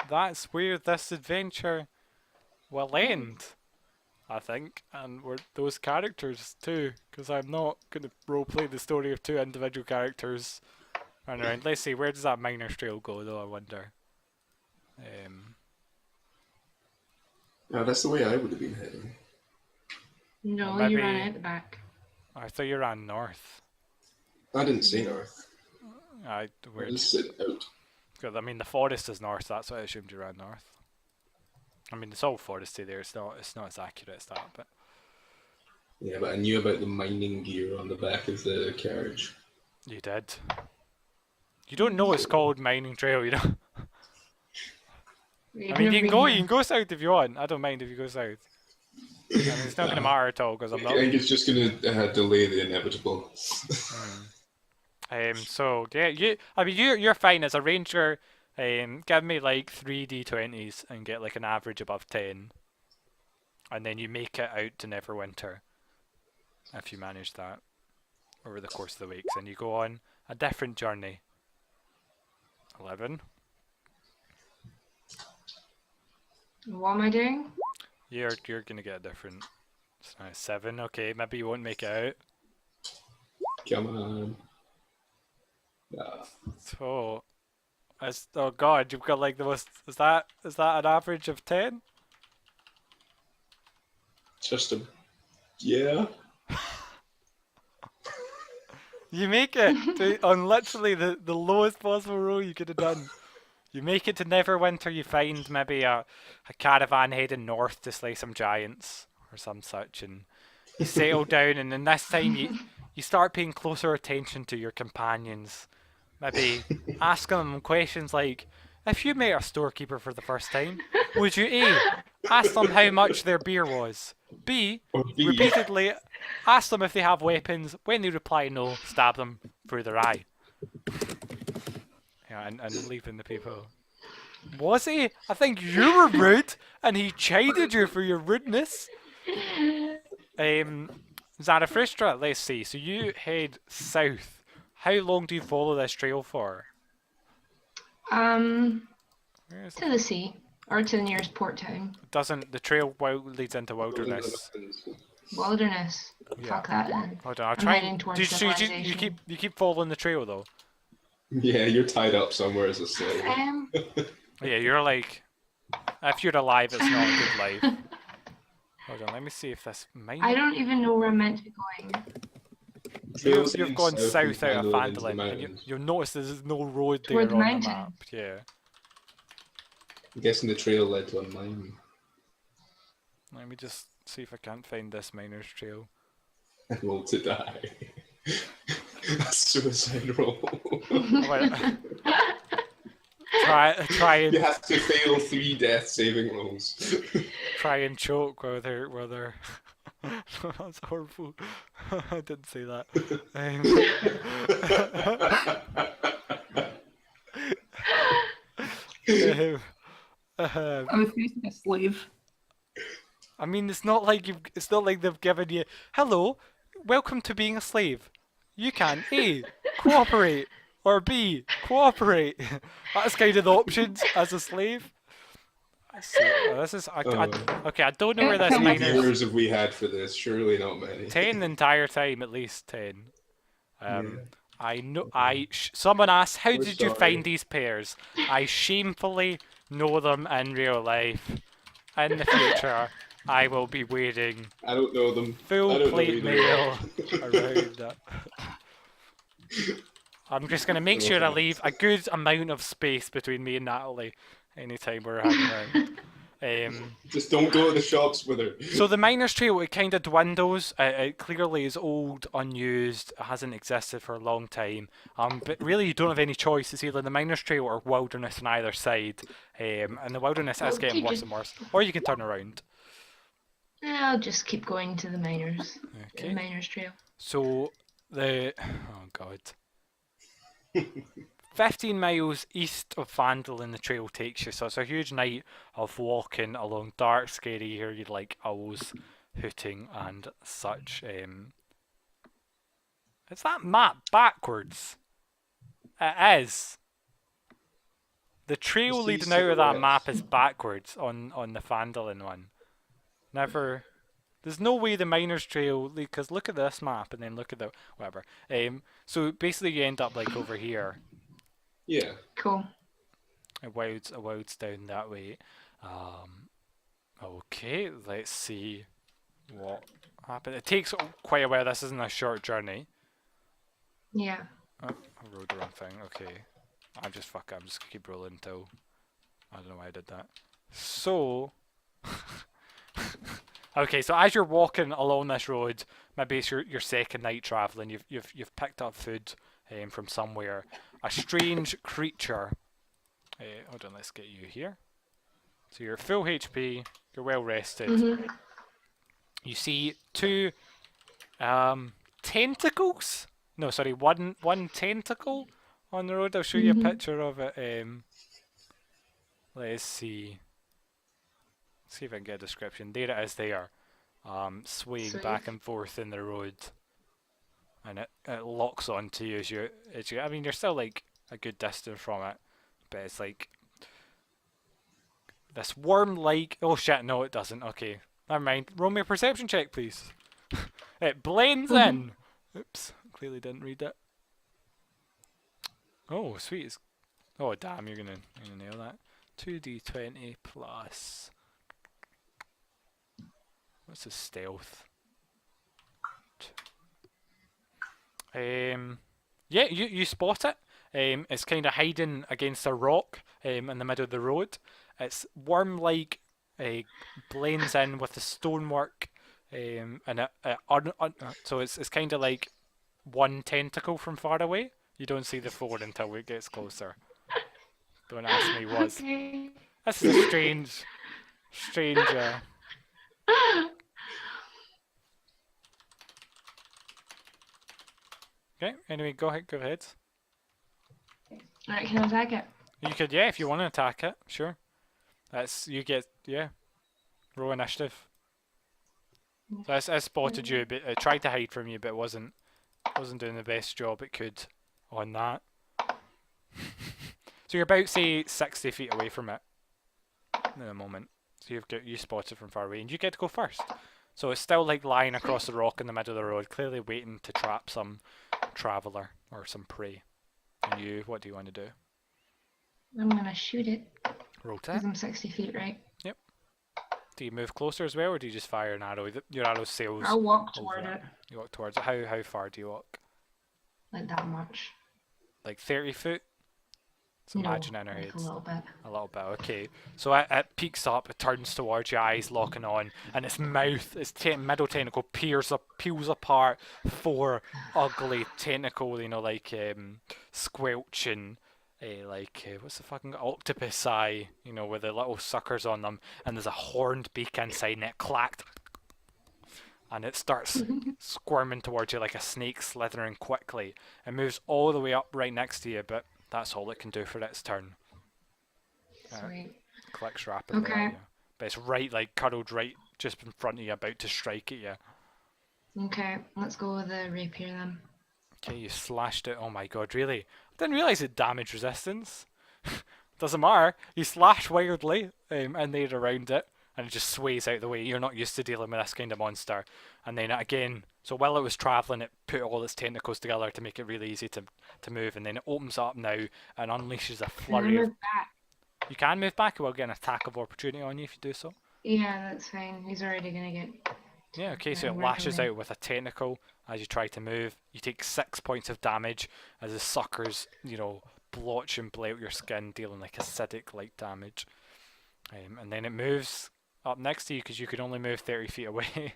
that's where this adventure will end, I think. And we're those characters too, because I'm not going to roleplay the story of two individual characters running around. Let's see, where does that miner's trail go though, I wonder? No, that's the way I would have been heading. No, Well, you maybe- ran out the back. I thought you ran north. I didn't say north. I I just said out. I mean, the forest is north. That's why I assumed you ran north. I mean, it's all foresty there. It's not as accurate as that, but Yeah, but I knew about the mining gear on the back of the carriage. you did. You don't know it's called mining trail, you know. I mean, you can go south if you want. I don't mind if you go south. I mean, it's not going to matter at all because I'm I not. think it's just going to delay the inevitable. So yeah, you're fine as a ranger. Give me like 3d20s and get like an average above 10, and then you make it out to Neverwinter. If you manage that over the course of the weeks, and you go on a different journey. 11. What am I doing? You're gonna get a different 7. Okay, maybe you won't make it out. Come on. Nah. So, oh god, you've got like the most. Is that an average of 10? Just a... Yeah. You make it on literally the lowest possible roll you could have done. You make it to Neverwinter. You find maybe a caravan heading north to slay some giants or some such, and you settle down. And then this time you start paying closer attention to your companions. Maybe asking them questions like, if you met a storekeeper for the first time, would you A, ask them how much their beer was, B, Or B. repeatedly ask them if they have weapons, when they reply no, stab them through their eye. Yeah, and leaving the people. Was he? I think you were rude, and he chided you for your rudeness. Zarathustra, let's see, so you head south. How long do you follow this trail for? To Where is the sea or to the nearest port town. the trail leads into wilderness? Wilderness. Yeah. Fuck that then. Hold on, I'll I'm try. heading towards You civilization. keep following the trail though. Yeah, you're tied up somewhere as a slave. Yeah, you're like, if you're alive, it's not a good life. Hold on, let me see if this might. I don't even know where I'm meant to be going. You've gone south out of Phandalin into the Phandalin, and mountains. you'll notice there's no road there Toward the on the mountain. map. Yeah. I'm guessing the trail led to a mine. Let me just see if I can't find this miner's trail. Roll to die. A suicide roll. Wait. try You and have to fail 3 death saving rolls. try and choke while they're That's horrible. I didn't say that. I was facing a slave. I mean, it's not like they've given you, hello, welcome to being a slave. You can A, cooperate, or B, cooperate. That's kind of the options as a slave. Let's see. This is okay. I don't know where this How many miner's viewers have we had for this? Surely not many. 10 the entire time, at least 10. Yeah. I know. Someone asked, "How We're did you sorry. find these pairs?" I shamefully know them in real life. In the future, I will be wearing I don't know them. I full don't know plate either. mail around that. I'm just gonna make sure I leave a good amount of space between me and Natalie anytime we're hanging out. Just don't go to the shops with her. So the miners' trail, it kind of dwindles. It clearly is old, unused, it hasn't existed for a long time. But really, you don't have any choice. It's either the miners' trail or wilderness on either side. And the wilderness is getting worse and worse. Or you can turn around. I'll just keep going to the miners. Okay. The miners' trail. So oh god. 15 miles east of Vandalen the trail takes you, so it's a huge night of walking along dark, scary area like owls hooting and such. Is that map backwards? It is. The trail Just leading these out of that silhouettes. map is backwards on the Vandalen one. Never. There's no way the miners' trail, because look at this map and then look at the whatever. So basically you end up like over here. Yeah. Cool. A wild's down that way. Okay, let's see what happened. It takes quite a while. This isn't a short journey. Yeah. Oh, I rode the wrong thing. Okay, I'm just gonna keep rolling until I don't know why I did that. So, okay, so as you're walking along this road, maybe it's your second night traveling. You've picked up food from somewhere. A strange creature. Hold on, let's get you here. So you're full HP. You're well rested. You see two tentacles. No, sorry, one tentacle on the road. I'll show you a picture of it. Let's see. See if I can get a description. There it is. There, swaying Sweet. back and forth in the road. And it locks onto you as you. I mean, you're still like a good distance from it, but it's like this worm-like. Oh shit! No, it doesn't. Okay, never mind. Roll me a perception check, please. It blends in. Oops, clearly didn't read it. Oh, sweet. Oh damn, you're gonna nail that. 2d20 plus. What's the stealth? Yeah, you spot it. It's kind of hiding against a rock in the middle of the road. It's worm-like, blends in with the stonework, and so it's kind of like one tentacle from far away. You don't see the four until it gets closer. Don't ask me what. Okay. This is a strange. Okay. Anyway, go ahead. Alright, can I attack it? You could, yeah, if you want to attack it, sure. Roll initiative. So I spotted you, but it tried to hide from you, but it wasn't doing the best job it could on that. So you're about, say, 60 feet away from it at the moment. So you spotted from far away, and you get to go first. So it's still like lying across the rock in the middle of the road, clearly waiting to trap some traveller or some prey. And what do you want to do? I'm gonna shoot it. Roll Because it. I'm 60 feet, right? Yep. Do you move closer as well, or do you just fire an arrow? Your arrow sails. I'll walk over toward it. it. You walk towards it. How far do you walk? Like that much. Like 30 foot? So No, imagine in our like heads. a little bit. A little bit, okay. So it peeks up, it turns towards your eyes, locking on, and its mouth, its middle tentacle peels apart four ugly tentacle, like squelching, what's the fucking octopus eye, with the little suckers on them, and there's a horned beak inside, and it clacked, and it starts squirming towards you like a snake slithering quickly. It moves all the way up right next to you, but that's all it can do for its turn. Sweet. Clicks rapidly Okay. at you. But it's cuddled right just in front of you, about to strike at you. Okay, let's go with the rapier then. Okay, you slashed it. Oh my god, really? I didn't realise it damage resistance. Doesn't matter. You slash wildly and then around it, and it just sways out the way. You're not used to dealing with this kind of monster. And then again, so while it was travelling, it put all its tentacles together to make it really easy to move. And then it opens up now and unleashes a flurry of... Move back. You can move back, it will get an attack of opportunity on you if you do so. Yeah, that's fine. He's already gonna get. Yeah, okay, so Yeah, it right lashes away. out with a tentacle as you try to move. You take 6 points of damage as the suckers, blotch and blot your skin, dealing like acidic-like damage. And then it moves up next to you because you could only move 30 feet away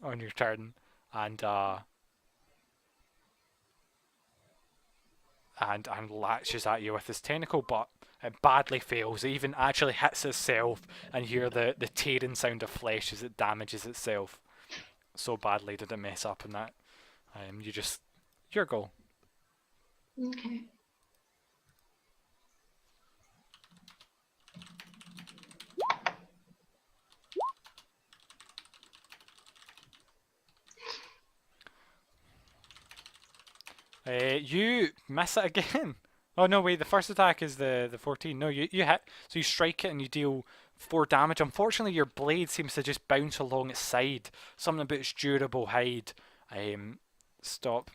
on your turn. And latches at you with his tentacle, but it badly fails. It even actually hits itself, and you hear the tearing sound of flesh as it damages itself. So badly did it mess up in that. Your goal. Okay. You miss it again. Oh no, wait, the first attack is the 14. No, you hit, so you strike it and you deal 4 damage. Unfortunately, your blade seems to just bounce along its side. Something about its durable hide. Stop.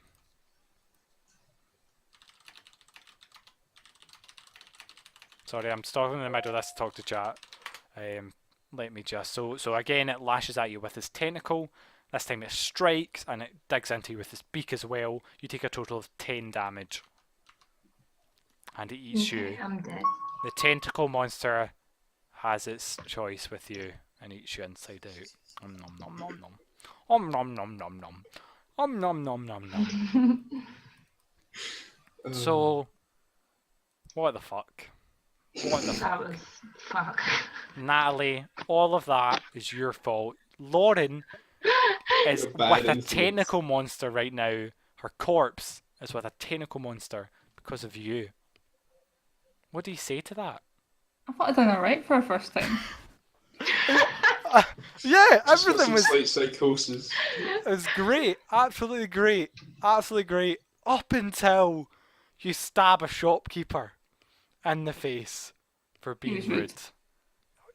Sorry, I'm stopping in the middle of this to talk to chat. Let me just... So again, it lashes at you with its tentacle. This time it strikes and it digs into you with its beak as well. You take a total of 10 damage. And it eats Okay, you. I'm dead. The tentacle monster has its choice with you and eats you inside out. Om nom nom nom nom. Om nom nom nom nom. Om nom nom nom nom. So, what the fuck? What the That fuck? was fuck. Natalie, all of that is your fault. Lauren is Bad with a influence. tentacle monster right now. Her corpse is with a tentacle monster because of you. What do you say to that? I thought I'd done alright for a first time. Yeah, Just got everything some was slight psychosis. it was great, absolutely great, absolutely great. Up until you stab a shopkeeper in the face for being was rude. rude.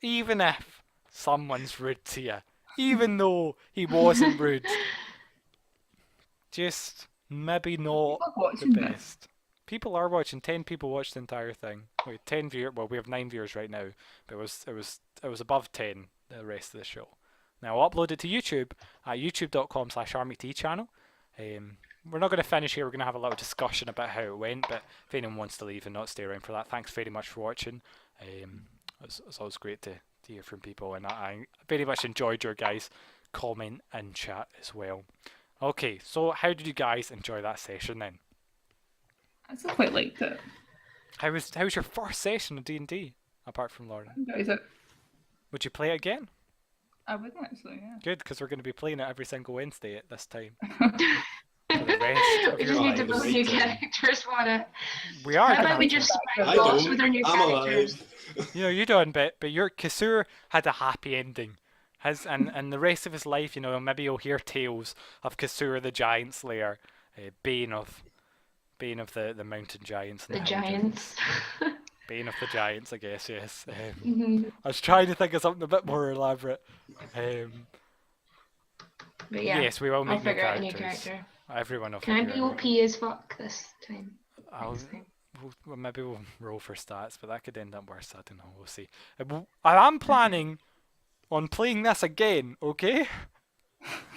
Even if someone's rude to you, even though he wasn't rude, just maybe not People the watching this. best. People are watching. 10 people watched the entire thing. Wait, 10 viewers. Well, we have 9 viewers right now, but it was above 10 the rest of the show. Now I'll upload it to YouTube at youtube.com/armyt channel. We're not going to finish here. We're going to have a little discussion about how it went. But if anyone wants to leave and not stay around for that, thanks very much for watching. It's always great to hear from people, and I very much enjoyed your guys' comment and chat as well. Okay, so how did you guys enjoy that session then? I still quite liked it. How was your first session of D&D apart from Lauren? Enjoyed it. Would you play it again? I would actually, yeah. Good, because we're going to be playing it every single Wednesday at this time. For the rest of We your just need to lives. build new characters for it. We are How going about we to. just I spread lots don't. with our new I'm characters? alive. You don't, but your Kasur had a happy ending. And the rest of his life, maybe you'll hear tales of Kasur the Giant Slayer, Bane of the mountain giants. And The Hydra. giants. Bane of the giants, I guess, yes. Mhm. I was trying to think of something a bit more elaborate. But yeah, Yes, we will I'll make new figure out a new characters. character. Everyone will Can I figure be it out. OP as fuck this time? I'll- Next time. Maybe we'll roll for stats, but that could end up worse. I don't know. We'll see. I am planning on playing this again, okay?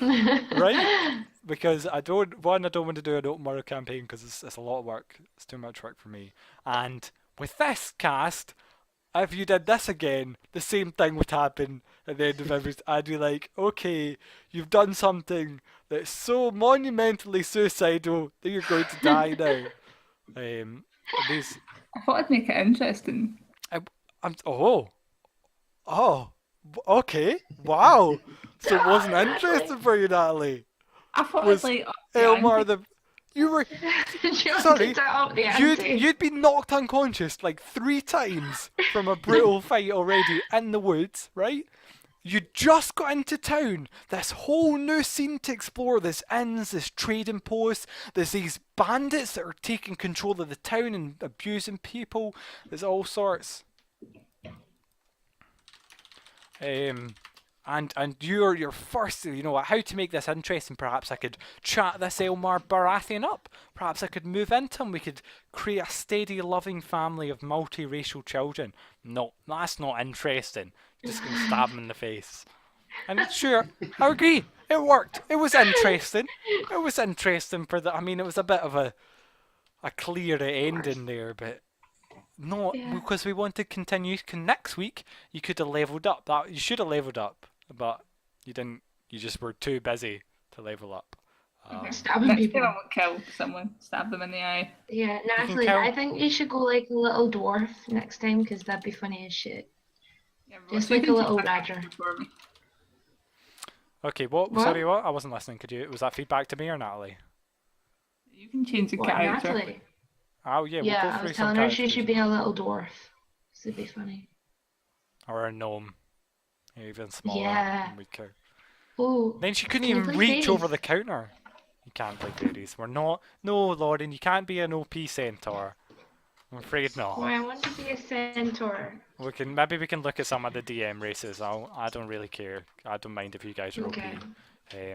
Right? Because I don't want to do an open world campaign because it's a lot of work. It's too much work for me. And with this cast, if you did this again, the same thing would happen at the end of every. I'd be like, okay, you've done something that's so monumentally suicidal that you're going to die now. These. I thought I'd make it interesting. Okay, wow. So it wasn't interesting for you, Natalie. I thought Was I'd like Elmar you were sorry, You'd you'd been knocked unconscious like 3 times from a brutal fight already in the woods, right? You just got into town. This whole new scene to explore. There's inns, there's trading posts. There's these bandits that are taking control of the town and abusing people. There's all sorts. And you're your first, how to make this interesting. Perhaps I could chat this Elmar Baratheon up. Perhaps I could move into him. We could create a steady, loving family of multiracial children. No, that's not interesting. Just gonna stab him in the face. And sure, I agree. It worked. It was interesting. It was interesting for the. I mean, it was a bit of a clear ending there, but. No, because we want to continue. Next week, you could have leveled up. You should have leveled up, but you didn't. You just were too busy to level up. Stabbing Next people. time I won't kill someone, stab them in the eye. Yeah, Natalie, I think you should go like a little dwarf next time because that'd be funny as shit. Yeah, Just you like a can little take that badger. for me. Okay, what? What? Sorry, what? I wasn't listening. Was that feedback to me or Natalie? You can change the What, character. Natalie? Oh yeah, we'll Yeah, go I through was some telling her she characters. should be a little dwarf. This would be funny. Or a gnome. Even smaller. Yeah. And weaker. Oh. Then she couldn't Can you even play reach over fairies? the counter. You can't play fairies. We're not. No, Lauren, you can't be an OP centaur. I'm afraid not. Why, I want to be a centaur. Maybe we can look at some of the DM races. I don't really care. I don't mind if you guys are Okay. OP.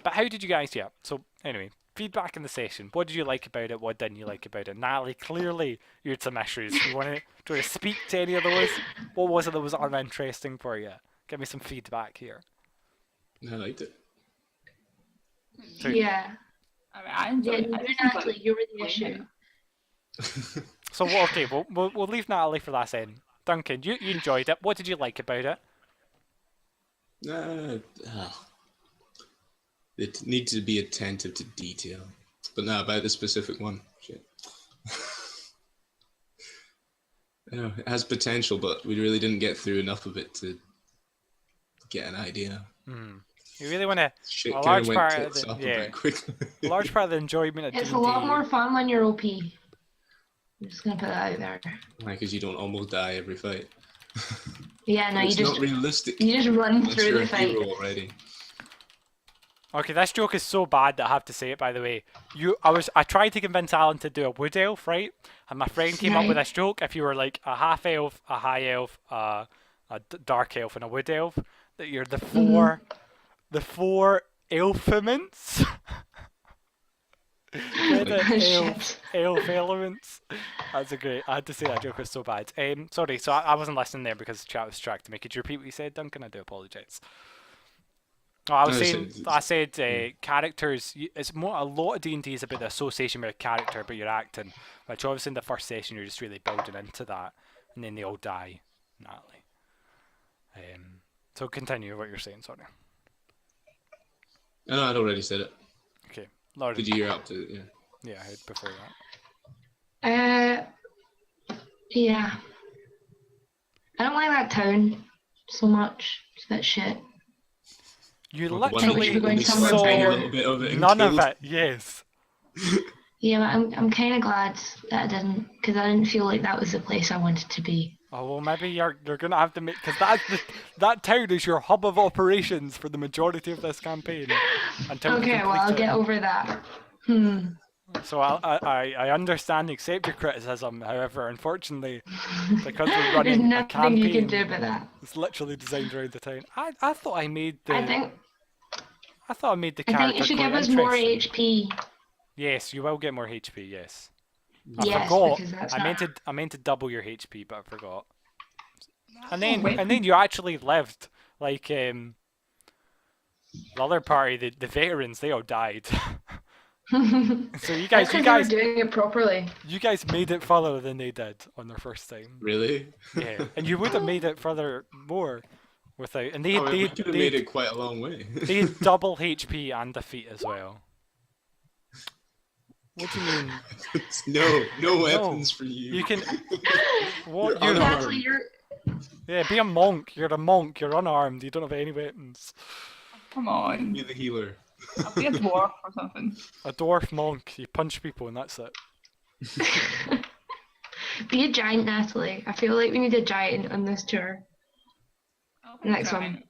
But how did you guys? Yeah. So anyway, feedback in the session. What did you like about it? What didn't you like about it? Natalie, clearly you had some issues. Do you want to speak to any of those? What was it that was uninteresting for you? Give me some feedback here. I liked it. So- Yeah. I mean, I Yeah, enjoyed it. I you, just Natalie, enjoyed you were the playing issue. it. So okay, we'll leave Natalie for that then. Duncan, you enjoyed it. What did you like about it? It needs to be attentive to detail, but not about the specific one. Shit. It has potential, but we really didn't get through enough of it to get an idea. You really want to. Shit A kind large of went part of tits the- up yeah. a bit quickly. A large part of the enjoyment of It's D&D. a lot more fun when you're OP. I'm just gonna put that out there. Because you don't almost die every fight. Yeah, no, It's you not just realistic. run Unless through you're the a fight. hero already. Okay, this joke is so bad that I have to say it. By the way, I tried to convince Alan to do a wood elf, right? And my friend came up with this joke. If you were like a half elf, a high elf, a dark elf, and a wood elf, that you're the four elfaments. Elf elements. That's a great. I had to say that joke was so bad. Sorry, so I wasn't listening there because the chat was distracting me. Could you repeat what you said, Duncan? I do apologise. Oh, I said characters. It's more a lot of D&D is about the association with a character, but you're acting. Which obviously in the first session you're just really building into that, and then they all die. Natalie. So continue what you're saying. Sorry. I know I'd already said it. Okay, Lauren. Did you hear up to it? Yeah. Yeah, I heard before that. Yeah. I don't like that town so much. It's a bit shit. You Well, the one literally we should be going only somewhere saw a better. little bit of it and none of killed. it. Yes. Yeah, but I'm kind of glad that I didn't, because I didn't feel like that was the place I wanted to be. Oh well, maybe you're gonna have to make because that town is your hub of operations for the majority of this campaign. Until we Okay, well, complete I'll it. get over that. So I understand, and accept your criticism. However, unfortunately, because we're There's running a nothing campaign, you can do about that. it's literally designed around the town. I thought I made the. I thought I made the think character you should quite give us more interesting. HP. Yes, you will get more HP. Yes. I Yes, forgot. because that's I meant to double your HP, but I forgot. And Oh, wait. then you actually lived. Like the other party, the veterans, they all died. So you That's guys, because they were doing it properly. you guys made it further than they did on their first time. Really? Yeah, and you would have made it further more without. And they We could have made it quite a long way. they had double HP and defeat as well. What do you mean? no weapons for you. You can. What? You're You're, unarmed. Actually, yeah, be a monk. You're a monk. You're unarmed. You don't have any weapons. Come on. Be the healer. I'll be a dwarf or something. A dwarf monk. You punch people and that's it. be a giant, Natalie. I feel like we need a giant on this tour. I'll be Next trying. one.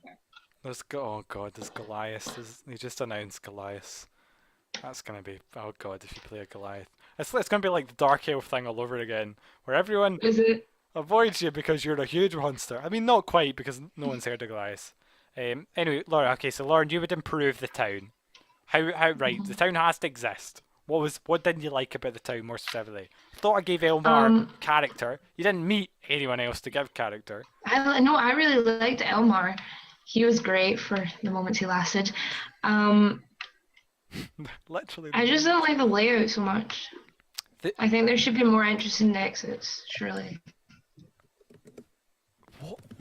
Oh god, there's Goliath. He just announced Goliath. That's gonna be, oh god, if you play a Goliath. It's gonna be like the Dark Elf thing all over again, where everyone Is it? avoids you because you're a huge monster. I mean, not quite, because no one's heard of Goliath. Anyway, Laura, okay, so Lauren, you would improve the town. Right, the town has to exist. What didn't you like about the town more specifically? I thought I gave Elmar character. You didn't meet anyone else to give character. I really liked Elmar. He was great for the moments he lasted. Literally. I just don't like the layout so much. I think there should be more interesting exits, surely.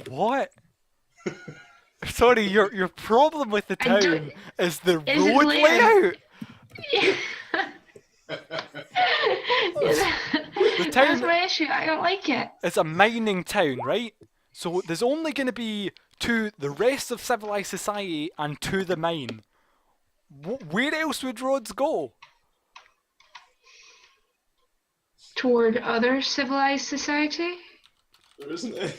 What? Sorry, your problem with the town is the road layout. The town, that's my issue. I don't like it. It's a mining town, right? So there's only going to be to the rest of civilized society and to the mine. Where else would roads go? Toward other civilized society? There isn't any.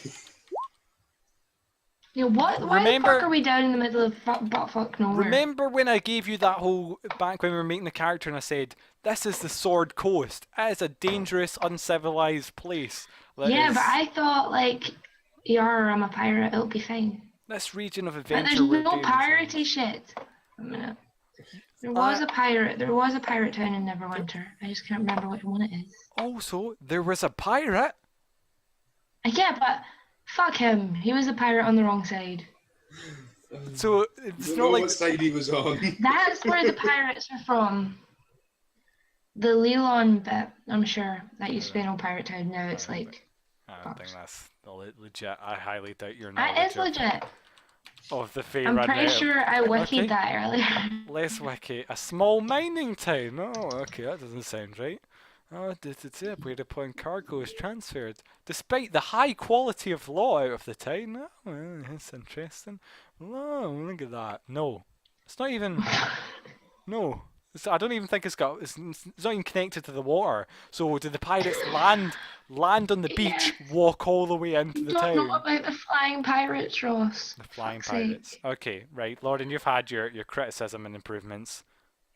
Yeah, what? Why the fuck are we down in the middle of buttfuck nowhere? Remember when I gave you that whole, back when we were making the character, and I said, this is the Sword Coast. It is a dangerous, uncivilized place. Yeah, but I thought, like, I'm a pirate, it'll be fine. This region of But adventure. there's no piratey shit. A minute. There was a pirate town in Neverwinter. I just can't remember which one it is. Also, there was a pirate. Yeah, but fuck him. He was a pirate on the wrong side. So it's I don't not know like what side he was on. That's where the pirates are from. The Lelon bit, I'm sure. That used to be an old pirate town. Now it's like. I don't think that's legit. I highly doubt your That knowledge is legit. of the Fey I'm Run pretty Network. sure I wikied Okay. that earlier. Less wiki. A small mining town. Oh, okay, that doesn't sound right. Oh, where upon cargo is transferred. Despite the high quality of law out of the town. Oh, well, that's interesting. Oh, look at that. No. It's not even... No. I don't even think it's not even connected to the water. So do the pirates land on the beach, walk all the way into the Don't town? know about the flying pirates, Ross. The flying Fuck's sake. pirates. Okay, right, Lauren, you've had your criticism and improvements.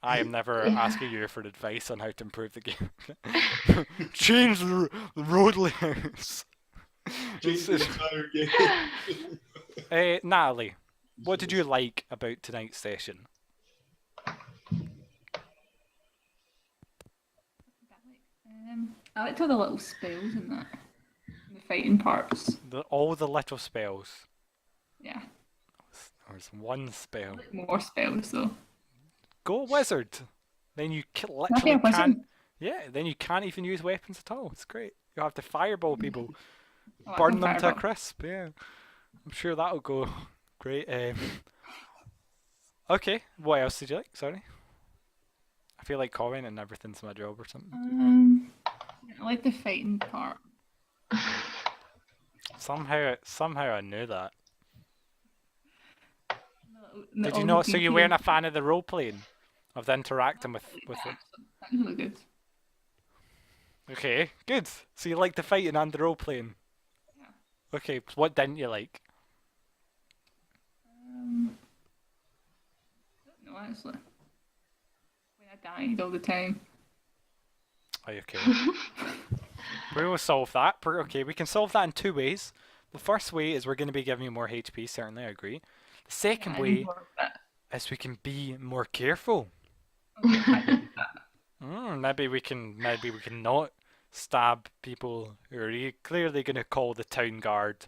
I am never asking you for advice on how to improve the game. Change the road layouts. Change the entire game. Natalie, what did you like about tonight's session? I liked all the little spells in that. The fighting parts. All the little spells. Yeah. There's one spell. More spells though. Go wizard. Then you That'd be literally a wizard. can't. Yeah, then you can't even use weapons at all. It's great. You have to fireball people, Oh, I burn can them to a fireball. crisp. Yeah, I'm sure that'll go great. Okay, what else did you like? Sorry, I feel like commenting everything's my job or something. I like the fighting part. Somehow I knew that. Did All you the not? So you PP weren't a fan of the role playing, of the interacting with it? That was really good. Okay, good. So you like the fighting and the role playing. Yeah. Okay, what didn't you like? No, actually. When I died all the time. Are you okay? We will solve that. Okay, we can solve that in two ways. The first way is we're going to be giving you more HP, certainly, I agree. The second way is we can be more careful. Maybe we can not stab people who are clearly going to call the town guard,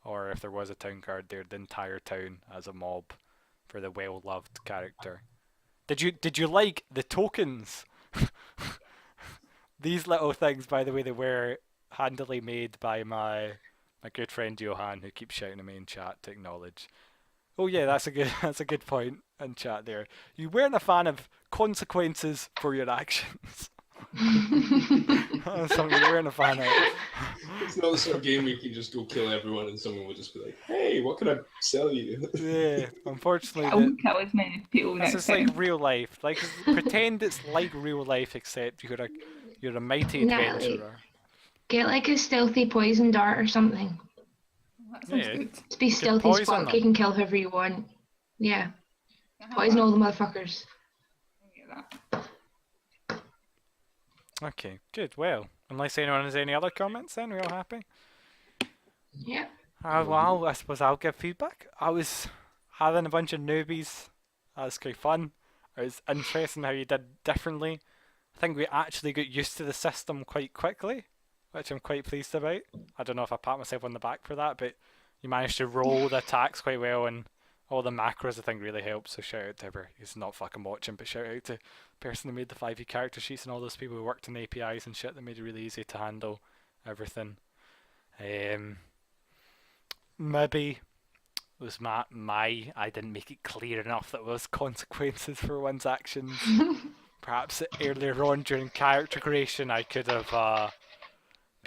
or if there was a town guard there, the entire town as a mob for the well-loved character. Did you like the tokens? These little things, by the way, they were handily made by my good friend Johan, who keeps shouting at me in chat to acknowledge. Oh yeah, that's a good point in chat there. You weren't a fan of consequences for your actions. That's something you weren't a fan of. It's not the sort of game where you can just go kill everyone and someone will just be like, hey, what can I sell you? Yeah, unfortunately, I won't kill as many people this next is time. like real life. Like pretend it's like real life, except you're a mighty Natalie. adventurer. Get like a stealthy poison dart or something. That sounds Yeah. good. To be stealthy as poison fuck, them. you can kill whoever you want. Yeah. I have Poison that. all the motherfuckers. I get that. Okay, good. Well, unless anyone has any other comments, then we're all happy. Yeah. Well, I suppose I'll give feedback. I was having a bunch of newbies. That was quite fun. It was interesting how you did differently. I think we actually got used to the system quite quickly, which I'm quite pleased about. I don't know if I pat myself on the back for that, but you managed to roll the attacks quite well, and all the macros I think really helped. So shout out to whoever who's not fucking watching, but shout out to the person who made the 5e character sheets and all those people who worked in APIs and shit that made it really easy to handle everything. Maybe it was my I didn't make it clear enough that there was consequences for one's actions. Perhaps earlier on during character creation I could have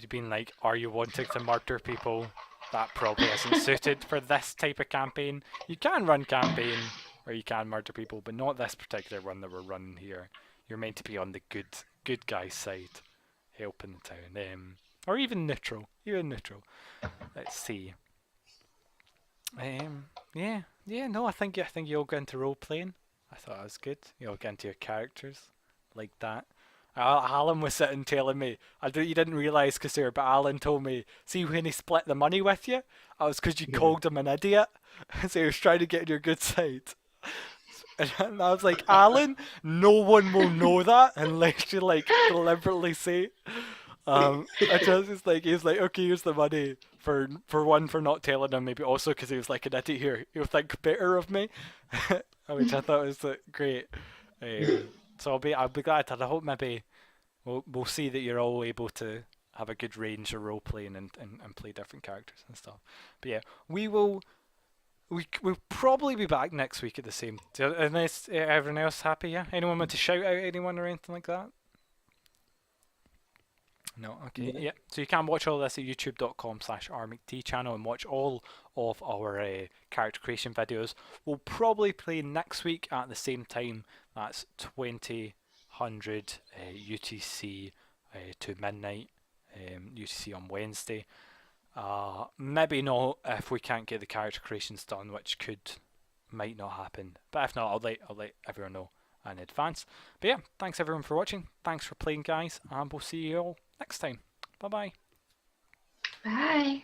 been like, are you wanting to murder people? That probably isn't suited for this type of campaign. You can run campaign where you can murder people, but not this particular one that we're running here. You're meant to be on the good guy's side, helping the town. Or even neutral. Let's see. No, I think you all got into role playing. I thought that was good. You all got into your characters like that. Alan was sitting telling me, you didn't realise, Kasur, but Alan told me, see when he split the money with you, that was because you called him an idiot. So he was trying to get on your good side. And I was like, Alan, no one will know that unless you like deliberately say. I just was like, he was like, okay, here's the money for one for not telling him, maybe also because he was like an idiot here. He'll think better of me, which I thought was great. So I'll be glad. And I hope maybe we'll see that you're all able to have a good range of role playing and play different characters and stuff. But yeah, we'll probably be back next week at the same. Unless everyone else happy, yeah. Anyone want to shout out anyone or anything like that? No, okay, yeah. So you can watch all this at youtube.com/rmcd channel and watch all of our character creation videos. We'll probably play next week at the same time. That's 2000 UTC to midnight UTC on Wednesday. Maybe not if we can't get the character creations done, which might not happen. But if not, I'll let everyone know in advance. But yeah, thanks everyone for watching. Thanks for playing, guys, and we'll see you all next time. Bye bye. Bye.